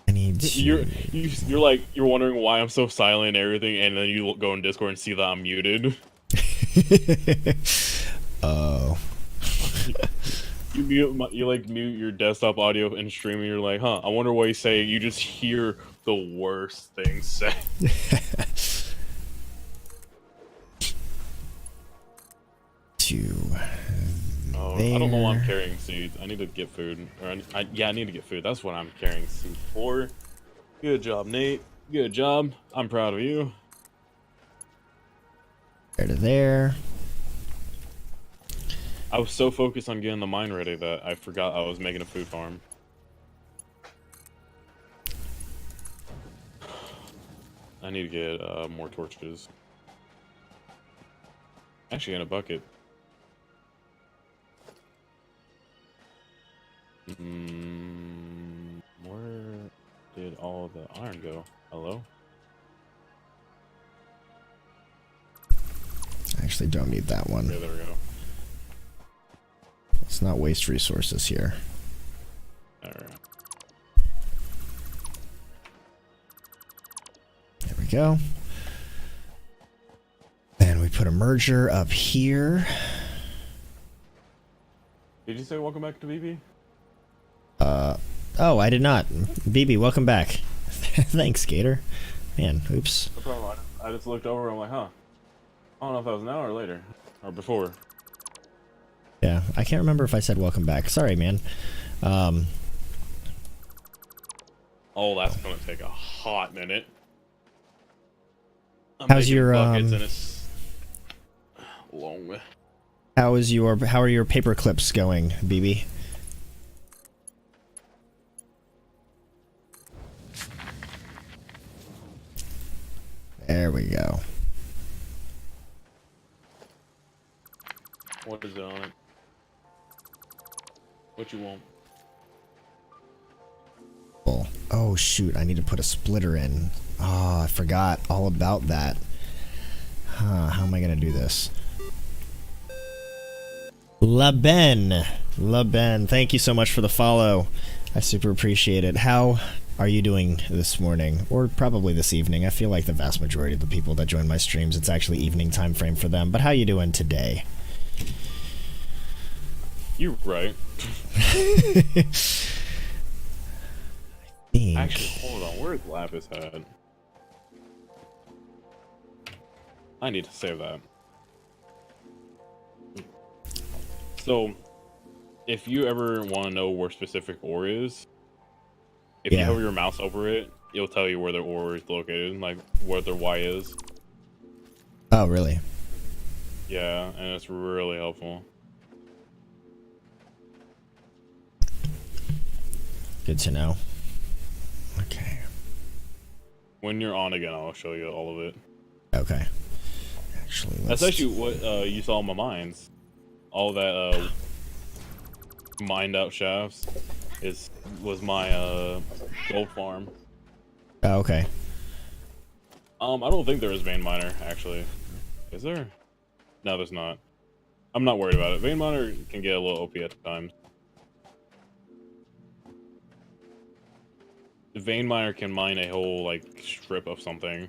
I need to... You're like, you're wondering why I'm so silent and everything, and then you go in Discord and see that I'm muted. Oh. You like mute your desktop audio and streaming. You're like, huh? I wonder what he's saying. You just hear the worst things said. I don't know why I'm carrying seeds. I need to get food. Or yeah, I need to get food. That's what I'm carrying seeds for. Good job, Nate. Good job. I'm proud of you. There to there. I was so focused on getting the mine ready that I forgot I was making a food farm. I need to get more torches. Actually, in a bucket. Where did all the iron go? Hello? I actually don't need that one. Okay, there we go. Let's not waste resources here. Alright. There we go. And we put a merger up here. Did you say welcome back to BB? Oh, I did not. BB, welcome back. Thanks, Gator. Man, oops. No problem. I just looked over and I'm like, huh. I don't know if that was now or later. Or before. Yeah, I can't remember if I said welcome back. Sorry, man. Oh, that's gonna take a hot minute. How's your buckets and it's long. How are your paper clips going, BB? There we go. What is it on it? What you want? Oh shoot, I need to put a splitter in. Oh, I forgot all about that. Huh, how am I gonna do this? La Ben, thank you so much for the follow. I super appreciate it. How are you doing this morning, or probably this evening? I feel like the vast majority of the people that join my streams, it's actually evening time frame for them. But how you doing today? You're right. Think. Actually, hold on. Where's Lapis at? I need to save that. So, if you ever want to know where specific ore is, if you hover your mouse over it, it'll tell you where their ore is located, like where their Y is. Oh, really? Yeah, and it's really helpful. Good to know. Okay. When you're on again, I'll show you all of it. Okay. Actually, that's actually what you saw in my mines. All that mined out shafts was my gold farm. Oh, okay. I don't think there is vein miner actually. Is there? No, there's not. I'm not worried about it. Vein miner can get a little OP at times. The vein miner can mine a whole like strip of something.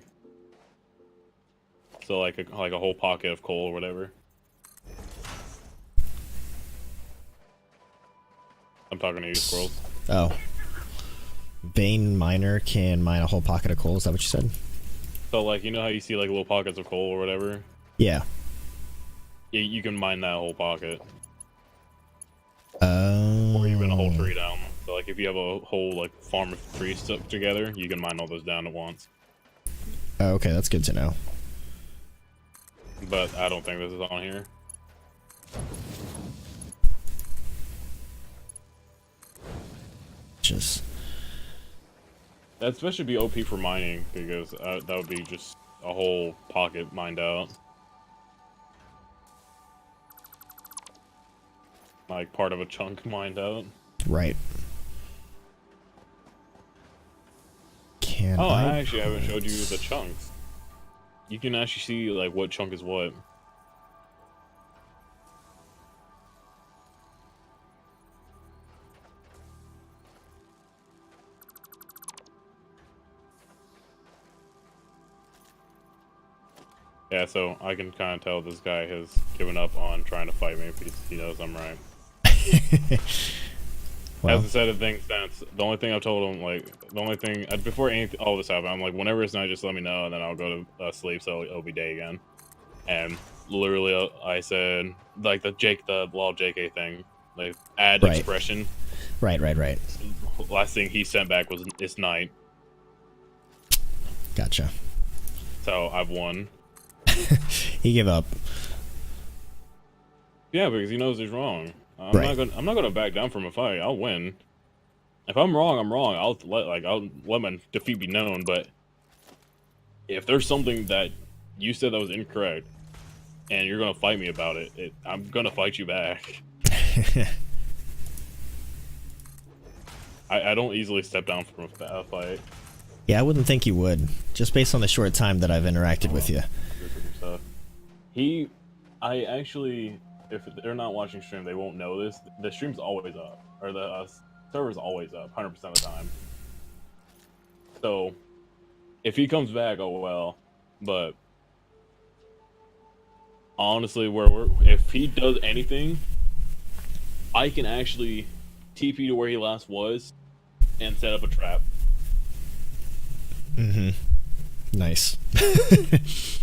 So like a whole pocket of coal or whatever. I'm talking to you, Skwirls. Oh. Vein miner can mine a whole pocket of coal, is that what you said? So like, you know how you see like little pockets of coal or whatever? Yeah. You can mine that whole pocket. Or even a whole tree down. So like if you have a whole like farm of trees stuck together, you can mine all those down at once. Oh, okay, that's good to know. But I don't think this is on here. Just That especially be OP for mining because that would be just a whole pocket mined out. Like part of a chunk mined out. right. Can I actually haven't showed you the chunks. You can actually see like what chunk is what. Yeah, so I can kind of tell this guy has given up on trying to fight me because he knows I'm right. Well. Hasn't said a thing since. The only thing I've told him, like, the only thing before all this happened, I'm like, whenever it's night, just let me know, and then I'll go to sleep, so it'll be day again. And literally, I said like the law JK thing, like add expression. Right. Last thing he sent back was it's night. Gotcha. So I've won. He gave up. Yeah, because he knows he's wrong. I'm not gonna back down from a fight. I'll win. If I'm wrong, I'm wrong. I'll let my defeat be known. But if there's something that you said that was incorrect, and you're gonna fight me about it, I'm gonna fight you back. I don't easily step down from a fight. Yeah, I wouldn't think you would, just based on the short time that I've interacted with you. I actually, if they're not watching stream, they won't know this. The stream's always up, or the server's always up, 100% of the time. So, if he comes back, oh well. But honestly, if he does anything, I can actually TP to where he last was and set up a trap. Mm-hmm. Nice.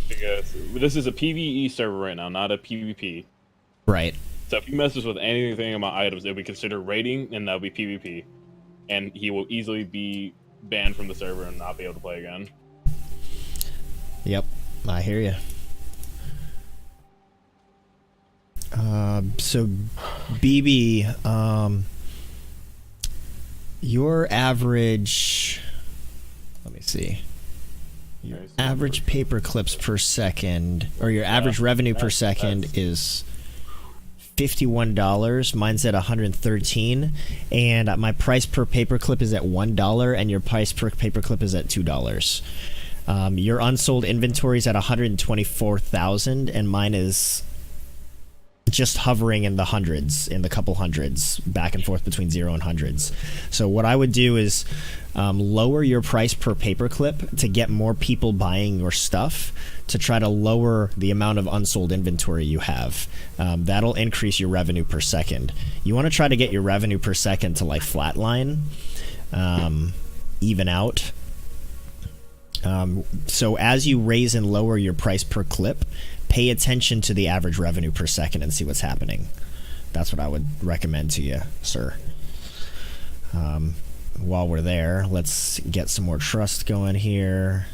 Because this is a PvE server right now, not a PvP. Right. So if he messes with anything in my items, it'll be considered raiding, and that'll be PvP. And he will easily be banned from the server and not be able to play again. Yep, I hear you. So, BB, your average... Let me see. Your average paper clips per second, or your average revenue per second is $51. Mine's at $113, and my price per paperclip is at $1, and your price per paperclip is at $2. Your unsold inventory is at 124,000, and mine is just hovering in the hundreds, in the couple hundreds, back and forth between 0 and hundreds. So what I would do is lower your price per paperclip to get more people buying your stuff, to try to lower the amount of unsold inventory you have. That'll increase your revenue per second. You want to try to get your revenue per second to like flatline, even out. So as you raise and lower your price per clip, pay attention to the average revenue per second and see what's happening. That's what I would recommend to you, sir. While we're there, let's get some more trust going here.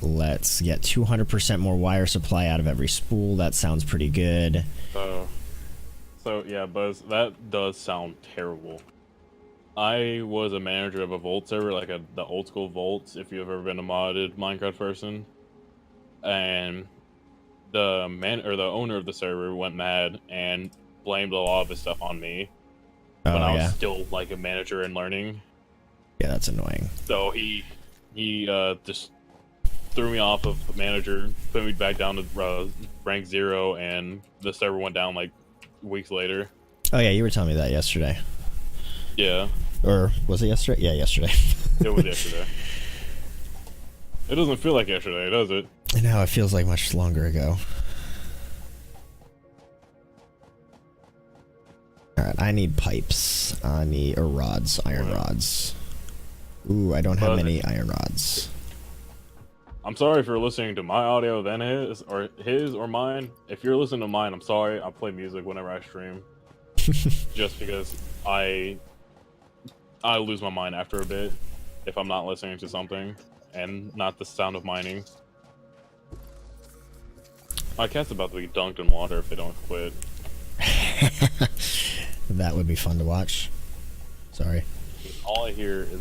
Let's get 200% more wire supply out of every spool. That sounds pretty good. So yeah, Buzz, that does sound terrible. I was a manager of a Volt server, like the old school Volts, if you've ever been a modded Minecraft person. And the owner of the server went mad and blamed a lot of his stuff on me. When I was still like a manager and learning. Yeah, that's annoying. So he just threw me off of manager, put me back down to rank 0, and the server went down like weeks later. Oh yeah, you were telling me that yesterday. Yeah. Or was it yesterday? Yeah, yesterday. It was yesterday. It doesn't feel like yesterday, does it? No, it feels like much longer ago. Alright, I need pipes. I need rods, iron rods. Ooh, I don't have many iron rods. I'm sorry if you're listening to my audio than his or mine. If you're listening to mine, I'm sorry. I play music whenever I stream. Just because I lose my mind after a bit if I'm not listening to something and not the sound of mining. My cat's about to be dunked in water if they don't quit. That would be fun to watch. Sorry. All I hear is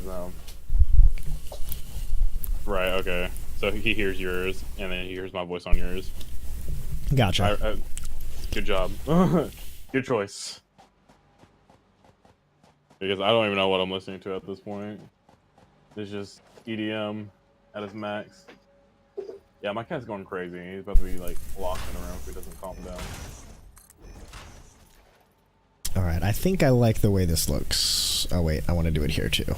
Right, okay. So he hears yours, and then he hears my voice on yours. Gotcha. Good job. Good choice. Because I don't even know what I'm listening to at this point. It's just EDM at its max. Yeah, my cat's going crazy. He's about to be like locked in a room if he doesn't calm down. Alright, I think I like the way this looks. Oh wait, I want to do it here too.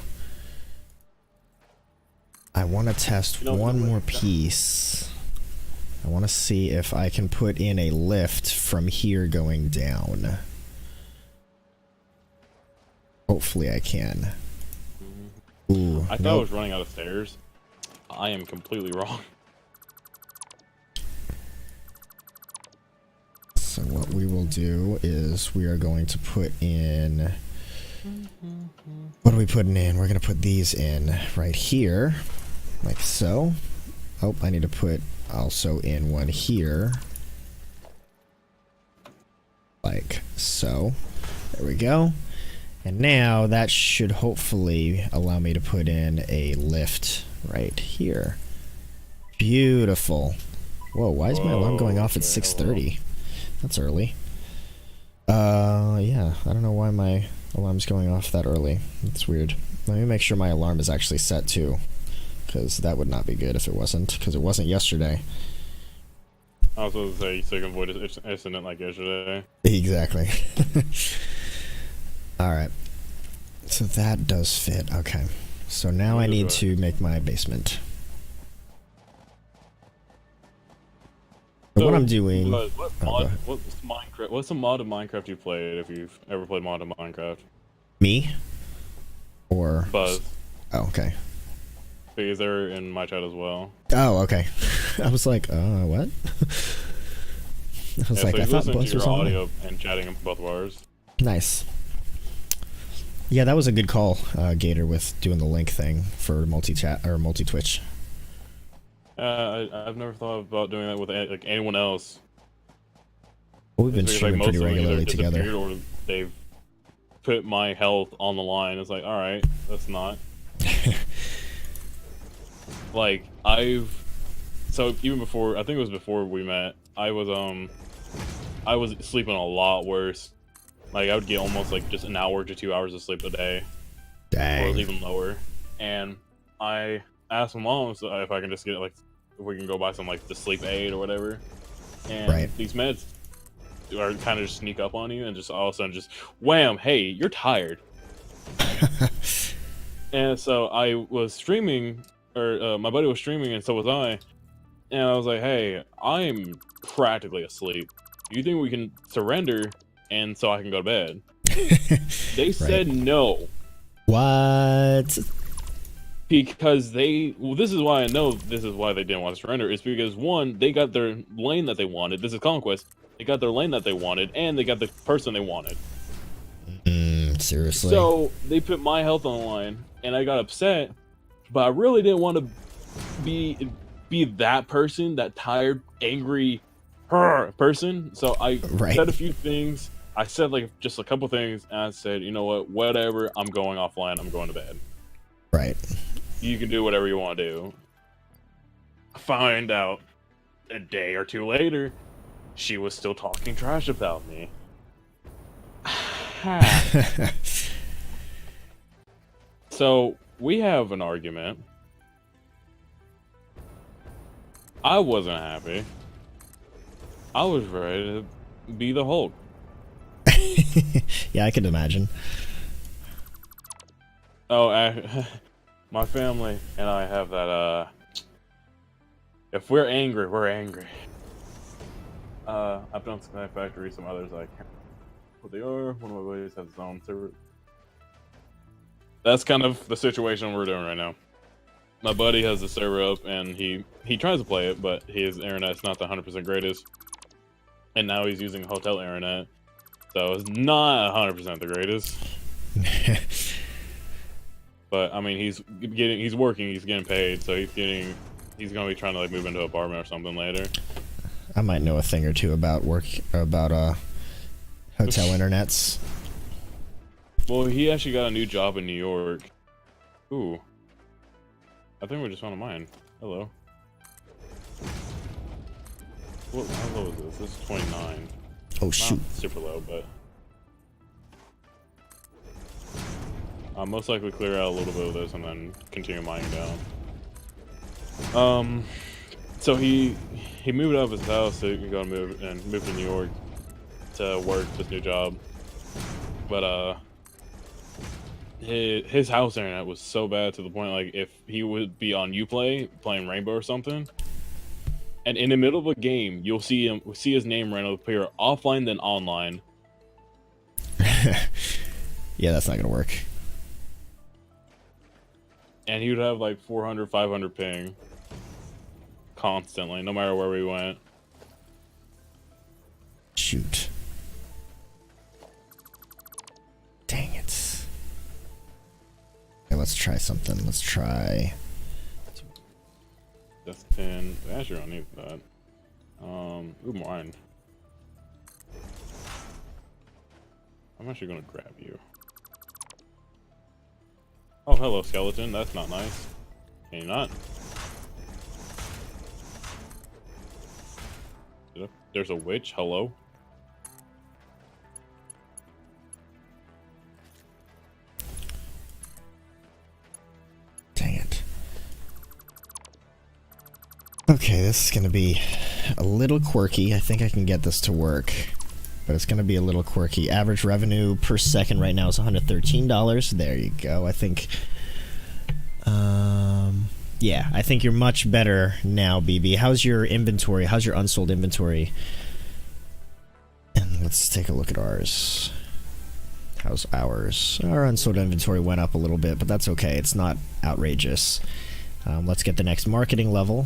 I want to test one more piece. I want to see if I can put in a lift from here going down. Hopefully I can. Ooh, I thought I was running out of stairs. I am completely wrong. So what we will do is we are going to put in... What are we putting in? We're going to put these in right here. Like so. Oh, I need to put also in one here. Like so. There we go. And now that should hopefully allow me to put in a lift right here. Beautiful. Whoa, why is my alarm going off at 6:30? That's early. Yeah, I don't know why my alarm's going off that early. It's weird. Let me make sure my alarm is actually set too, because that would not be good if it wasn't, because it wasn't yesterday. I was supposed to say, so you can avoid an incident like yesterday. Exactly. Alright. So that does fit. Okay. So now I need to make my basement. So what I'm doing... What's the mod of Minecraft you played, if you've ever played mod of Minecraft? Me? Or... Buzz. Oh, okay. Because they're in my chat as well. Oh, okay. I was like, what? I was like, so I thought Buzz was on. audio and chatting in both of ours. Nice. Yeah, that was a good call, Gator, with doing the link thing for multi-chat or multi-Twitch. I've never thought about doing that with like anyone else. Well, we've been streaming pretty regularly together. Or they've put my health on the line. It's like, all right, that's not. Like so even before, I think it was before we met, I was sleeping a lot worse. Like I would get almost like just an hour to 2 hours of sleep a day. Dang. Or even lower. And I asked my mom if I can just get like, if we can go buy some like the sleep aid or whatever. And these meds or kind of just sneak up on you and just all of a sudden just wham, hey, you're tired. And so I was streaming, or my buddy was streaming, and so was I. And I was like, hey, I'm practically asleep. You think we can surrender and so I can go to bed? They said no. What? Because this is why I know this is why they didn't want to surrender. Is because one, they got their lane that they wanted. This is Conquest. They got their lane that they wanted, and they got the person they wanted. Seriously. So they put my health on the line, and I got upset. But I really didn't want to be that person, that tired, angry person. So I said a few things. I said like just a couple things, and I said, you know what, whatever. I'm going offline. I'm going to bed. Right. You can do whatever you want to do. Find out a day or two later, she was still talking trash about me. So we have an argument. I wasn't happy. I was ready to be the Hulk. Yeah, I could imagine. Oh, my family and I have that, if we're angry, we're angry. I've done Satisfactory, some others I can't what they are. One of my buddies has his own server. That's kind of the situation we're doing right now. My buddy has the server up, and he tries to play it, but his internet's not the 100% greatest. And now he's using hotel internet, so it's not 100% the greatest. But I mean, he's working, he's getting paid, so he's gonna be trying to like move into an apartment or something later. I might know a thing or two about hotel internets. Well, he actually got a new job in New York. Ooh. I think we just found a mine. Hello. How low is this? This is 29. Oh, shoot. Not super low, but I'll most likely clear out a little bit of this and then continue mining down. So he moved out of his house so he can go and move to New York to work this new job. But his house internet was so bad to the point like if he would be on Uplay playing Rainbow or something, and in the middle of a game you'll see his name randomly appear offline then online. Yeah, that's not gonna work. And he would have like 400, 500 ping constantly, no matter where we went. Shoot. Dang it. Okay, let's try something. Let's try. That's 10. I actually don't need that. Ooh, mine. I'm actually gonna grab you. Oh, hello, skeleton. That's not nice. Can you not? There's a witch. Hello. Dang it. Okay, this is gonna be a little quirky. I think I can get this to work, but it's gonna be a little quirky. Average revenue per second right now is $113. There you go. I think, yeah, I think you're much better now, BB. How's your inventory? How's your unsold inventory? And let's take a look at ours. How's ours? Our unsold inventory went up a little bit, but that's okay. It's not outrageous. Let's get the next marketing level.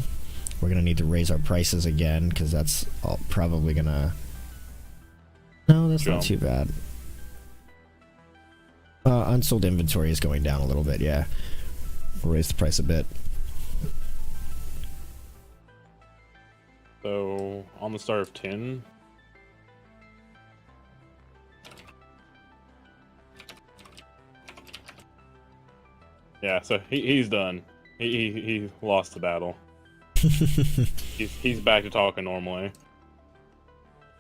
We're gonna need to raise our prices again because that's all probably gonna. No, that's not too bad. Unsold inventory is going down a little bit. Yeah, we'll raise the price a bit. So on the start of 10. Yeah, so he's done. He lost the battle. he's back to talking normally.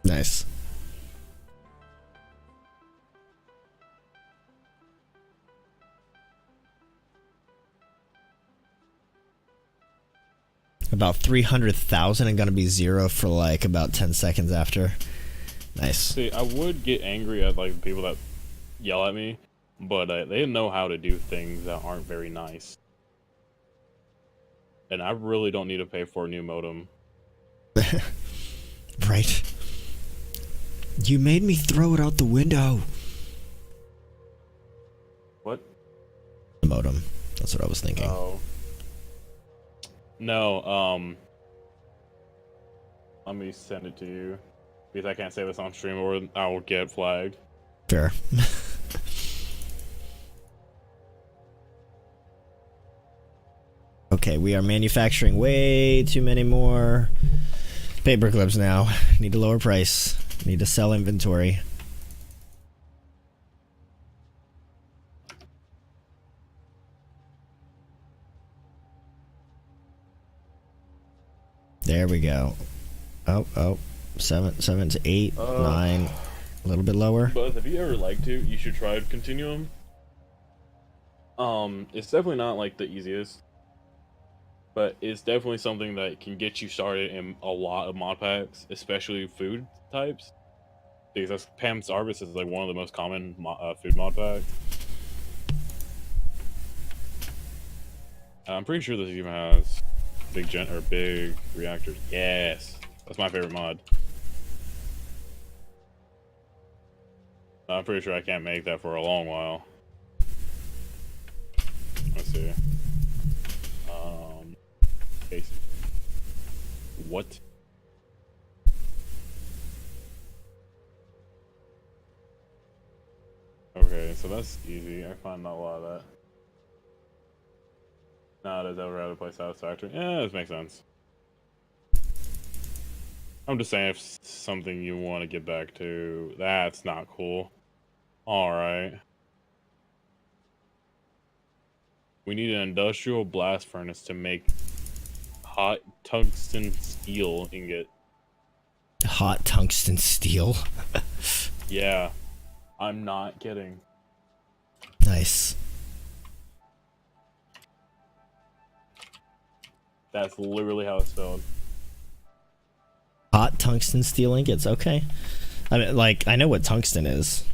Nice. About 300,000 and gonna be zero for like about 10 seconds after. Nice. See, I would get angry at like people that yell at me, but they know how to do things that aren't very nice. And I really don't need to pay for a new modem. Right. You made me throw it out the window. What? The modem. That's what I was thinking. Oh. No, let me send it to you. Because I can't say this on stream or I will get flagged. Fair. Okay, we are manufacturing way too many more paper clips now. Need to lower price. Need to sell inventory. There we go. Oh, 7 to 8, 9, a little bit lower. But if you ever like to, you should try Continuum. It's definitely not like the easiest, but it's definitely something that can get you started in a lot of mod packs, especially food types. Because that's, Pam's Harvest is like one of the most common food mod packs. I'm pretty sure this even has big reactors. Yes, that's my favorite mod. I'm pretty sure I can't make that for a long while. Let's see. Basic. What? Okay, so that's easy. I find a lot of that. Nowadays, I would rather play Satisfactory. Yeah, this makes sense. I'm just saying, if something you want to get back to, that's not cool. Alright. We need an industrial blast furnace to make hot tungsten steel ingot. Hot tungsten steel? Yeah. I'm not kidding. Nice. That's literally how it's spelled. Hot tungsten steel ingots, okay. I mean, like, I know what tungsten is.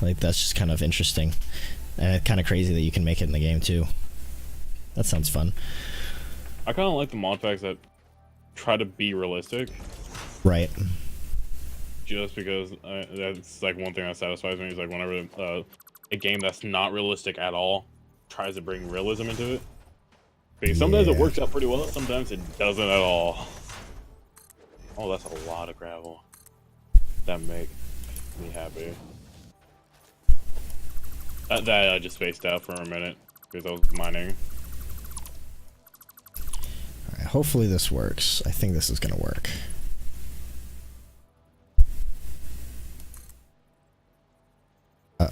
Like, that's just kind of interesting. And kind of crazy that you can make it in the game, too. That sounds fun. I kind of like the mod packs that try to be realistic. Right. Just because that's like one thing that satisfies me is like whenever a game that's not realistic at all tries to bring realism into it. Because sometimes it works out pretty well, sometimes it doesn't at all. Oh, that's a lot of gravel. That make me happy. That I just spaced out for a minute because I was mining. Alright, hopefully this works. I think this is gonna work.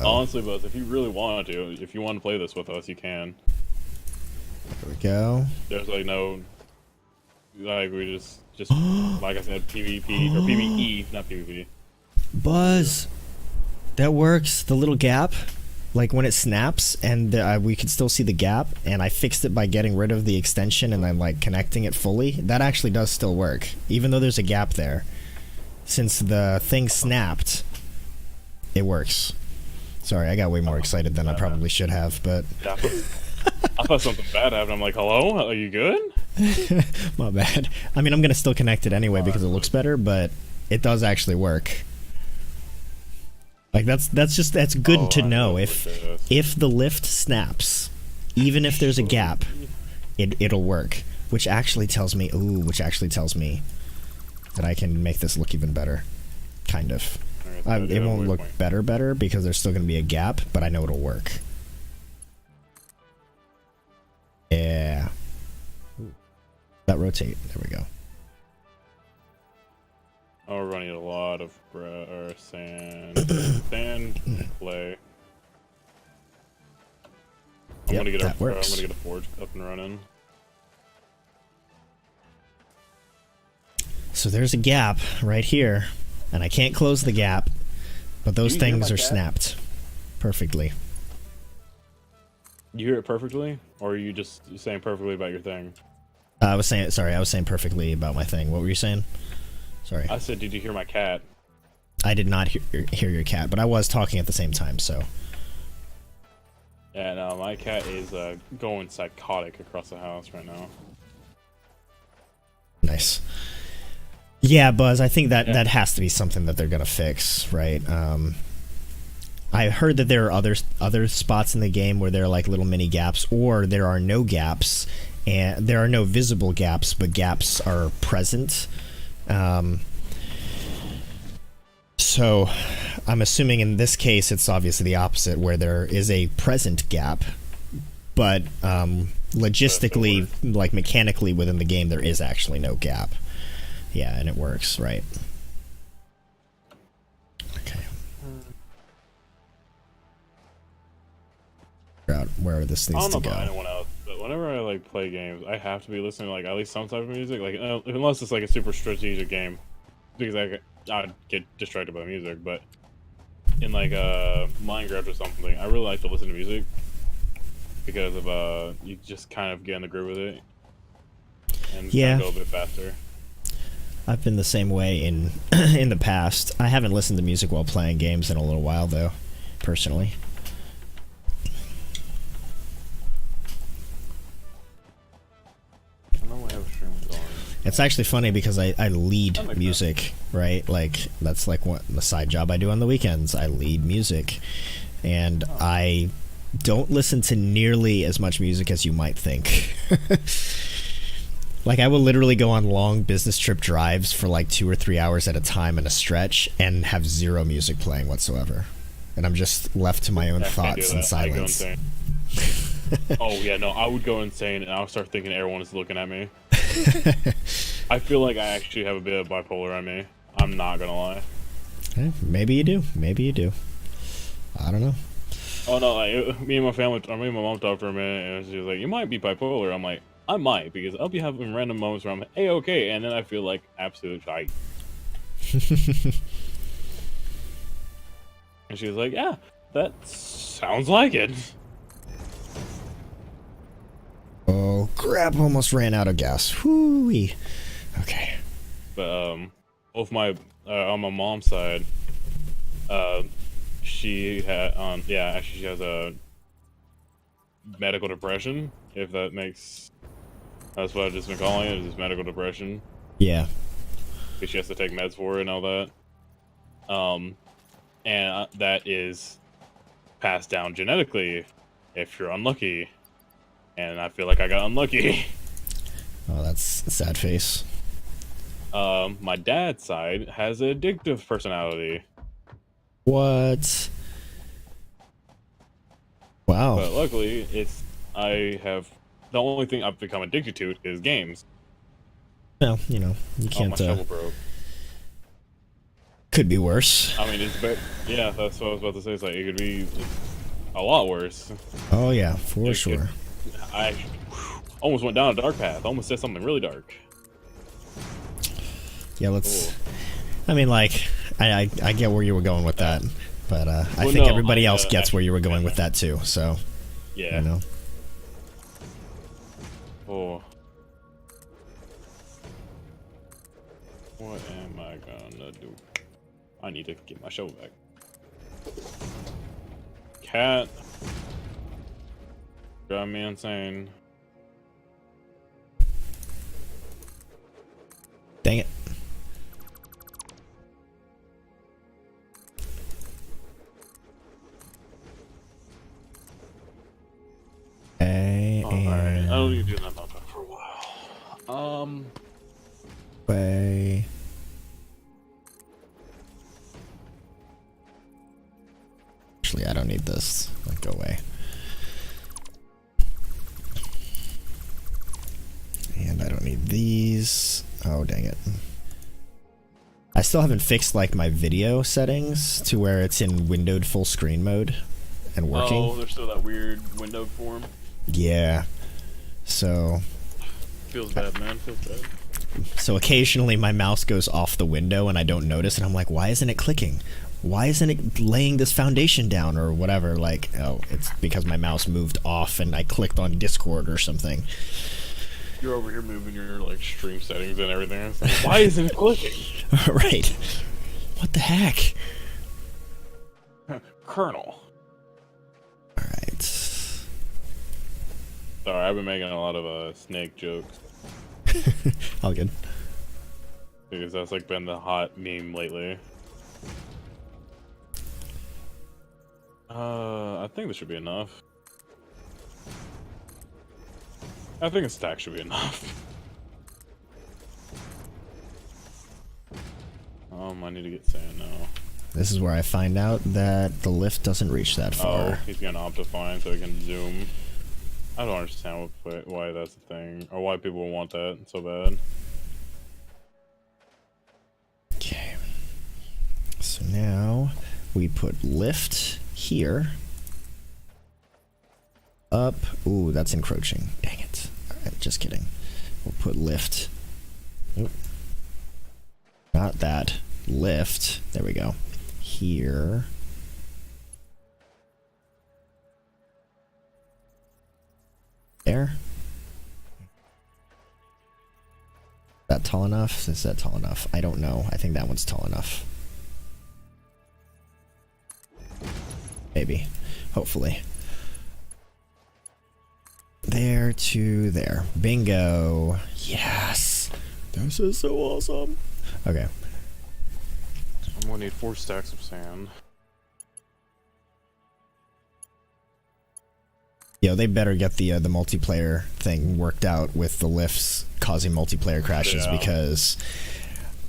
Honestly, Buzz, if you really want to, if you want to play this with us, you can. There we go. There's like no, like we just like I said, PvP or PvE, not PvP. Buzz! That works. The little gap, like when it snaps and we can still see the gap, and I fixed it by getting rid of the extension and then like connecting it fully. That actually does still work, even though there's a gap there. Since the thing snapped, it works. Sorry, I got way more excited than I probably should have, but... Yeah, I thought something bad happened. I'm like, hello? Are you good? My bad. I mean, I'm going to still connect it anyway because it looks better, but it does actually work. Like, that's good to know. If the lift snaps, even if there's a gap, it'll work. Which actually tells me that I can make this look even better. Kind of. It won't look better because there's still going to be a gap, but I know it'll work. Yeah. That rotate. There we go. Oh, we're running a lot of sand, sand, clay. I'm gonna get a forge up and running. So there's a gap right here. And I can't close the gap, but those things are snapped perfectly. You hear it perfectly, or are you just saying perfectly about your thing? I was saying perfectly about my thing. What were you saying? Sorry. I said, did you hear my cat? I did not hear your cat, but I was talking at the same time, so. Yeah, no, my cat is going psychotic across the house right now. Nice. Yeah, Buzz, I think that has to be something that they're gonna fix, right? I heard that there are other spots in the game where there are like little mini gaps, or there are no gaps, and there are no visible gaps, but gaps are present. So I'm assuming in this case it's obviously the opposite, where there is a present gap, but logistically, like mechanically within the game, there is actually no gap. Yeah, and it works, right? Okay. Figure out where this needs to go. I don't know about anyone else, but whenever I like play games, I have to be listening to like at least some type of music, like unless it's like a super strategic game, because I get distracted by music. But in like Minecraft or something, I really like to listen to music because of you just kind of get in the groove with it and kind of go a bit faster. I've been the same way in in the past. I haven't listened to music while playing games in a little while, though, personally. I know I have a stream going. It's actually funny because I lead music, right? Like, that's like what the side job I do on the weekends. I lead music. And I don't listen to nearly as much music as you might think. Like, I will literally go on long business trip drives for like 2 or 3 hours at a time in a stretch and have zero music playing whatsoever. And I'm just left to my own thoughts and silence. Oh, yeah, no, I would go insane and I'll start thinking everyone is looking at me. I feel like I actually have a bit of bipolar on me. I'm not gonna lie. Maybe you do. Maybe you do. I don't know. Oh, no, like, me and my mom talked for a minute and she was like, you might be bipolar. I'm like, I might, because I'll be having random moments where I'm like, hey, okay, and then I feel like absolute shite. And she was like, yeah, that sounds like it. Oh, crap, almost ran out of gas. Whoo-wee. Okay. But, both my, on my mom's side, she had, actually she has a medical depression, if that makes... That's what I've just been calling it, is just medical depression. Yeah. Because she has to take meds for it and all that. And that is passed down genetically if you're unlucky. And I feel like I got unlucky. Oh, that's a sad face. My dad's side has an addictive personality. What? Wow. But luckily, the only thing I've become addicted to is games. Well, you know, you can't. My shovel broke. Could be worse. I mean, it's yeah, that's what I was about to say. It's like, it could be a lot worse. Oh yeah, for sure. I almost went down a dark path. Almost said something really dark. Yeah, let's... Cool. I mean, like, I get where you were going with that, but I think everybody else gets where you were going with that too, so... Yeah. You know? Oh. What am I gonna do? I need to get my shovel back. Cat. Drive me insane. Dang it. Alright, I don't need to do that for a while. Way. Actually, I don't need this. Like, go away. And I don't need these. Oh, dang it. I still haven't fixed, like, my video settings to where it's in windowed full screen mode and working. Oh, there's still that weird windowed form. Yeah. So... Feels bad, man. Feels bad. So occasionally my mouse goes off the window and I don't notice, and I'm like, why isn't it clicking? Why isn't it laying this foundation down or whatever? Like, oh, it's because my mouse moved off and I clicked on Discord or something. You're over here moving your like stream settings and everything. Like, why isn't it clicking? Right. What the heck? Colonel. Alright. Sorry, I've been making a lot of snake jokes. All good. Because that's like been the hot meme lately. I think this should be enough. I think a stack should be enough. I need to get sand now. This is where I find out that the lift doesn't reach that far. Oh, he's gonna optifine so he can zoom. I don't understand why that's a thing, or why people want that so bad. Okay. So now we put lift here. Up. Ooh, that's encroaching. Dang it. Alright, just kidding. We'll put lift. Oop. Not that. Lift. There we go. Here. There. Is that tall enough? Is that tall enough? I don't know. I think that one's tall enough. Maybe. Hopefully. There to there. Bingo. Yes. This is so awesome. Okay. I'm gonna need 4 stacks of sand. Yo, they better get the multiplayer thing worked out with the lifts causing multiplayer crashes, because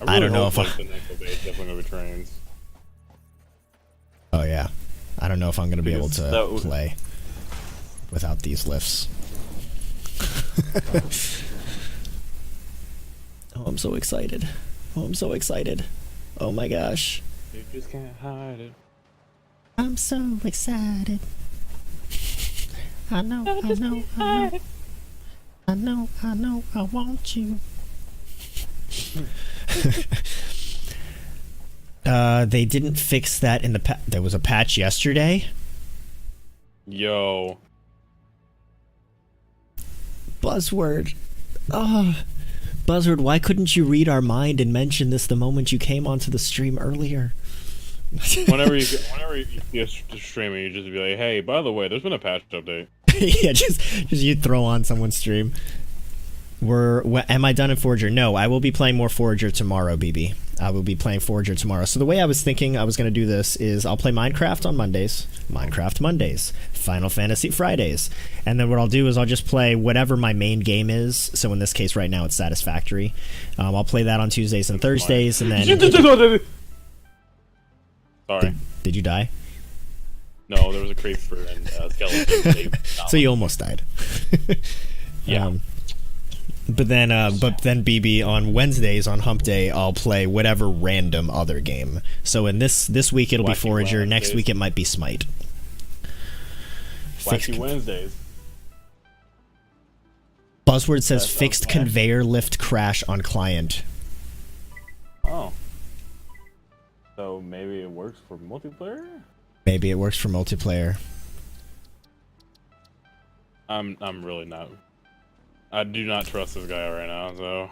I don't know if the next update is definitely gonna be trains. Oh yeah, I don't know if I'm gonna be able to play without these lifts. Oh, I'm so excited. Oh, I'm so excited. Oh my gosh. You just can't hide it. I'm so excited. I know, I want you. They didn't fix that in the there was a patch yesterday. Yo. Buzzword. Oh. Buzzword, why couldn't you read our mind and mention this the moment you came onto the stream earlier? whenever you see us streaming, you just be like, hey, by the way, there's been a patch update. Yeah, just you throw on someone's stream. Am I done in Forager? No, I will be playing more Forager tomorrow, BB. I will be playing Forager tomorrow. So the way I was thinking I was going to do this is I'll play Minecraft on Mondays, Minecraft Mondays, Final Fantasy Fridays, and then what I'll do is I'll just play whatever my main game is. So in this case right now it's Satisfactory. I'll play that on Tuesdays and Thursdays, and then... Sorry. Did you die? No, there was a creeper and skeleton. So you almost died. Yeah. But then BB on Wednesdays on Hump Day I'll play whatever random other game. So in this week it'll be Forager. Wednesdays. Next week it might be Smite. Wacky Wednesdays. Buzzword says fixed conveyor lift crash on client. Oh. So maybe it works for multiplayer? Maybe it works for multiplayer. I'm really not. I do not trust this guy right now, so.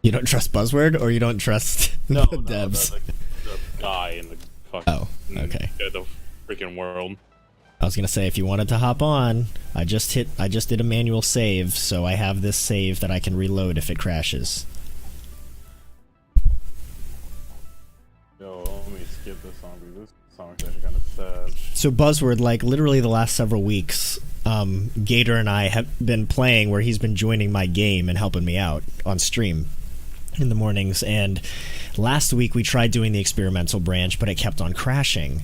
You don't trust Buzzword, or you don't trust the devs? The guy in the fucking. Oh, okay. The freaking world. I was gonna say, if you wanted to hop on, I just did a manual save, so I have this save that I can reload if it crashes. Yo, let me skip this song because this song's actually kind of sad. So Buzzword, like literally the last several weeks, Gator and I have been playing where he's been joining my game and helping me out on stream in the mornings, and last week we tried doing the experimental branch, but it kept on crashing.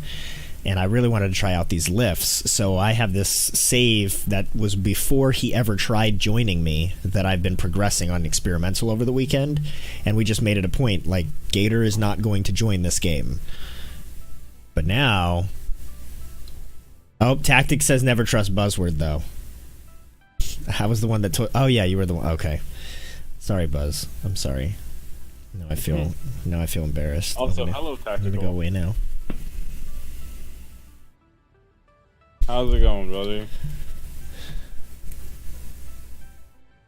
And I really wanted to try out these lifts, so I have this save that was before he ever tried joining me that I've been progressing on experimental over the weekend, and we just made it a point, like, Gator is not going to join this game. But now... Oh, Tactic says never trust Buzzword, though. I was the one that told... Oh, yeah, you were the one. Okay. Sorry, Buzz. I'm sorry. Now I feel embarrassed. Also, hello, Tactical. I'm gonna go away now. How's it going, brother?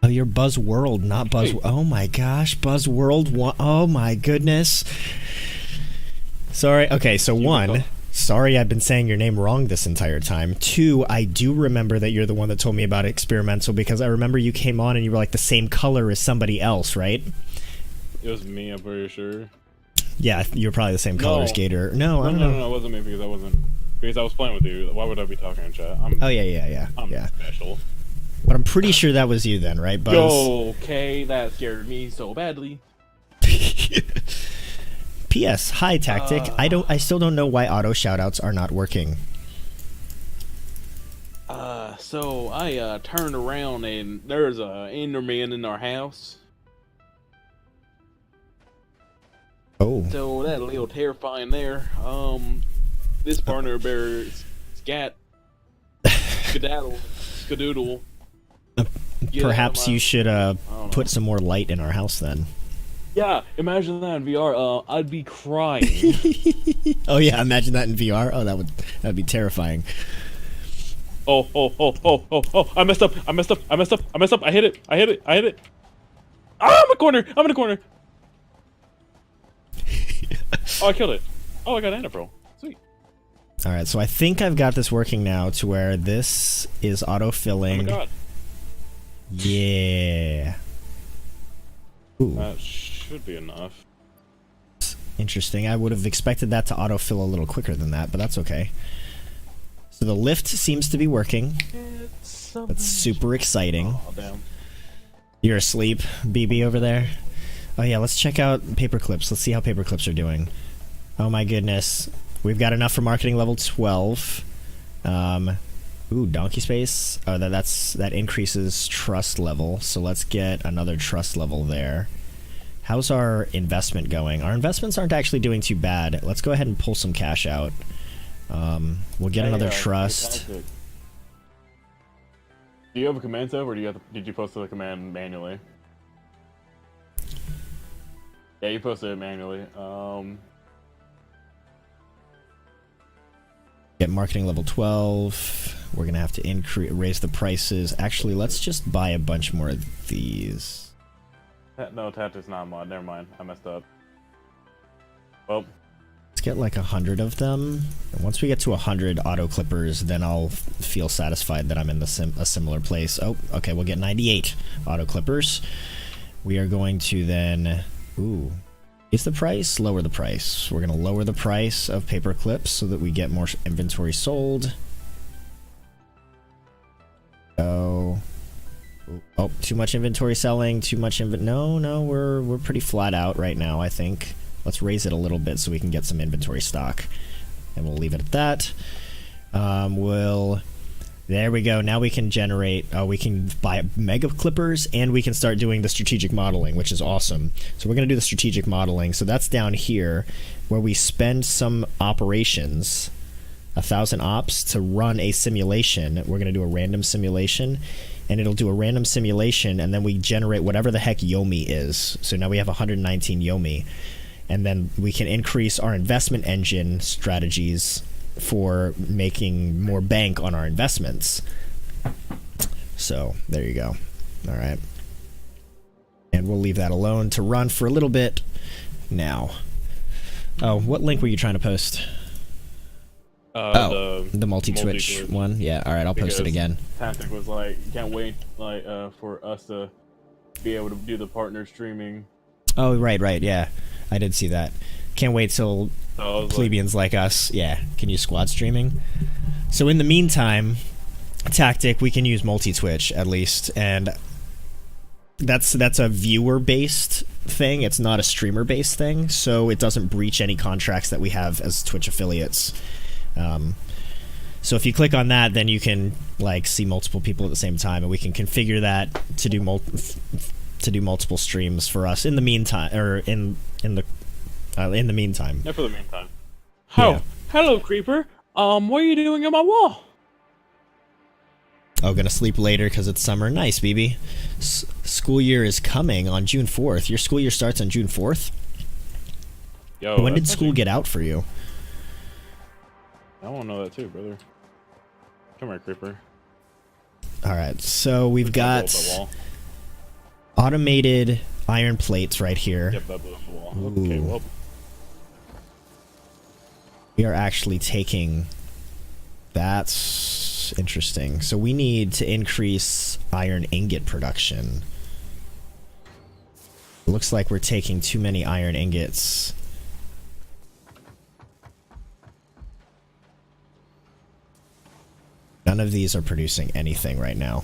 Oh, you're Buzzworld, not Buzz. Hey. Oh my gosh, Buzzworld. Oh my goodness. Sorry. Okay, so one, sorry I've been saying your name wrong this entire time. Two, I do remember that you're the one that told me about experimental because I remember you came on and you were like the same color as somebody else, right? It was me, I'm pretty sure. Yeah, you're probably the same color as Gator. No, I don't know. No, it wasn't me because I was playing with you. Why would I be talking in chat? Oh yeah. I'm special. But I'm pretty sure that was you then, right, Buzz? Okay, that scared me so badly. P.S. Hi, Tactic. I still don't know why auto shoutouts are not working. So I turned around and there's a Enderman in our house. Oh. So that a little terrifying there. This partner bear skadoodle. Perhaps you should put some more light in our house then. Yeah, imagine that in VR. I'd be crying. Oh yeah, imagine that in VR. Oh, that'd be terrifying. Oh! I messed up! I hit it! Ah, I'm in a corner! Oh, I killed it. Oh, I got Annapro. Sweet. All right, so I think I've got this working now to where this is auto-filling. Oh my god. Yeah. Ooh. That should be enough. Interesting. I would have expected that to autofill a little quicker than that, but that's okay. So the lift seems to be working. That's super exciting. Oh, damn. You're asleep, BB over there? Oh yeah, let's check out paperclips. Let's see how paperclips are doing. Oh my goodness. We've got enough for marketing level 12. Ooh, donkey space. Oh, that increases trust level. So let's get another trust level there. How's our investment going? Our investments aren't actually doing too bad. Let's go ahead and pull some cash out. We'll get another trust. Do you have a command save, or did you post the command manually? Yeah, you posted it manually. Get marketing level 12. We're gonna have to raise the prices. Actually, let's just buy a bunch more of these. No, Tactic's not a mod. Never mind. I messed up. Well, let's get like 100 of them. And once we get to 100 auto clippers, then I'll feel satisfied that I'm in a similar place. Oh, okay. We'll get 98 auto clippers. We are going to then. Ooh. Raise the price, lower the price. We're going to lower the price of paper clips so that we get more inventory sold. Oh, too much inventory selling, too much no, we're pretty flat out right now, I think. Let's raise it a little bit so we can get some inventory stock. And we'll leave it at that. There we go. Now we can generate, we can buy mega clippers and we can start doing the strategic modeling, which is awesome. So we're going to do the strategic modeling. So that's down here where we spend some operations, 1,000 ops to run a simulation. We're going to do a random simulation and it'll do a random simulation and then we generate whatever the heck Yomi is. So now we have 119 Yomi and then we can increase our investment engine strategies for making more bank on our investments. So there you go. All right, and we'll leave that alone to run for a little bit now. Oh, what link were you trying to post? The multi-twitch one. Yeah, all right, I'll post it again. Tactic was like, can't wait for us to be able to do the partner streaming. Oh, right, yeah, I did see that. Can't wait till plebeians like us, can use squad streaming. So in the meantime, Tactic, we can use multi-twitch at least, and that's a viewer-based thing. It's not a streamer-based thing, so it doesn't breach any contracts that we have as Twitch affiliates. So if you click on that, then you can like see multiple people at the same time, and we can configure that to do multiple streams for us in the meantime, or in the meantime. Yeah, for the meantime. Hello, Creeper. What are you doing on my wall? Oh, gonna sleep later because it's summer. Nice, BB. School year is coming on June 4th. Your school year starts on June 4th? Yo, when did school get out for you? I want to know that too, brother. Come here, Creeper. Alright, so we've got Automated iron plates right here. Yep, that blew up the wall. Ooh. Okay, well. We are actually taking... That's interesting. So we need to increase iron ingot production. It looks like we're taking too many iron ingots. None of these are producing anything right now.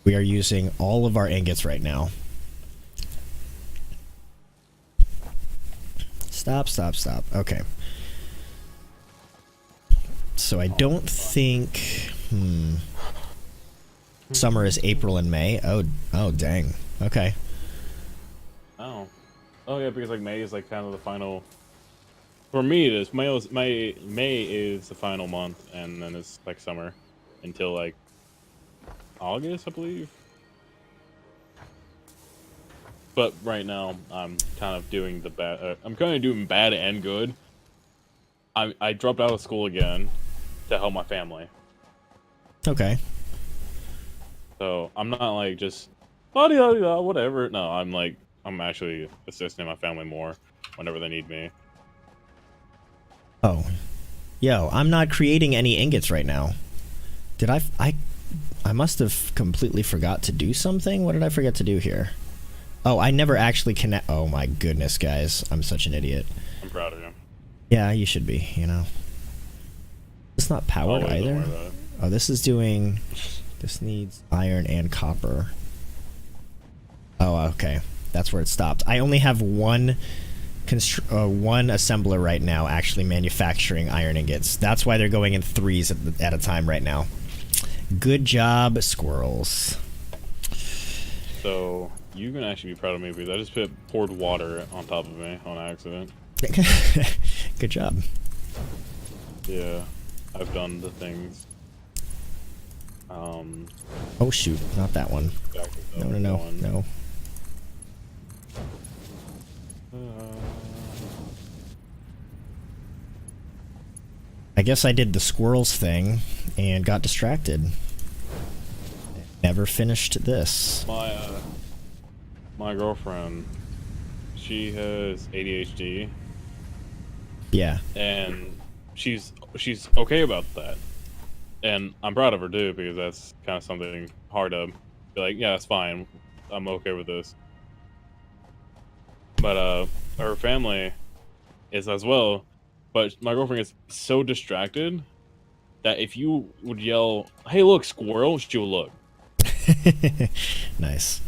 We are using all of our ingots right now. Stop, stop, stop. Okay. So I don't think... Summer is April and May. Oh, dang. Okay. Oh. Oh, yeah, because, like, May is, like, kind of the final... For me, it is. May is the final month, and then it's, like, summer. Until, like, August, I believe. But right now, I'm kind of doing the bad... I'm kind of doing bad and good. I dropped out of school again to help my family. Okay. So I'm not like just whatever. No, I'm actually assisting my family more whenever they need me. Oh. Yo, I'm not creating any ingots right now. Did I must have completely forgot to do something? What did I forget to do here? Oh, I never actually connect... Oh my goodness, guys. I'm such an idiot. I'm proud of you. Yeah, you should be, you know. It's not powered either. Oh, this is doing... This needs iron and copper. Oh, okay. That's where it stopped. I only have one assembler right now actually manufacturing iron ingots. That's why they're going in threes at a time right now. Good job, Skwirls. So you can actually be proud of me because I just poured water on top of me on accident. Good job. Yeah, I've done the things. Oh shoot, not that one. No. I guess I did the squirrels thing and got distracted. Never finished this. My girlfriend, she has ADHD. Yeah. And she's okay about that. And I'm proud of her too, because that's kind of something hard to be like, yeah, that's fine. I'm okay with this. But her family is as well. But my girlfriend is so distracted that if you would yell, "Hey, look, squirrel," she will look. Nice.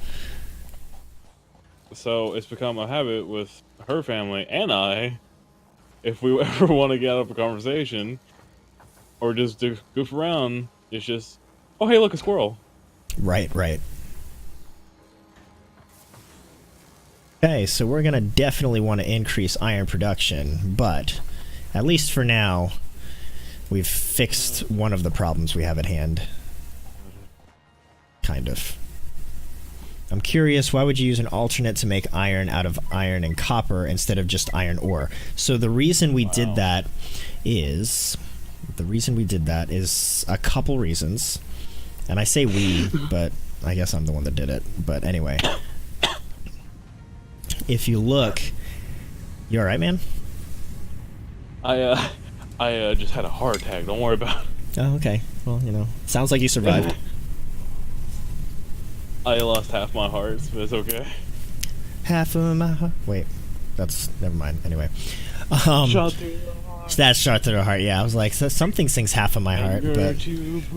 So it's become a habit with her family and I. If we ever want to get out of a conversation or just to goof around, it's just, "Oh, hey, look, a squirrel." Right. Okay, so we're gonna definitely want to increase iron production, but at least for now, we've fixed one of the problems we have at hand. Kind of. I'm curious, why would you use an alternate to make iron out of iron and copper instead of just iron ore? So the reason we did that is... a couple reasons. And I say we, but I guess I'm the one that did it. But anyway. If you look... You alright, man? I just had a heart attack. Don't worry about it. Oh, okay. Well, you know, sounds like you survived. I lost half my heart, but it's okay. Half of my heart. Wait, that's never mind. Anyway, Shot through the heart. That's shot through the heart. Yeah, I was like, something sings half of my heart, but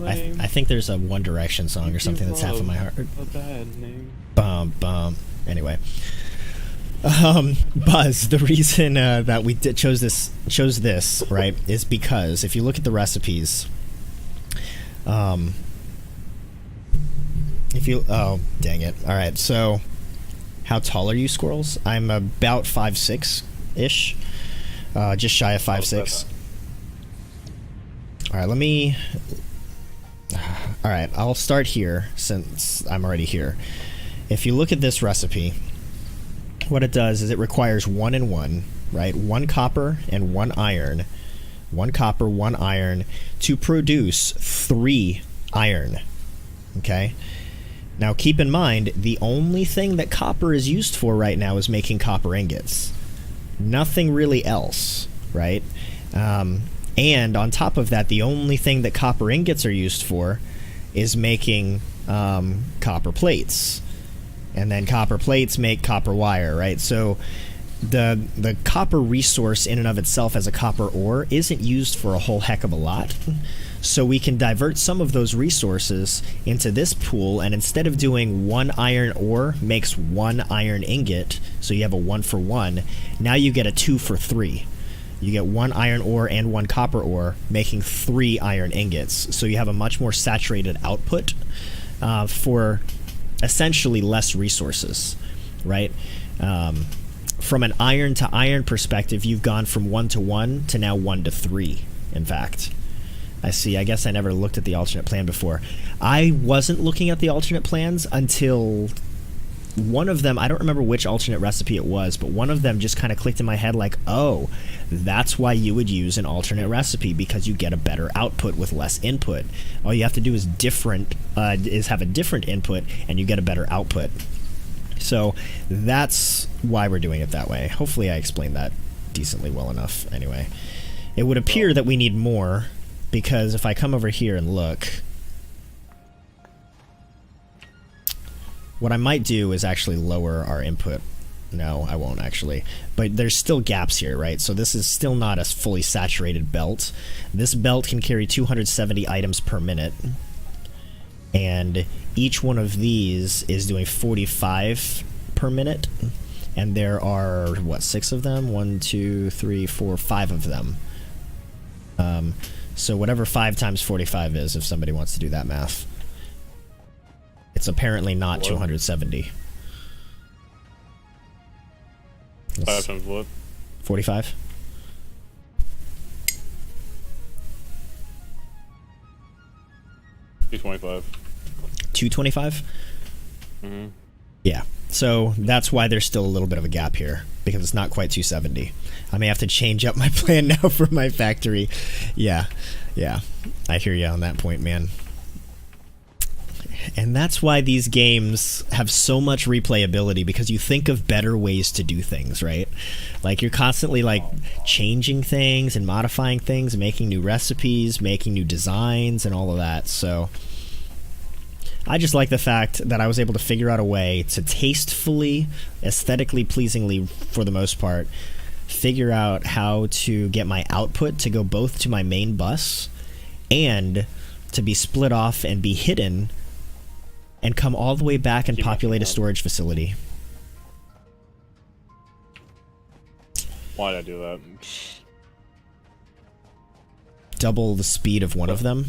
I think there's a One Direction song or something that's half of my heart. A bad name. Bum. Anyway, Buzz, the reason that we chose this, right, is because if you look at the recipes, oh, dang it. All right, so how tall are you, Squirrels? I'm about 5'6"-ish, just shy of 5'6". All right, all right, I'll start here since I'm already here. If you look at this recipe, what it does is it requires 1 and 1, right? 1 copper and 1 iron. 1 copper, 1 iron to produce 3 iron. Okay? Now keep in mind, the only thing that copper is used for right now is making copper ingots. Nothing really else, right? And on top of that, the only thing that copper ingots are used for is making copper plates. And then copper plates make copper wire, right? So the copper resource in and of itself as a copper ore isn't used for a whole heck of a lot. So we can divert some of those resources into this pool, and instead of doing 1 iron ore makes 1 iron ingot, so you have a 1 for 1, now you get a 2 for 3. You get 1 iron ore and 1 copper ore, making 3 iron ingots. So you have a much more saturated output for essentially less resources, right? From an iron to iron perspective, you've gone from 1 to 1 to now 1 to 3, in fact. I see. I guess I never looked at the alternate plan before. I wasn't looking at the alternate plans until one of them, I don't remember which alternate recipe it was, but one of them just kind of clicked in my head like, oh, that's why you would use an alternate recipe, because you get a better output with less input. All you have to do is have a different input, and you get a better output. So that's why we're doing it that way. Hopefully I explained that decently well enough anyway. It would appear that we need more, because if I come over here and look, what I might do is actually lower our input. No, I won't actually. But there's still gaps here, right? So this is still not a fully saturated belt. This belt can carry 270 items per minute. And each one of these is doing 45 per minute. And there are, what, 6 of them? 1, 2, 3, 4, 5 of them. So whatever 5 times 45 is, if somebody wants to do that math. It's apparently not 270. 5 times what? 45? $225. 225? Mm-hmm. Yeah. So that's why there's still a little bit of a gap here, because it's not quite 270. I may have to change up my plan now for my factory. Yeah. I hear you on that point, man. And that's why these games have so much replayability, because you think of better ways to do things, right? Like, you're constantly, like, changing things and modifying things, making new recipes, making new designs, and all of that. So I just like the fact that I was able to figure out a way to tastefully, aesthetically pleasingly, for the most part, figure out how to get my output to go both to my main bus and to be split off and be hidden and come all the way back and populate a storage facility. Why did I do that? Double the speed of one of them.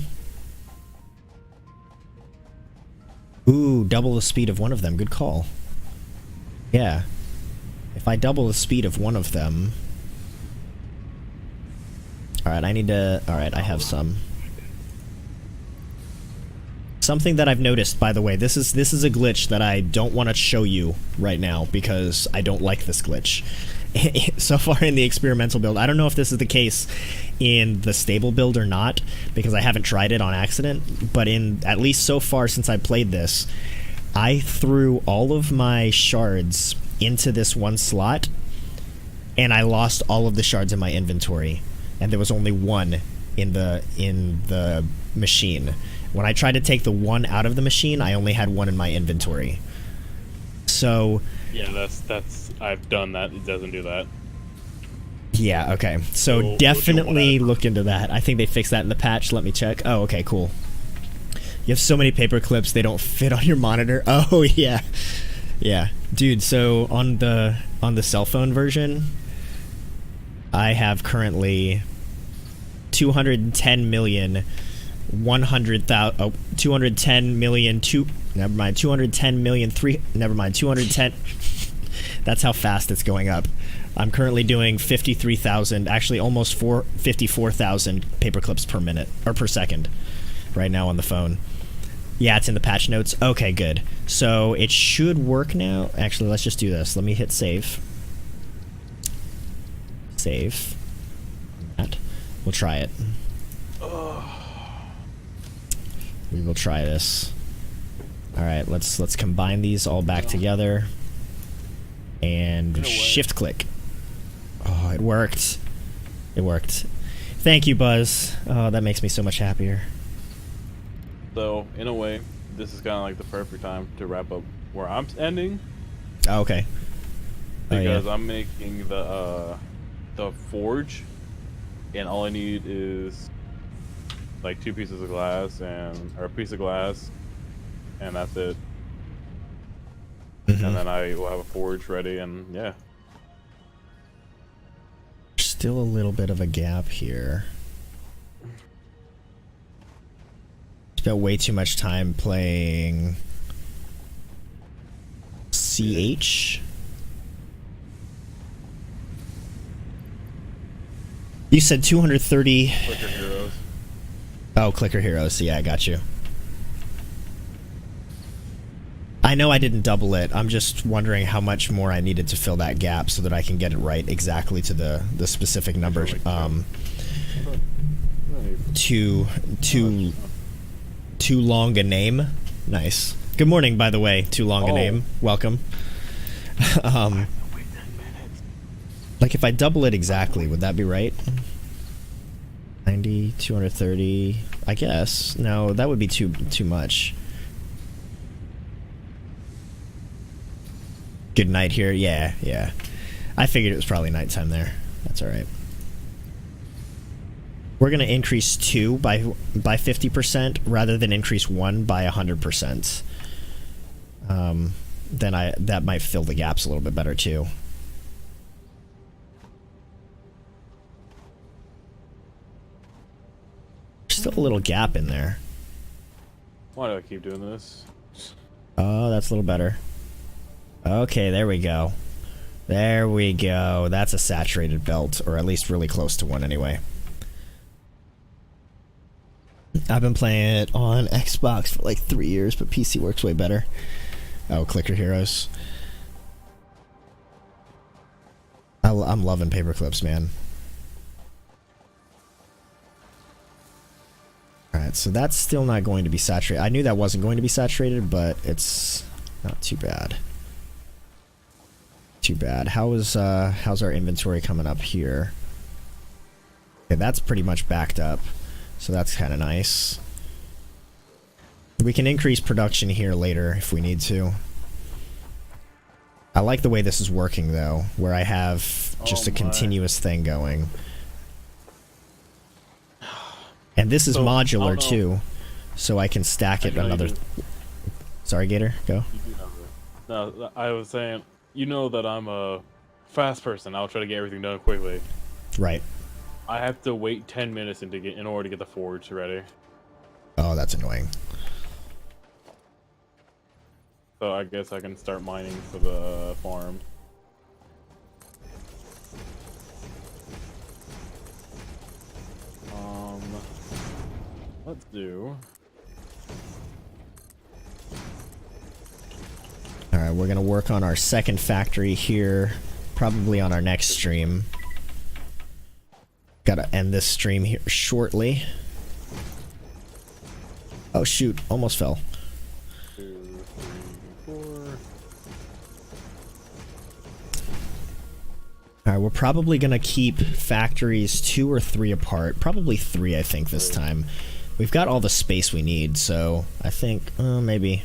Ooh, double the speed of one of them. Good call. Yeah. If I double the speed of one of them... Alright, I need to... Alright, I have some. Something that I've noticed, by the way, this is a glitch that I don't want to show you right now, because I don't like this glitch. So far in the experimental build, I don't know if this is the case in the stable build or not, because I haven't tried it on accident, but in at least so far since I played this, I threw all of my shards into this one slot, and I lost all of the shards in my inventory, and there was only one in the machine. When I tried to take the one out of the machine, I only had one in my inventory. So... Yeah, that's I've done that. It doesn't do that. Yeah, okay. So definitely look into that. I think they fixed that in the patch. Let me check. Oh, okay, cool. You have so many paper clips, they don't fit on your monitor. Oh, yeah. Yeah. Dude, so on the cell phone version, I have currently 210 million... 100,000, oh, 210 million, never mind, 210 million, never mind, 210, that's how fast it's going up. I'm currently doing 53,000, actually almost 54,000 paper clips per minute, or per second, right now on the phone. Yeah, it's in the patch notes. Okay, good. So it should work now. Actually, let's just do this. Let me hit save. Save. That. We'll try it. We will try this. All right, let's combine these all back together and shift click. Oh, it worked. It worked. Thank you, Buzz. Oh, that makes me so much happier. So, in a way, this is kind of like the perfect time to wrap up where I'm ending. Oh, okay. Because I'm making the forge, and all I need is like 2 pieces of glass or a piece of glass, and that's it. And then I will have a forge ready, and yeah. Still a little bit of a gap here. Spent way too much time playing CH. You said 230. Clicker Heroes. Oh, Clicker Heroes. Yeah, I got you. I know I didn't double it. I'm just wondering how much more I needed to fill that gap so that I can get it right exactly to the specific number. Too long a name. Nice. Good morning, by the way. Too long a name. Welcome. Like if I double it exactly, would that be right? 90, 230. I guess. No, that would be too much. Good night here. Yeah, yeah. I figured it was probably nighttime there. That's all right. We're gonna increase 2 by 50% rather than increase 1 by 100%. Then that might fill the gaps a little bit better too. Still a little gap in there. Why do I keep doing this? Oh, that's a little better. Okay, there we go. There we go. That's a saturated belt, or at least really close to one anyway. I've been playing it on Xbox for like 3 years, but PC works way better. Oh, Clicker Heroes. I'm loving paperclips, man. Alright, so that's still not going to be saturated. I knew that wasn't going to be saturated, but it's not too bad. Too bad. How's our inventory coming up here? Okay, that's pretty much backed up, so that's kind of nice. We can increase production here later if we need to. I like the way this is working though, where I have just a continuous thing going. And this is modular too, so I can stack it another. Sorry, Gator, go. No, I was saying, you know that I'm a fast person. I'll try to get everything done quickly. Right. I have to wait 10 minutes in order to get the forge ready. Oh, that's annoying. So I guess I can start mining for the farm. Let's do. Alright, we're gonna work on our second factory here, probably on our next stream. Gotta end this stream here shortly. Oh shoot, almost fell. 2, 3, 4. Alright, we're probably gonna keep factories 2 or 3 apart. Probably 3, I think, this time. We've got all the space we need, so I think, maybe.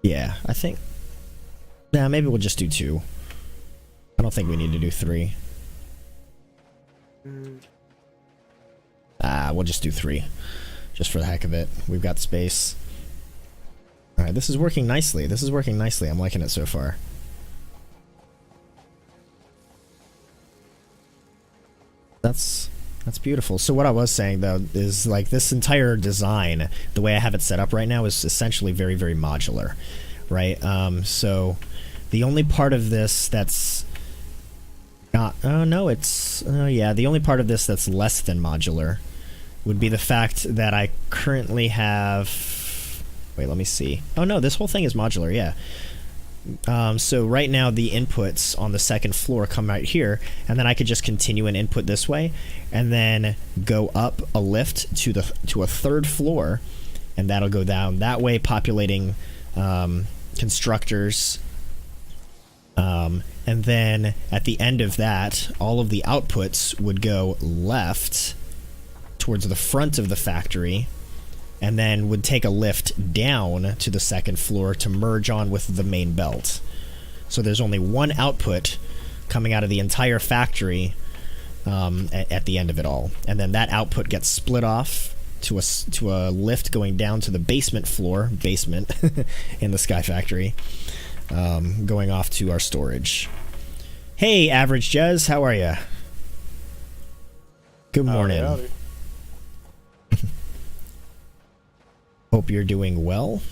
Yeah, I think. Yeah, maybe we'll just do 2. I don't think we need to do 3. We'll just do 3. Just for the heck of it. We've got space. Alright, this is working nicely. This is working nicely. I'm liking it so far. That's beautiful. So what I was saying though is like this entire design, the way I have it set up right now, is essentially very, very modular, right? So the only part of this that's not, oh no, it's, yeah, the only part of this that's less than modular would be the fact that I currently have, wait, let me see. Oh no, this whole thing is modular, yeah. So right now the inputs on the second floor come out here, and then I could just continue an input this way, and then go up a lift to a third floor, and that'll go down that way, populating constructors. And then at the end of that, all of the outputs would go left towards the front of the factory, and then would take a lift down to the second floor to merge on with the main belt. So there's only one output coming out of the entire factory at the end of it all. And then that output gets split off to a lift going down to the basement in the Sky Factory, going off to our storage. Hey, Average Jez, how are you? Good morning. Howdy. Hope you're doing well.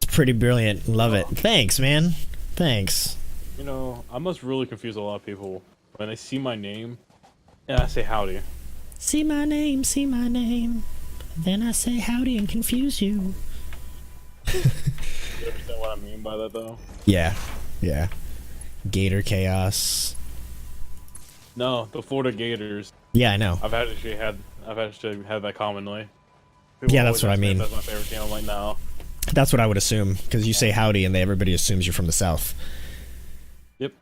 It's pretty brilliant. Love it. Thanks, man. Thanks. You know, I must really confuse a lot of people when they see my name and I say howdy. See my name, then I say howdy and confuse you. You understand what I mean by that, though? Yeah. Gator Chaos. No, the Florida Gators. Yeah, I know. I've actually had that commonly. Yeah, that's what I mean. That's my favorite team. I'm like, no. That's what I would assume, because you say howdy and everybody assumes you're from the South. Yep.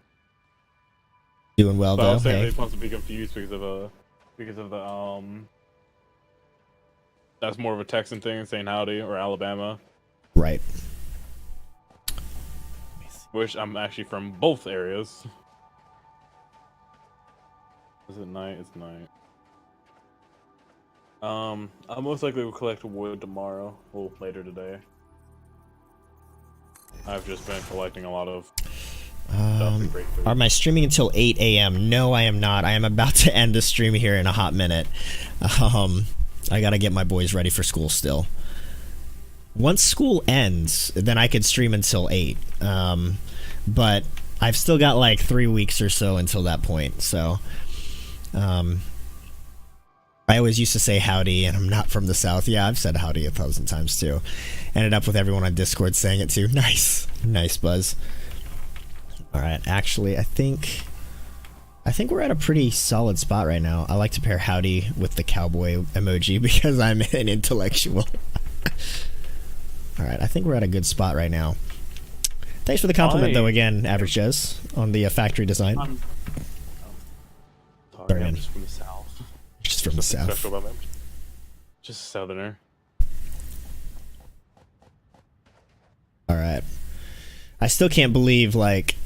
Doing well, But though. I'll say Hey. they're supposed to be confused because of the that's more of a Texan thing, saying howdy, or Alabama, Right. which I'm actually from both areas. Is it night? It's night. I most likely will collect wood tomorrow, or later today. I've just been collecting a lot of stuff and great food. Am I streaming until 8 a.m.? No, I am not. I am about to end the stream here in a hot minute. I gotta get my boys ready for school still. Once school ends, then I could stream until 8. But I've still got like 3 weeks or so until that point, so... I always used to say howdy, and I'm not from the South. Yeah, I've said howdy 1,000 times too. Ended up with everyone on Discord saying it too. Nice. Nice, Buzz. Alright, actually, I think we're at a pretty solid spot right now. I like to pair howdy with the cowboy emoji because I'm an intellectual. Alright, I think we're at a good spot right now. Thanks for the compliment, though, again, Average Jez, on the factory design. Sorry, I'm just from the South. Just from the South. Special about me. Just a Southerner. Alright. I still can't believe, like,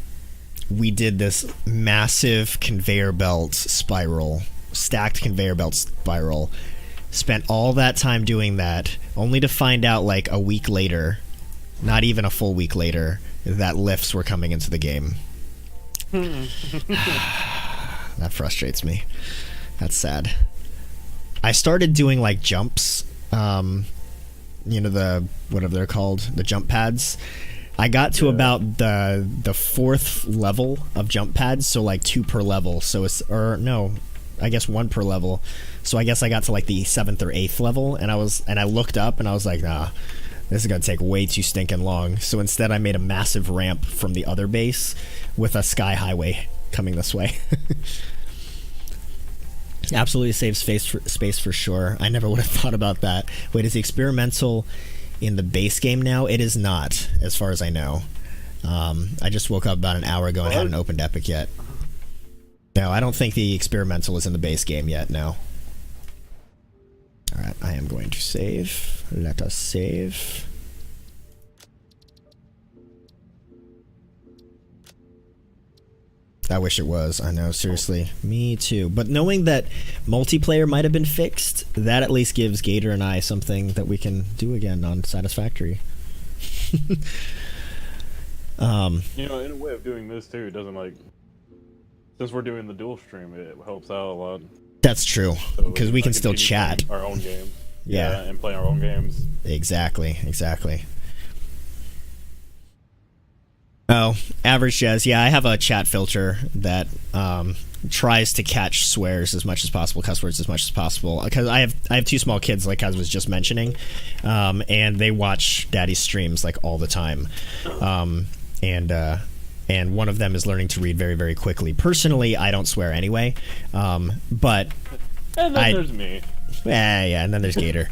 we did this massive conveyor belt spiral, stacked conveyor belt spiral, spent all that time doing that, only to find out, like, a week later, not even a full week later, that lifts were coming into the game. That frustrates me. That's sad. I started doing like jumps, you know, the whatever they're called, the jump pads. I got to about the 4th level of jump pads, so like 2 per level. So it's, or no, I guess 1 per level. So I guess I got to like the 7th or 8th level, and I looked up and I was like, nah, this is gonna take way too stinking long. So instead, I made a massive ramp from the other base with a sky highway coming this way. Absolutely saves space for sure. I never would have thought about that. Wait, is the experimental in the base game now? It is not, as far as I know. I just woke up about an hour ago and hadn't opened Epic yet. No, I don't think the experimental is in the base game yet, no. Alright, I am going to save. Let us save. I wish it was. I know, seriously. Me too. But knowing that multiplayer might have been fixed, that at least gives Gator and I something that we can do again on Satisfactory. You know, in a way of doing this too, it doesn't like, since we're doing the dual stream, it helps out a lot. That's true, because we can still chat. Our own games. Yeah, and play our own games. Exactly. Oh, Average Jazz. Yeah, I have a chat filter that tries to catch swears as much as possible, cuss words as much as possible. Because I have 2 small kids, like I was just mentioning, and they watch Daddy's streams like all the time, and one of them is learning to read very, very quickly. Personally, I don't swear anyway, but and then there's me. Yeah, and then there's Gator.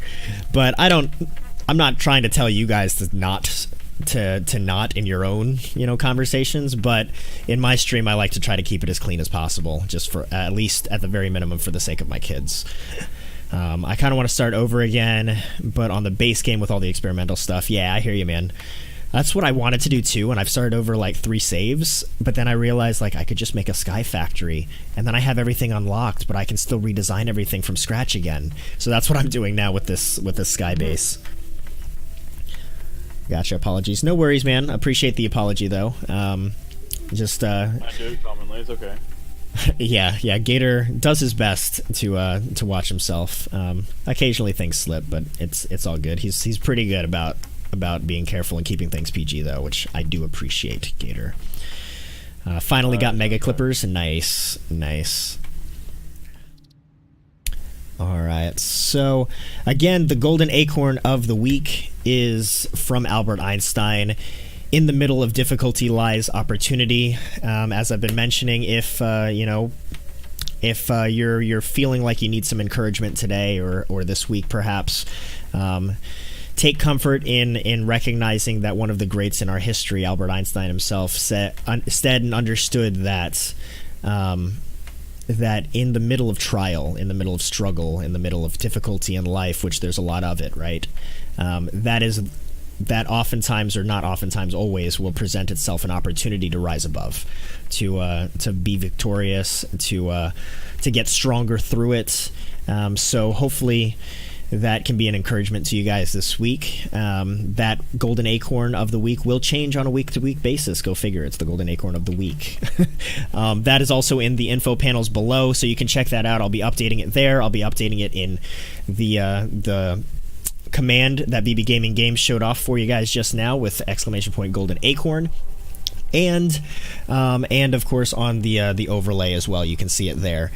But I'm not trying to tell you guys to not in your own, conversations, but in my stream I like to try to keep it as clean as possible, just for at least at the very minimum for the sake of my kids. I kind of want to start over again, but on the base game with all the experimental stuff. Yeah, I hear you, man. That's what I wanted to do too, and I've started over like 3 saves, but then I realized like I could just make a Sky Factory, and then I have everything unlocked, but I can still redesign everything from scratch again. So that's what I'm doing now with this Sky base. Gotcha. Apologies. No worries, man. Appreciate the apology though. I do commonly. It's okay. Yeah. Gator does his best to watch himself. Occasionally things slip, but it's all good. He's pretty good about being careful and keeping things PG though, which I do appreciate, Gator. Finally got Mega Clippers. Nice. Alright, so again, the Golden Acorn of the week is from Albert Einstein. In the middle of difficulty lies opportunity. As I've been mentioning, if you're feeling like you need some encouragement today or this week perhaps, take comfort in recognizing that one of the greats in our history, Albert Einstein himself, said and understood that that in the middle of trial, in the middle of struggle, in the middle of difficulty in life, which there's a lot of it, right? That oftentimes, or not oftentimes, always will present itself an opportunity to rise above, to be victorious, to get stronger through it. So hopefully that can be an encouragement to you guys this week. That Golden Acorn of the week will change on a week-to-week basis. Go figure, it's the Golden Acorn of the week. That is also in the info panels below, so you can check that out. I'll be updating it there. I'll be updating it in the command that BB Gaming Games showed off for you guys just now with ! Golden Acorn. And of course on the overlay as well. You can see it there.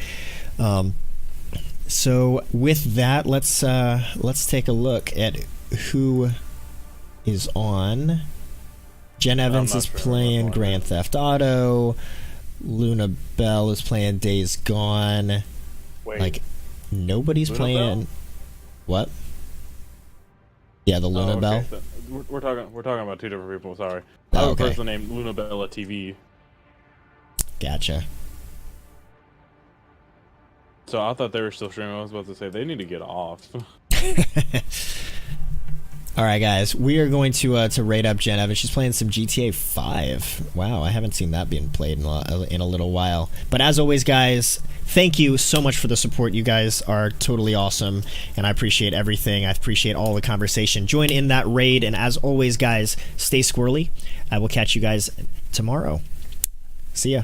So with that, let's take a look at who is on. Jen Evans is playing Grand Theft Auto. Luna Bell is playing Days Gone. Wait, like nobody's Luna playing. Bell? What? Yeah, the Luna Bell. So we're talking about 2 different people. Sorry. Oh, I have okay. a person named Luna Bella TV. Gotcha. So I thought they were still streaming. I was about to say they need to get off. All right, guys, we are going to rate up Jen Evans. She's playing some GTA 5. Wow, I haven't seen that being played in a little while. But as always, guys, thank you so much for the support. You guys are totally awesome, and I appreciate everything. I appreciate all the conversation. Join in that raid, and as always, guys, stay squirrely. I will catch you guys tomorrow. See ya.